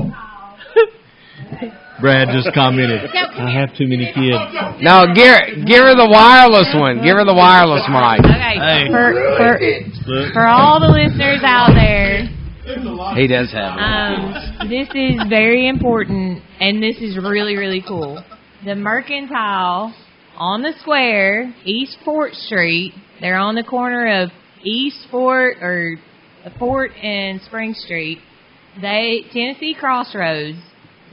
Brad just commented, I have too many kids. No, give her the wireless one. Give her the wireless mic. Okay. Hey. For all the listeners out there, He does have it. this is very important, and this is really, really cool. The Mercantile on the square, East Fort Street. They're on the corner of East Fort or Fort and Spring Street. Tennessee Crossroads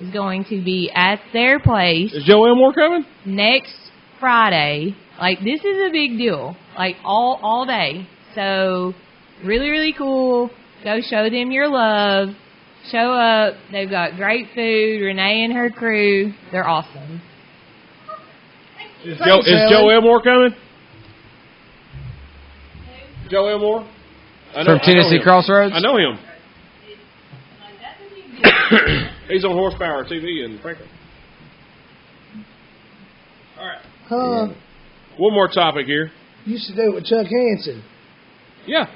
is going to be at their place Is Joe Elmore coming? next Friday. Like, this is a big deal. Like, all day. So, really, really cool. Go show them your love. Show up. They've got great food. Renee and her crew. They're awesome. Is Joe Elmore coming? Joe Elmore? From Tennessee Crossroads? I know him. He's on Horsepower TV in Franklin. All right. One more topic here. Used to do it with Chuck Hanson. Yeah.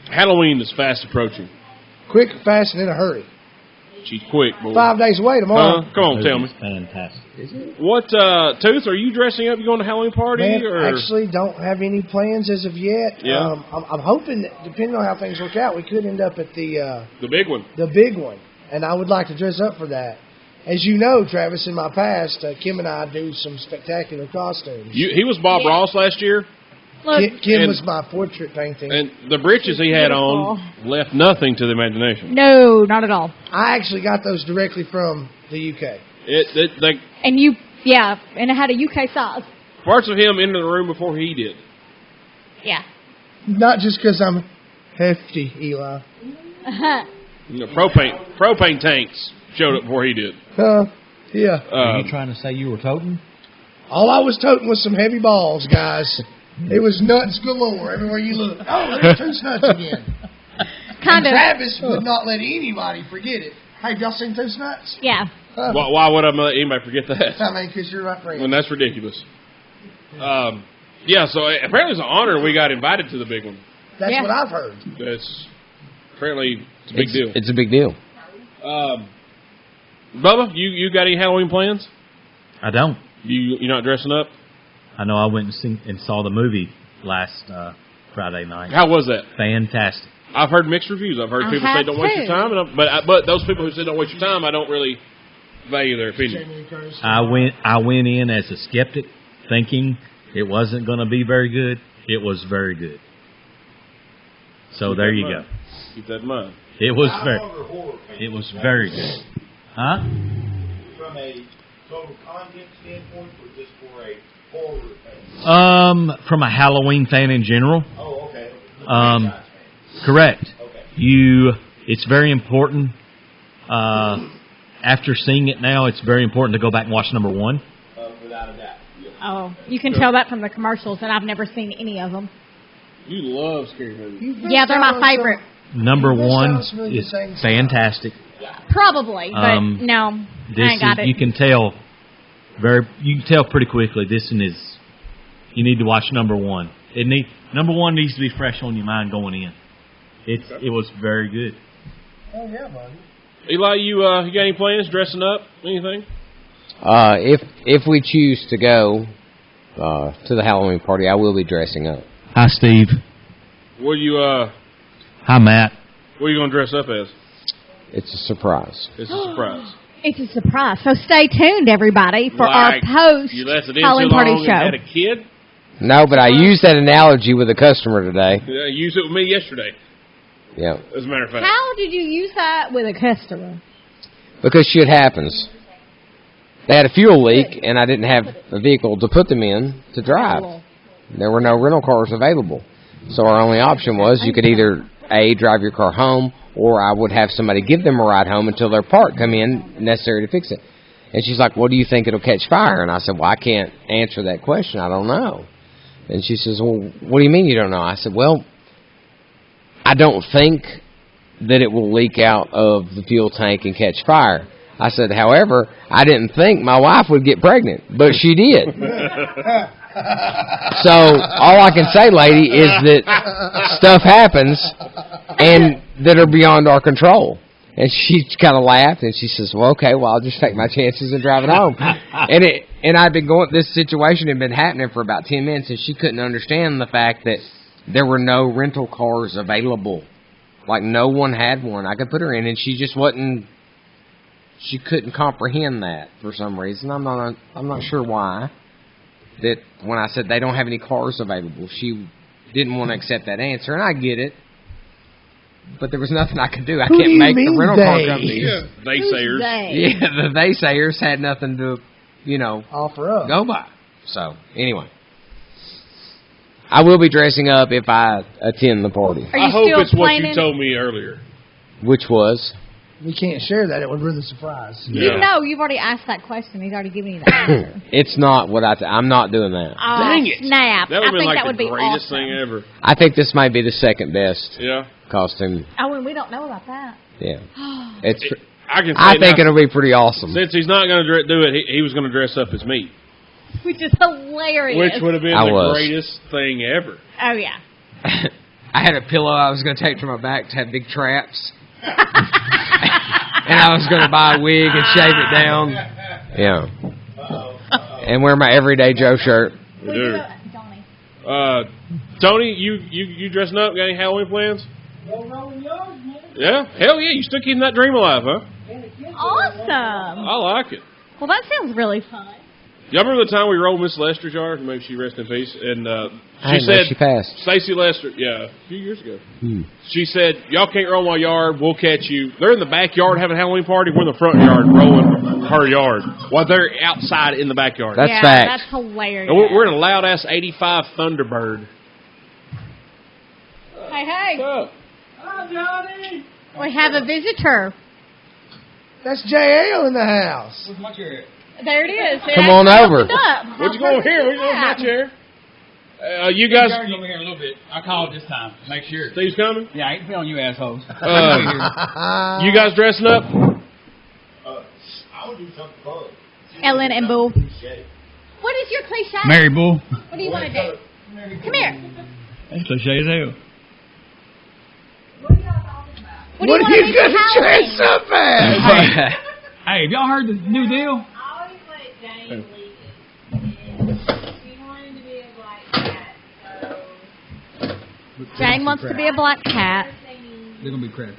Halloween is fast approaching. Quick, fast, and in a hurry. She's quick, boy. 5 days away tomorrow. Come on, tell me. Fantastic. What, Tooth, are you dressing up? You going to a Halloween party? Man, or? actually don't have any plans as of yet. Yeah. I'm hoping that, depending on how things work out, we could end up at the big one. The big one. And I would like to dress up for that. As you know, Travis, in my past, Kim and I do some spectacular costumes. He was Bob Ross last year. Kim was my portrait painting. And the breeches he had on left nothing to the imagination. No, not at all. I actually got those directly from the UK. And and it had a UK size. Parts of him into the room before he did. Yeah. Not just because I'm hefty, Eli. You know, propane tanks showed up before he did. Yeah. Are you trying to say you were toting? All I was toting was some heavy balls, guys. It was nuts galore everywhere you look. Oh, look at Tooth's nuts again. Kind of. Travis would not let anybody forget it. Hey, have y'all seen Tooth's nuts? Yeah. Why would I let anybody forget that? I mean, because you're my friend. Well, that's ridiculous. Yeah, so apparently it's an honor we got invited to the big one. That's what I've heard. That's apparently it's a big deal. It's a big deal. Bubba, you got any Halloween plans? I don't. You're not dressing up? I know I went and saw the movie last Friday night. How was that? Fantastic. I've heard mixed reviews. I've heard people say don't waste your time, but those people who say don't waste your time, I don't really value their opinion. I went in as a skeptic, thinking it wasn't going to be very good. It was very good. So there you go. Keep that in mind. It was very good. Huh? From a total content standpoint, or just for a horror fan? From a Halloween fan in general. Oh, okay. Correct. Okay. It's very important. After seeing it now, it's very important to go back and watch number one. Without a doubt. Yes. Oh, you can tell that from the commercials, and I've never seen any of them. You love scary movies. Yeah, they're my favorite. Number one is fantastic. Probably, but no, I ain't got it. You can tell pretty quickly. This one is. You need to watch number one. Number one needs to be fresh on your mind going in. It was very good. Oh yeah, buddy. Eli, you got any plans? Dressing up? Anything? If we choose to go to the Halloween party, I will be dressing up. Hi, Steve. What you? Hi, Matt. What are you going to dress up as? It's a surprise. It's a surprise. It's a surprise. So stay tuned, everybody, for our post Halloween party show. Had a kid? No, but I used that analogy with a customer today. Yeah, I used it with me yesterday. Yeah. As a matter of fact. How did you use that with a customer? Because shit happens. They had a fuel leak, and I didn't have a vehicle to put them in to drive. There were no rental cars available. So our only option was you could either, A, drive your car home, or I would have somebody give them a ride home until their part come in necessary to fix it. And she's like, well, do you think it'll catch fire? And I said, well, I can't answer that question. I don't know. And she says, well, what do you mean you don't know? I said, well, I don't think that it will leak out of the fuel tank and catch fire. I said, however, I didn't think my wife would get pregnant, but she did. So all I can say, lady, is that stuff happens and that are beyond our control. And she kind of laughed, and she says, well, okay, well, I'll just take my chances and drive it home. And I'd been going, this situation had been happening for about 10 minutes, and she couldn't understand the fact that there were no rental cars available. Like, no one had one. I could put her in, and she just wasn't, she couldn't comprehend that for some reason. I'm not sure why. That when I said they don't have any cars available, she didn't want to accept that answer, and I get it. But there was nothing I could do. I can't make the rental car companies. Yeah, they-sayers. Yeah, the they-sayers had nothing to, offer up. Go by. So, anyway. I will be dressing up if I attend the party. I hope it's what you told me earlier. Which was? We can't share that. It would ruin the surprise. You know, you've already asked that question. He's already given you the answer. It's not what I'm not doing that. Dang it. Snap. That would I be think like that would the be greatest awesome. thing ever. I think this might be the second best costume. Oh, and we don't know about that. Yeah. I think it'll be pretty awesome. Since he's not going to do it, he was going to dress up as me. Which is hilarious. Which would have been the greatest thing ever. Oh, yeah. I had a pillow I was going to take to my back to have big traps. And I was going to buy a wig and shave it down. Yeah. And wear my everyday Joe shirt. Tony, you dressing up? Got any Halloween plans? Yeah? Hell yeah. You still keeping that dream alive, huh? Awesome. I like it. Well, that sounds really fun. Y'all remember the time we rolled Miss Lester's yard? Maybe she rest in peace. And she said she passed. Stacey Lester, a few years ago. She said, y'all can't roll my yard. We'll catch you. They're in the backyard having a Halloween party. We're in the front yard rolling her yard while they're outside in the backyard. That's fact. That's hilarious. And we're in a loud-ass 85 Thunderbird. Hey. What's up? Hi, Johnny. We have a visitor. That's J.L. in the house. Where's my chair? There it is. Come on over. What you going here? What you going in my chair? You guys. Over here a little bit. I called this time. Make sure. Steve's coming? Yeah, I ain't feeling you assholes. You guys dressing up? I would do something fun. Ellen and Bull. What is your cliche? Mary Bull. What do you want to do? Come here. That's cliche as hell. What are you going to dress up as? Hey, have y'all heard the new deal? I always let Jane lead it. And she wanted to be a black cat, so Jane wants to be a black cat. They're going to be crap.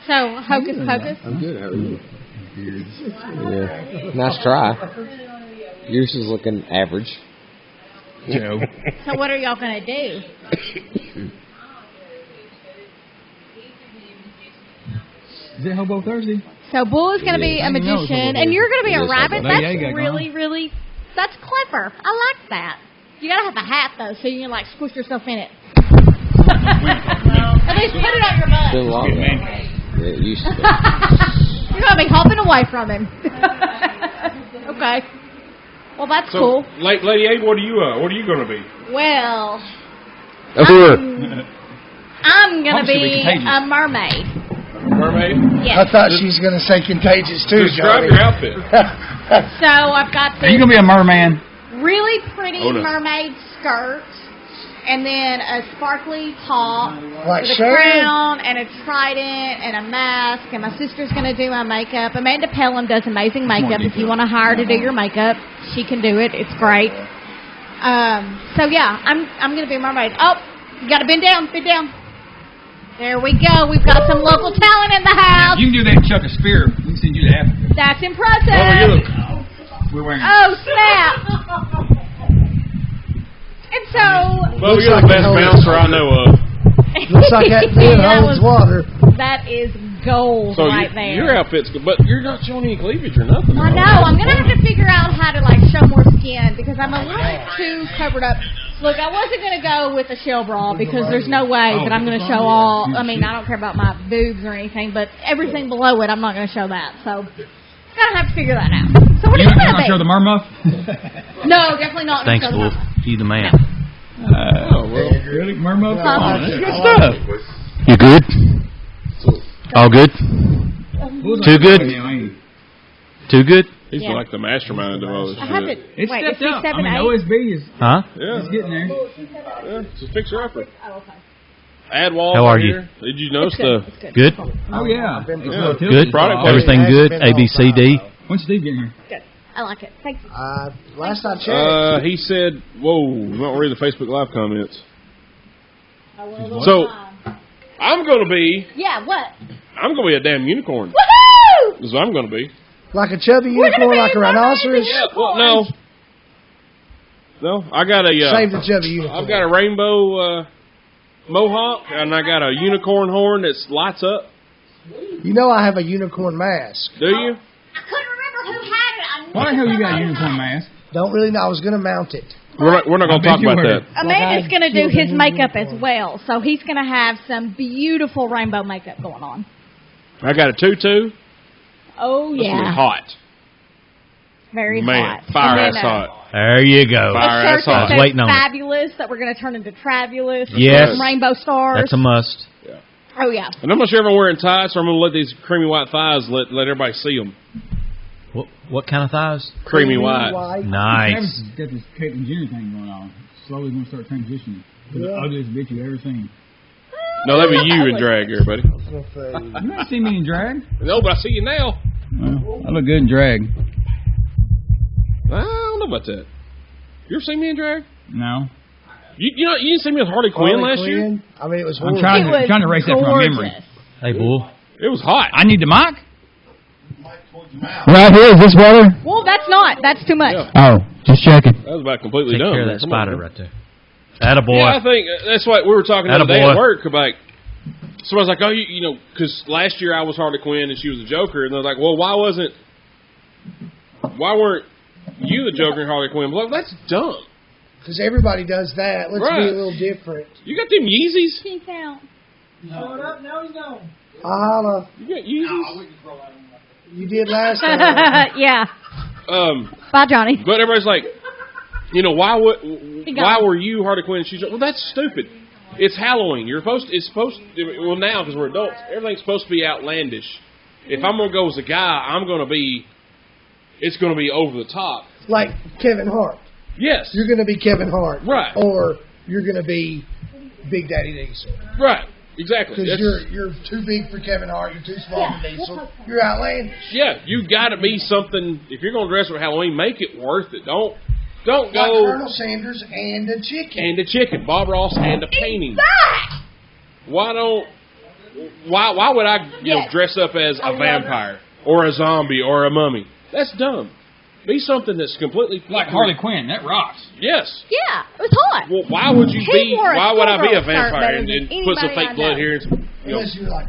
So, Hocus Pocus? I'm good. How are you? Yeah. Nice try. Yours is looking average. Joe. So what are y'all going to do? Is it Hobo Thursday? So Bull is going to be a magician, and you're going to be a rabbit. Thursday. That's Yeah, really, that's clever. I like that. You got to have a hat, though, so you can, like, squish yourself in it. At least put it on your butt. Still long. Yeah, it used to be. You're going to be hopping away from him. Okay. Well, that's cool. Lady Abe, what are you going to be? Well, Over. I'm going to Probably be a mermaid. Mermaid? Yes. I thought she was going to say contagious, too, Describe Johnny. your outfit. So I've got Are you this going to be a merman? really pretty Oh, no. mermaid skirt, and then a sparkly top Like with a Sharon? crown and a trident and a mask. And my sister's going to do my makeup. Amanda Pelham does amazing makeup. If you want to hire her to do your makeup, she can do it. It's great. So yeah, I'm going to be a mermaid. Oh, you got to bend down. There we go. We've got some local talent in the house. You can do that and chuck a spear. We can send you to Africa. That's impressive. We're wearing Oh, snap. And so... Well, you're the best bouncer I know of. Looks like that thing That holds was- water. That is gold So right there. your outfit's good, but you're not showing any cleavage or nothing. I know. I'm gonna have to figure out how to like show more skin because I'm a little too covered up. Look, I wasn't gonna go with a shell bra because there's no way that I'm gonna show all. I mean, I don't care about my boobs or anything, but everything below it, I'm not gonna show that. So, gotta have to figure that out. So what are you You're gonna not be? show the mermuff? No, definitely not. Thanks, gonna show Wolf. the You the man. Really? Mermuff? Huh? That's good stuff. You good? All good? Too good? Too good? He's Yeah. like the mastermind of all this I have shit. it. It's Wait, stepped is he up. 7, 8? OSB is Huh? Yeah, it's getting there. yeah, it's a fixer upper. Oh, okay. Add walls. How are right you? here. Did you notice It's good. It's good. Good? Oh, yeah. Good? Product Everything good? A, B, C, D? When's Steve getting here? Good. I like it. Thank you. Last I checked. He said, "Whoa, you don't read the Facebook Live comments." I will So- lie. I'm gonna be Yeah. a damn unicorn. Woohoo! That's what I'm gonna be. Like a chubby We're gonna unicorn, be like a rhinoceros. Yeah. Well, no. I got a. Save the chubby unicorn. I've got a rainbow mohawk, and I got a unicorn horn that lights up. You know I have a unicorn mask. Do you? I couldn't remember who had it. Why the hell you got a unicorn mask? Don't really know. I was going to mount it. We're not going to talk about that. Amanda's going to do his makeup as well, so he's going to have some beautiful rainbow makeup going on. I got a tutu. Oh, It's gonna be yeah. hot. Very Man, hot. fire And ass then, hot. There you go. Fire a ass shirt hot. that says Waiting on it. Fabulous that we're going to turn into Trabulous. Yes. Some rainbow stars. That's a must. Oh, yeah. And I'm not sure if I'm wearing tights or I'm going to let these creamy white thighs let everybody see them. What kind of thighs? Creamy white. Nice. Travis has got this Caitlyn Jenner thing going on. Slowly going to start transitioning to the ugliest bitch you've ever seen. No, that'd be you in drag, everybody. You ain't seen me in drag. No, but I see you now. Well, I look good in drag. I don't know about that. You ever seen me in drag? No. You didn't see me with Harley Quinn last year? I mean, it was I'm horrible. trying to erase that from my memory. Hey, bull. It was hot. I need the mic. Right here, is this better? Well, that's not. That's too much. Yeah. Oh, just checking. That was about completely Take dumb. care of that Come on, spider man. right there. Attaboy. Yeah, I think that's what we were talking the other day Attaboy. at work. Like, somebody's like, "Oh, you know," because last year I was Harley Quinn and she was the Joker, and they're like, "Well, why weren't you the Joker and Harley Quinn?" I'm like, that's dumb. Because everybody does that. Let's Right. be a little different. You got them Yeezys? Peace out. Showed up, now he's gone. Holla. You got Yeezys? You did last time. Yeah. Um, Bye, Johnny. but everybody's like, you know, why gone. were you Harley Quinn and she's well, that's stupid. It's Halloween. Well, now because we're adults, everything's supposed to be outlandish. If I'm gonna go as a guy, it's gonna be over the top. Like Kevin Hart. Yes. You're going to be Kevin Hart. Right. Or you're going to be Big Daddy Diesel. Right. Exactly. Because you're too big for Kevin Hart. You're too small for Diesel. You're outlandish. Yeah, you got to be something. If you're going to dress for Halloween, make it worth it. Don't Like go Colonel Sanders and a chicken. and a chicken, Bob Ross and a painting. Why would I dress up as a vampire or a zombie or a mummy? That's dumb. Be something that's completely Like Harley Quinn, that rocks. Yes. Yeah, it was hot. Well, why would you He be? wore a Why would I be a schoolgirl skirt vampire better and than put some anybody fake I blood know. here? And Unless you're like,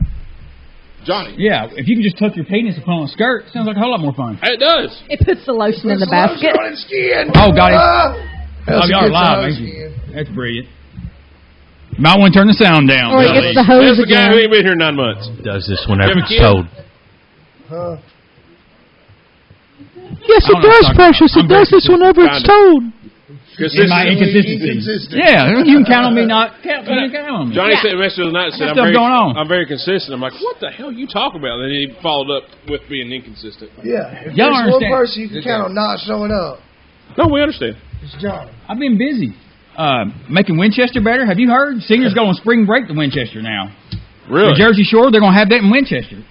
Johnny. Yeah, if you can just tuck your penis upon a skirt, sounds like a whole lot more fun. It does. It puts the lotion in the basket. on his skin. Oh, got it. That's Oh, y'all are a good live, size ain't you? skin. That's brilliant. Might want to turn the sound down. Or he Billy. gets the hose That's the guy again. who ain't been here 9 months. Does this whenever You have a it's kid? told. Huh. Yes, I don't know what you're talking about. I'm very whenever it's told. In my inconsistency. Yeah, you can count on me not. You can count on me. Johnny Yeah. sent a message the other night and said, There's stuff going on. I'm very consistent. I'm like, what the hell are you talking about? And then he followed up with being inconsistent. Yeah. If Y'all there's one understand. person you can count on not showing up, No, we understand. it's Johnny. I've been busy making Winchester better. Have you heard? Seniors go on spring break to Winchester now. Really? The Jersey Shore, they're going to have that in Winchester.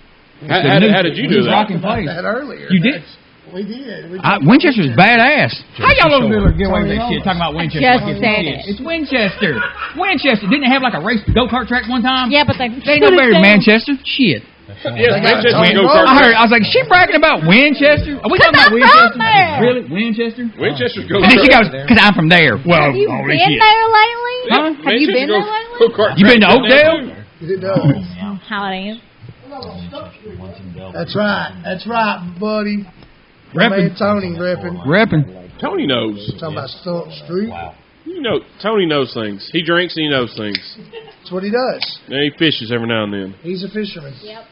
How did you do that? Rocking place. That earlier. You did? We did. Winchester's badass. How y'all Shore. over there get away with that shit talking about Winchester? just like it's said shit? it. It's Winchester. Winchester. Didn't it have like a race go-kart track one time? Yeah, but they They ain't no better than Manchester. Shit. Yes, Manchester Tony go Romo. I was like, she bragging about Winchester? Are we talking about I'm Winchester? from there. Really? Winchester? Winchester's go And then she goes, because I'm from there. Well, Have you holy been shit. there lately? Huh? Have you been there lately? You been to Oakdale? It does. How it is? That's right, buddy. My Reppin'. man Tony repping. Reppin'. Tony knows. Talking about Stump Street. You know, Tony knows things. He drinks and he knows things. That's what he does. And he fishes every now and then. He's a fisherman. Yep.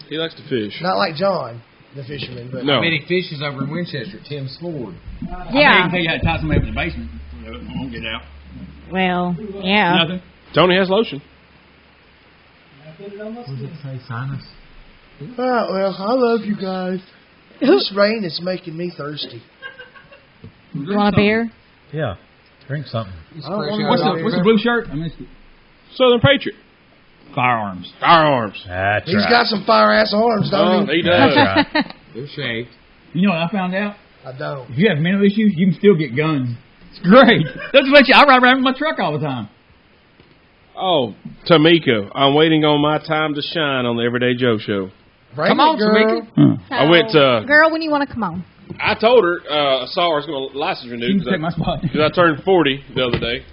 He likes to fish. Not like John, the fisherman, but No. I bet he fishes over in Winchester at Tim's Ford. I Yeah. can tell you how to tie somebody up in the basement. I won't get out. Well, yeah. Nothing. Tony has lotion. What does it say, sinus? oh, well, I love you guys. This rain is making me thirsty. You want a beer? Yeah. Drink something. I don't wanna What's go the there. blue shirt? I missed it. Southern Patriot. Firearms. Firearms. That's He's right. got some fire ass arms, Oh, don't he? he does. That's right. They're shaved. You know what I found out? I don't. If you have mental issues, you can still get guns. It's great. That's what I ride around with my truck all the time. Oh, Tamika, I'm waiting on my time to shine on the Everyday Joe show. Bring Come it, on, girl. Tamika. So, I went to- girl, when you want to come on? I told her I saw her was going to license You renew can take my spot. because I turned 40 the other day,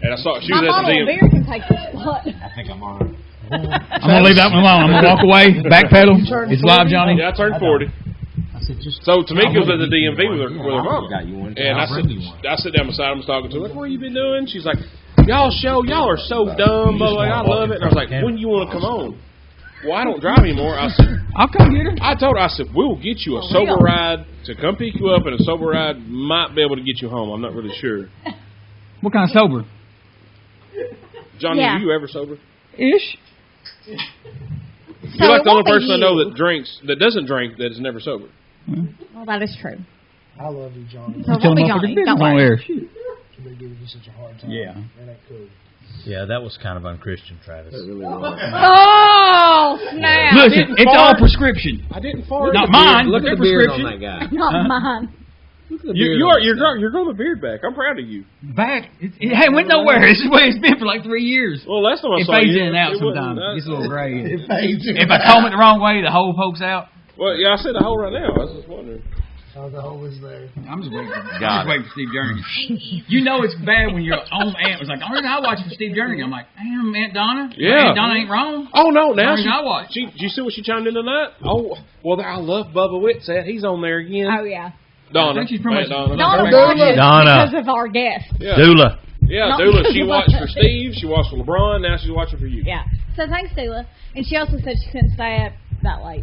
and I saw she My was at bottle the of DM. beer can take the spot. I think I'm on. I'm going to leave that one alone. I'm going to walk away, backpedal. It's live, Johnny. Yeah, I turned 40. I said, just. So Tamika was at the DMV with her mom, Got you one. and I I'll sit, bring you one. I sit down beside him, was talking to her, like, "What have you been doing?" She's like, "Y'all are so dumb, but like, I love it." And I was like, "When do you want to come on?" Well, I don't drive anymore. I said, I'll come get her. I told her, I said, we'll get you a For sober real? ride to come pick you up, and a sober ride might be able to get you home. I'm not really sure. What kind of sober? Johnny, Yeah. are you ever sober? Ish. So You're like it the only won't be person I know you. that doesn't drink, that is never sober. Well, that is true. I love you, Johnny. So it Tell won't be them Johnny. business Don't on worry. there. Shit. They're giving you such a hard time. Yeah. That ain't cool. Yeah, that was kind of unchristian, Travis. Oh, snap. Listen, it's all prescription. I didn't fart. Not mine, Look but at their the beard on prescription. that guy. Not mine. You're growing the beard back. I'm proud of you. Back. It ain't went nowhere. This is the way it's been for like 3 years. Well, last time I It saw fades you, in and out it wasn't- sometimes. It gets a little gray. It fades in. If I comb it the wrong way, the hole pokes out. Well, yeah, I said the hole right now. I was just wondering. Oh, the hole is there. I'm just waiting for Steve Jernigan. You know it's bad when your own aunt was like, the only reason I watch it for Steve Jernigan. I'm like, damn, Aunt Donna. Yeah. Aunt Donna ain't wrong. Oh no! Now Only reason I watch. Did you see what she chimed in tonight? Oh, well, I love Bubba Whitsett. He's on there again. Oh, yeah. Donna, I think she's pretty Aunt much- Donna. Donna Donna. watches Donna. because of our guest. Yeah, Dula. yeah, Not Dula. because She of watched for us. Steve. She watched for LeBron. Now she's watching for you. Yeah. So thanks, Dula. And she also said she couldn't stay up that late.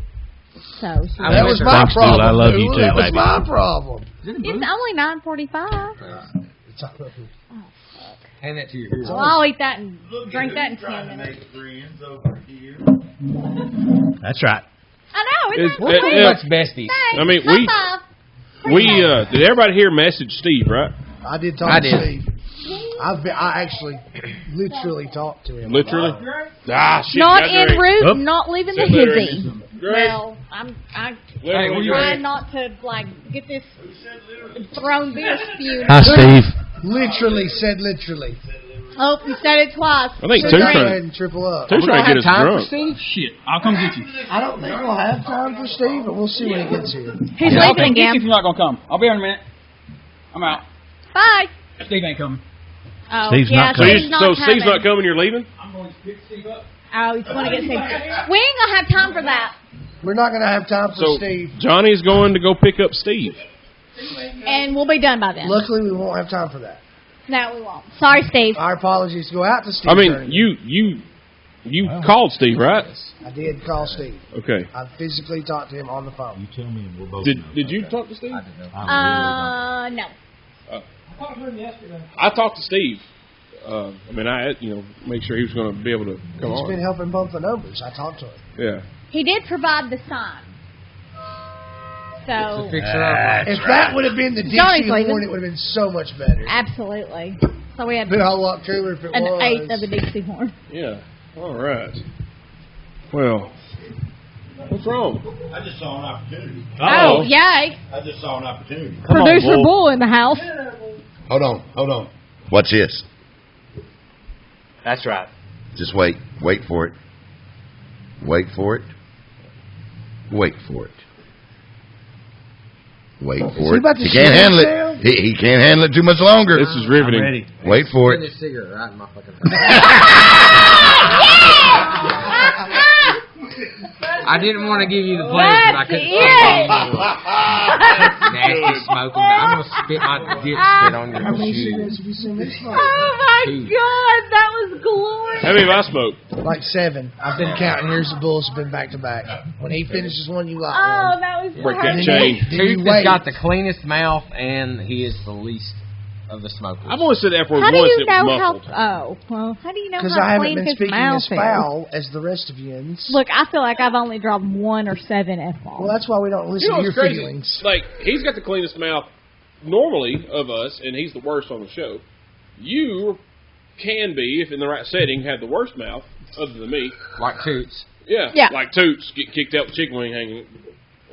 So she That was my Thanks, problem. Dula. I love you Dula. too, That was baby. my problem. it's only 9:45. It's all over. Hand that to you. Well, I'll eat that and Look drink at that in who's trying 10 to minutes. make friends over here. That's right. I know. Isn't It's- that it- sweet? yeah. Much besties. Thanks. I mean, High five. did everybody here message Steve, right? I did talk I to did. Steve. I actually literally talked to him. Literally. Ah, shit. Not got en there. route, Oop. not leaving the Sit there. hizzy. Great. Well, I Literally, where you great. trying not to like get this thrown beer spewed. Hi, Steve. Literally said literally. Oh, you said it twice. I think So Two's great. Go trying- ahead and triple up. Two's trying to get us time for drunk. Steve? Shit, I'll come get you. I don't think we'll have time for Steve, but we'll see when he gets here. He's I'll leaving come get you if again. you're not gonna come. I'll be here in a minute. I'm out. Bye. Steve ain't coming. Oh, Steve's yeah, not coming. Steve's not So coming. Steve's not coming. You're leaving? I'm going to pick Steve up. Oh, he's going to get Steve. We ain't gonna have time for that. We're not going to have time for So Steve. Johnny's going to go pick up Steve. And we'll be done by then. Luckily, we won't have time for that. No, we won't. Sorry, Steve. Our apologies go out to Steve. I mean, Jernigan. you called Steve, right? I did call Steve. Okay. I physically talked to him on the phone. You tell me and we'll both Did know. Did you talk to Steve? I really No. I I talked to Steve. I mean, I make sure he was going to be able to come He's on. been helping bump the numbers. I talked to him. Yeah. He did provide the sign. So, Fix her up. If that would have been the Johnny's Dixie leaving. horn, it would have been so much better. absolutely. So we had Been a whole lot cooler if it an was. eighth of a Dixie horn. Yeah. All right. Well, what's wrong? I just saw an opportunity. Oh, yay. I just saw an opportunity. Producer Bull in the house. Hold on. What's this? That's right. Just wait. Wait for it. Wait for it. Wait for it. Wait Is for he it. about to You shoot can't handle it. himself? He can't handle it too much longer. This is riveting. I'm ready. Wait for it. This cigarette right in my fucking I didn't want to give you the pleasure, but I couldn't nasty smoking. I'm going to spit my dipspit on your shoes. Oh my God, that was glorious. How many have I smoked? Like 7. I've been counting. Here's the Bulls have been back to back. When he finishes one, you got Oh, one. that was Break that perfect. chain. Tooth has got the cleanest mouth, and he is the least of the smokers. I've only said the F word How do once. you It was know how? muffled. Oh, well, how do you know Because how I haven't clean been his speaking mouth as is? foul as the rest of you. Look, I feel like I've only dropped 1 or 7 F-bombs. Well, that's why we don't listen You know to your what's crazy? feelings. Like, he's got the cleanest mouth normally of us, and he's the worst on the show. You can be, if in the right setting, have the worst mouth, other than me. Like Toots. Yeah. Yeah. Like Toots, get kicked out with chicken wing hanging.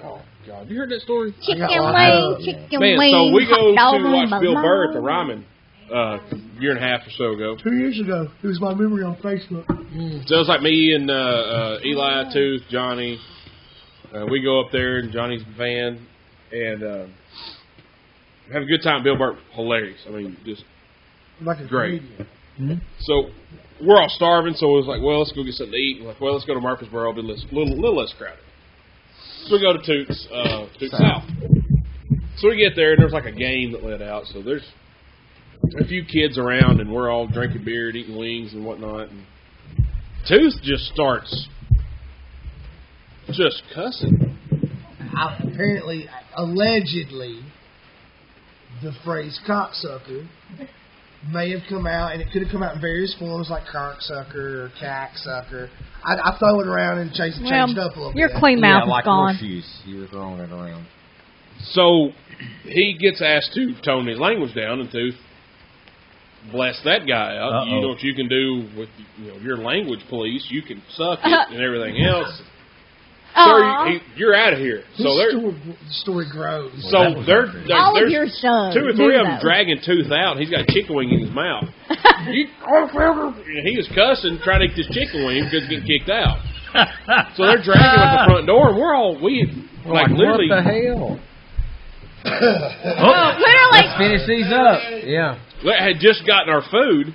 Oh, God. Have you heard that story? Chicken Man, wing, so we go hot to dog, watch Bill Burr at the bologna. Ryman year and a half or so ago. 2 years ago, it was my memory on Facebook. So it was like me and Eli, Tooth, Johnny. We go up there in Johnny's van and have a good time. Bill Burr, hilarious. I mean, just Like a great. comedian. So we're all starving, so it was like, well, let's go get something to eat. We're like, well, let's go to Murfreesboro. It'll be a little less crowded. So we go to Toots South. So we get there, and there's like a game that let out. So there's a few kids around, and we're all drinking beer and eating wings and whatnot. And Tooth just starts just cussing. Apparently, allegedly, the phrase cocksucker may have come out, and it could have come out in various forms like cocksucker or cacksucker. I throw it around and changed it up a little your bit. clean mouth is like gone. horseshoes. You were throwing it around. So he gets asked to tone his language down, and Tooth bless that guy out. Uh-oh. You know what you can do with your language police. You can suck it and everything else. Sir, you're out of here. So the story grows. So there's All of your sons 2 or 3 do of them those. dragging Tooth out. He's got a chicken wing in his mouth. And he was cussing, trying to eat this chicken wing because he's getting kicked out. So they're dragging him at the front door, and we're like literally. What the hell? Literally. Let's finish these up. Yeah. Had just gotten our food,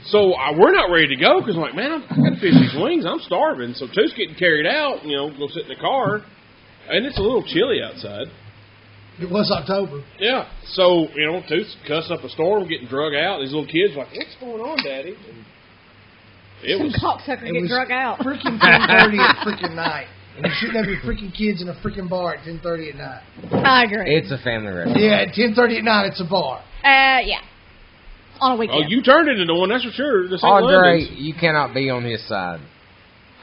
so we're not ready to go because I'm like, man, I've got to finish these wings. I'm starving. So Tooth's getting carried out, go sit in the car, and it's a little chilly outside. It was October. Yeah. So, Tooth's cuss up a storm, getting drug out. These little kids are like, what's going on, Daddy? And it was Cocksucker get drug out. Freaking 10:30 at freaking night. And you're shooting every freaking kids in a freaking bar at 10:30 at night. I agree. It's a family restaurant. Yeah, at 10:30 at night, it's a bar. Yeah. On a weekend. Oh, you turned it into one, that's for sure. This ain't Andre, London's. you cannot be on his side.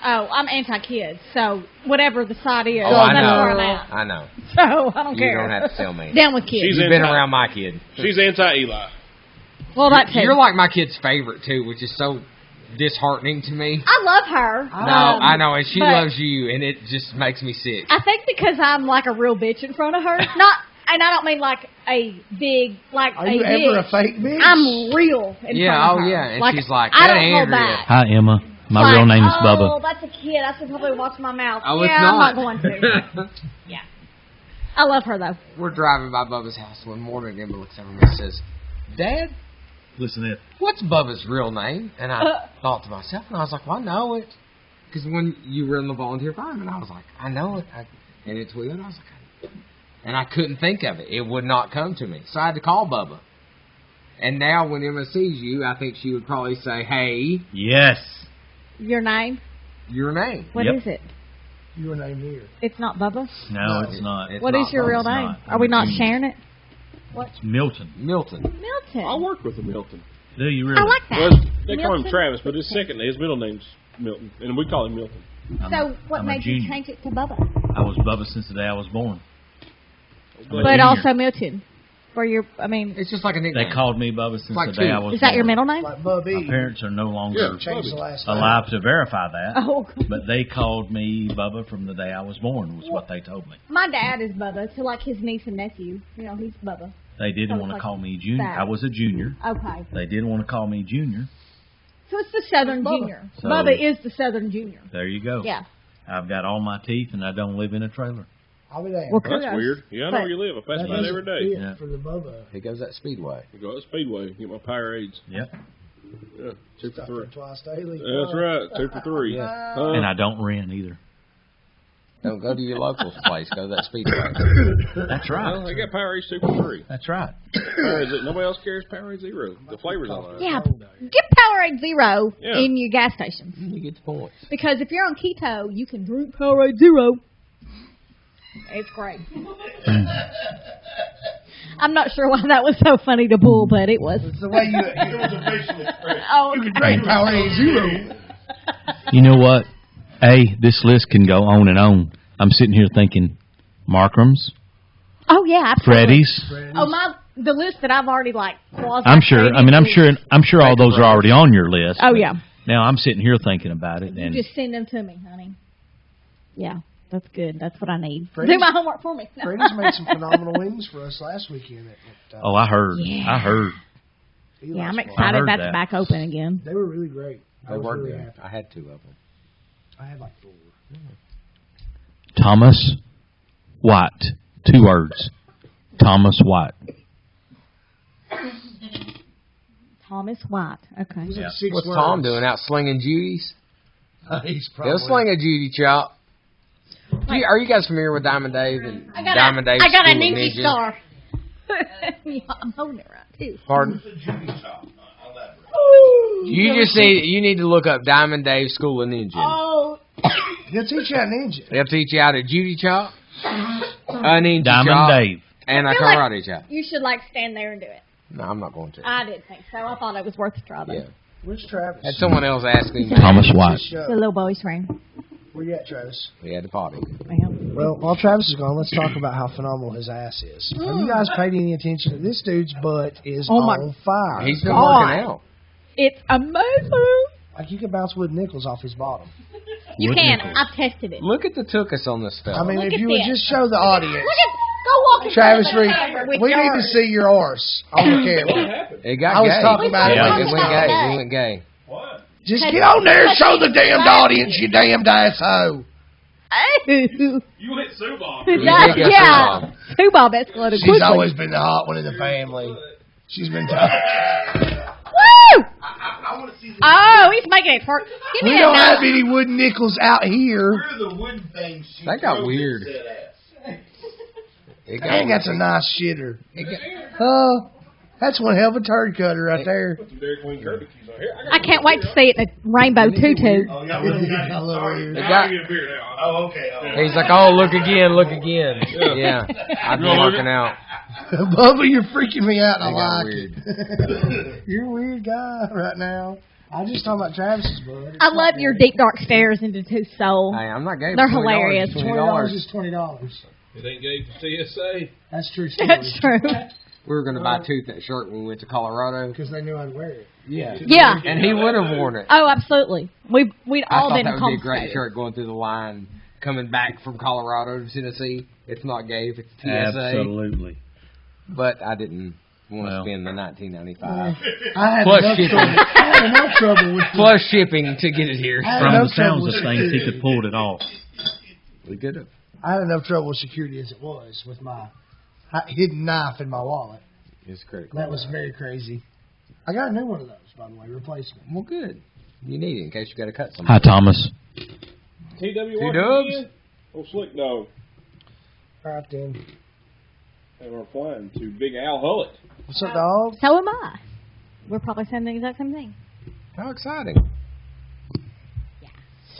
Oh, I'm anti-kids, so whatever the side is, Oh, I that's know. where I'm at. I know. So I don't You care. don't have to tell me. Down with kids. She's You've been anti- around my kid. She's anti-Eli. Well, that too. You're like my kid's favorite, too, which is so disheartening to me. I love her. No, I know, and she but loves you, and it just makes me sick. I think because I'm like a real bitch in front of her. Not, and I don't mean like a big, like Are a you ever bitch. a fake bitch? I'm real in Yeah, front of oh, her. yeah, and she's like, I "That don't hold Andrea." back. Hi, Emma. My Like, real name is Oh, Bubba. that's a kid. I should probably watch my mouth. Oh, it's yeah, I'm not. not going to. Yeah. I love her though. We're driving by Bubba's house one morning, and Emma looks over at me and says, "Dad, Listen to it. what's Bubba's real name?" And I thought to myself, and I was like, well, I know it. Because when you were in the volunteer fireman, I was like, I know it. And it's weird. I was like, and I couldn't think of it. It would not come to me. So I had to call Bubba. And now when Emma sees you, I think she would probably say, hey. Yes. Your name? Your name. What is it? Your name here. It's not Bubba? No, it's not. What is your real name? Are we not sharing it? What? It's Milton. Milton. Milton. I work with a Milton. Do you really? I like that. Well, they call him Milton? Travis, but his middle name's Milton, and we call him Milton. So what I'm a made you junior. change it to Bubba? I was Bubba since the day I was born. I'm a But junior. also Milton. For your, I mean, it's just like a nickname. They called me Bubba since Like the day two. I was Is that your born. middle name? Like Bubby. My parents are no longer Change the last name. alive to verify that. Oh. But they called me Bubba from the day I was born, was what they told me. My dad is Bubba to like his niece and nephew. He's Bubba. They didn't Sounds want to like call me Junior. that. I was a junior. Okay. They didn't want to call me Junior. So it's the Southern Bubba. Junior. So- Bubba is the Southern Junior. There you go. Yeah. I've got all my teeth, and I don't live in a trailer. I'll be there. Well, That's kudos. weird. Yeah, I know But- where you live. I pass That by it every doesn't day. fit for the Bubba. Here goes that Speedway. I go to Speedway, get my Powerades. Yep. Yeah, 2 for Stop 3. there twice daily. That's right, 2 for 3. And I don't rent either. Don't go to your locals place. Go to that Speedway. That's right. Well, they got Powerades 2 for 3. That's right. Nobody else carries Powerade Zero. The flavor's all right. Yeah, get Powerade Zero Yeah. in your gas stations. You get the points. Because if you're on keto, you can drink Powerade Zero. It's great. I'm not sure why that was so funny to Bull, but it was. It's the way you. It was a facial expression. Oh, You can drink Powerade Zero. You know what? This list can go on and on. I'm sitting here thinking, Markram's, oh yeah, absolutely. Freddy's. Oh the list that I've already crossed. I'm sure. I mean, I'm sure all those are already on your list. Oh but yeah. Now I'm sitting here thinking about it, You and just send them to me, honey. Yeah, that's good. That's what I need. Freddy's- Do my homework for me. Freddy's made some phenomenal wings for us last weekend. oh, I heard. Yeah. I heard. Yeah, I'm I excited heard that's that. back open again. They were really great. I They was were really good. happy. I had 2 of them. I had 4. Thomas White. 2 words. Thomas White. Thomas White. Okay. It was Yeah. 6 What's words. Tom doing out slinging Judy's? He's He'll probably. sling a Judy chop. Are you guys familiar with Diamond Dave and Diamond Dave? I got a School of ninja Ninja? star. Yeah, I'm holding it right too. Pardon? It's a Judy chop. Elaborate. You need to look up Diamond Dave School of Ninja. Oh, He'll teach you how ninja. They'll teach you how to Judy chop, a ninja Diamond chop, Dave. and a I feel like karate chop. you should stand there and do it. No, I'm not going to. I did think so. I thought it was worth a try. Though. Yeah. Where's Travis? Had someone else ask me. Thomas White. The little boy's friend. Where you at, Travis? We had the party. Well, while Travis is gone, let's talk about how phenomenal his ass is. Have you guys paid any attention to this dude's butt is on fire? He's been God. working out. It's amazing. Like you can bounce wood nickels off his bottom. You Wood can. nickels. I've tested it. Look at the tookus on this fella. I mean, Look if at you would this. just show the audience. Look at. Go walk in front Travis of the Reed, camera with we need to yours. see your arse on the camera. It got I was gay. talking about it Yeah, like it it's went gay. gay. It went gay. What? Just get on there and show the damned audience, you damned asshole. Ooh. You went Sue Bob. Yeah. Sue Bob exploded She's quickly. always been the hot one in the family. She's been tough. Woo! I want to see the. Oh, he's making it twerk. Give me We that don't have knife. any wooden nickels out here. Where are the wooden things she That got throws weird. at said ass? It Dang, that's a nice shitter. That's one hell of a turd cutter right there. Dairy Queen Kirby keys on here. I can't wait to see it in a rainbow tutu. Oh, y'all really got it. Sorry. It got- Get a beer now. Oh, okay. Oh. He's like, oh, look again, look again. Yeah, I've been working out. Bubba, you're freaking me out. I It got like weird. it. You're a weird guy right now. I just talking about Travis's bud. It's I not love your bad. deep dark stares into Two's soul. Hey, I'm not gay. They're for $20. hilarious. $20 is $20. It ain't gay for CSA. That's true story. That's true. We were going to buy Tooth that shirt when we went to Colorado. Because they knew I'd wear it. Yeah. Yeah. And he would have worn it. Oh, absolutely. We'd I all thought been that would be a great confiscated. shirt going through the line, coming back from Colorado to Tennessee. It's not gay if it's TSA. Absolutely. But I didn't want to Well. spend the $19.95 I had Plus enough shipping. trouble. I had enough trouble with plus shipping to get it here. I had From enough the trouble sounds with of things, he could pull it off. We could have. I had enough trouble with security as it was with my hidden knife in my wallet. It's critical. That was very crazy. I got a new one of those, by the way, replacement. Well, good. You need it in case you got to cut something. Hi, Thomas. TW T-dubs? Oh, Slick Dog. All right, then. And we're flying to Big Al Hullett. What's up, dog? So am I. We're probably saying the exact same thing. How exciting.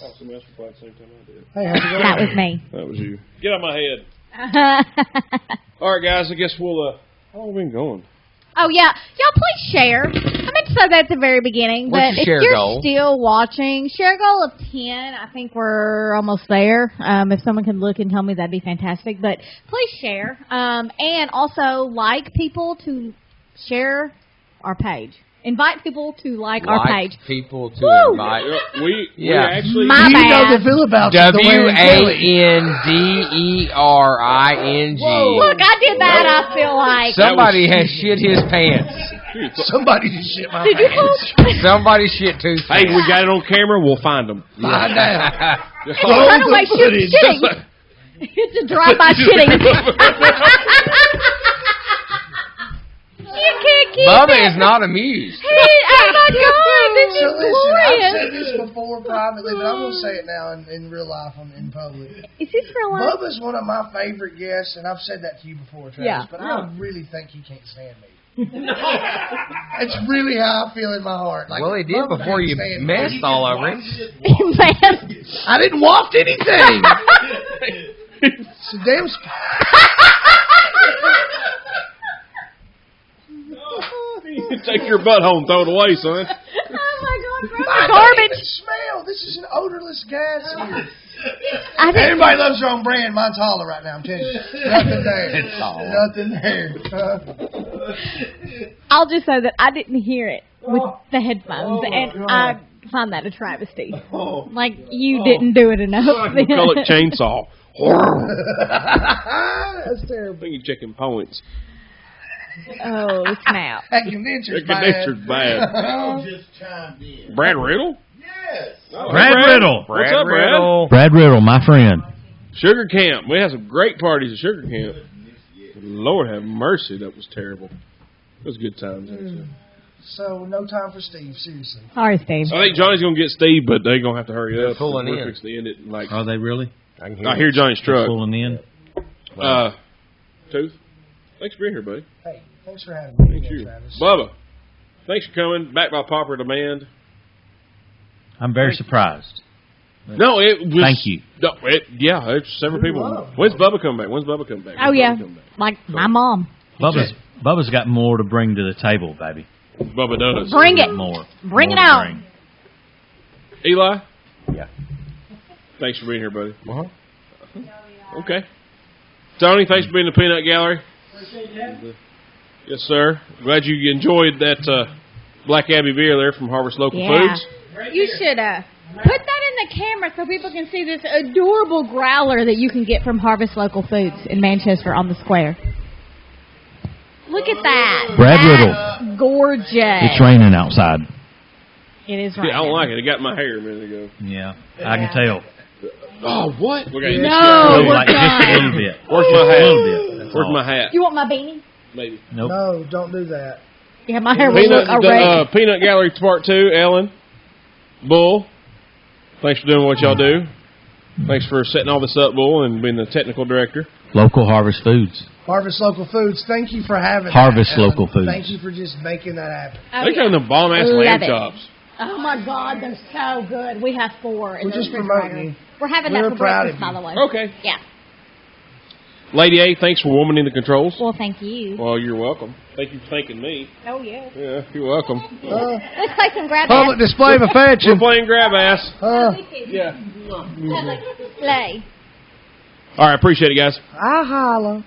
Oh, somebody else replied at the same time I did. Hey, how's it going? That was me. That was you. Get out of my head. All right, guys, I guess we'll, how long have we been going? Oh, yeah. Y'all please share. I meant to say that at the very beginning, What's but your if share you're goal? still watching, share goal of 10. I think we're almost there. If someone can look and tell me, that'd be fantastic. But please share. And also like people to share our page. Invite people to like our page. People to Woo! invite. We Yeah. actually... My You know bad. the feel about the way WANDERING. Look, I did that, I feel like. Somebody has shit his pants. Somebody just shit my Did you pants. Somebody shit Tooth's Hey, pants. we got it on camera. We'll find them. Find out. Run away, shoot, shitting. It's a drive-by shitting. You can't keep Bubba it. is not amused. Oh my God, this So is listen, glorious. I've said this before privately, but I'm going to say it now in real life in public. Is this real life? Bubba's one of my favorite guests, and I've said that to you before, Travis, Yeah. but I really think he can't stand me. It's really how I feel in my heart. Like, Well, he did Bubba before can't you stand me. messed all over him. Man. I didn't waft anything. It's a damn... Take your butt home, throw it away, son. Oh my God, throw I the don't garbage. even smell. This is an odorless gas here. I didn't- Everybody loves their own brand. Mine's Holler right now, I'm telling you. Nothing there. It's Holler. Nothing there. I'll just say that I didn't hear it with the headphones, and I find that a travesty. Like, you didn't do it enough. We'll call it chainsaw. That's terrible. I think you're checking points. Oh, snap. That condenser's That condenser's bad. Just chimed in. Brad Riddle? Yes. Oh, Brad hey, Riddle. What's up, Brad? Brad Riddle, my friend. Sugar Camp. We had some great parties at Sugar Camp. Lord have mercy, that was terrible. It was good times. Actually. So, no time for Steve, seriously. Sorry, Steve. I think Johnny's going to get Steve, but they're going to have to hurry up. Pulling We're in. fixing to end it in like, Are they really? I hear Johnny's truck. Pulling in. Tooth, thanks for being here, buddy. Hey, thanks for having me Thank again, you. Travis. Bubba, thanks for coming. Back by popular demand. I'm very surprised. No, it was... Thank you. No, there's several people. When's Bubba come back? When's Bubba come back? Oh, When's yeah. Bubba come back? Like my mom. Bubba's got more to bring to the table, baby. Bubba does. Bring it. More. Bring it More to out. bring. Eli? Yeah. Thanks for being here, buddy. Uh-huh. Okay. Tony, thanks for being in the Peanut Gallery. Yes, sir. Glad you enjoyed that Black Abbey beer there from Harvest Local Foods. You should put that in the camera so people can see this adorable growler that you can get from Harvest Local Foods in Manchester on the square. Look at that. Brad Riddle. That's gorgeous. It's raining outside. It is Yeah, raining. I don't like it. It got in my hair a minute ago. Yeah, I can tell. Oh, what? Okay, No, we're Like just a done. little bit. Where's Just my a hat? little bit. That's Where's all. my hat? You want my beanie? Maybe. Nope. No, don't do that. Yeah, my hair will look erect. Peanut Gallery Part 2, Ellen, Bull, thanks for doing what y'all do. Thanks for setting all this up, Bull, and being the technical director. Local Harvest Foods. Harvest Local Foods, thank you for having Harvest that, Ellen. Local Foods. Thank you for just making that happen. They're having the bomb-ass Love lamb it. chops. Oh my God, they're so good. We have 4 in We're the just refrigerator. promoting you. We're having We're that for proud breakfast, of by you. the way. Okay. Yeah. Lady A, thanks for womaning the controls. Well, thank you. Well, you're welcome. Thank you for thanking me. Oh yeah. Yeah, you're welcome. Let's play some grab Public ass. display of We're affection. playing grab ass. Yeah. Play. All right, appreciate it, guys. I holla.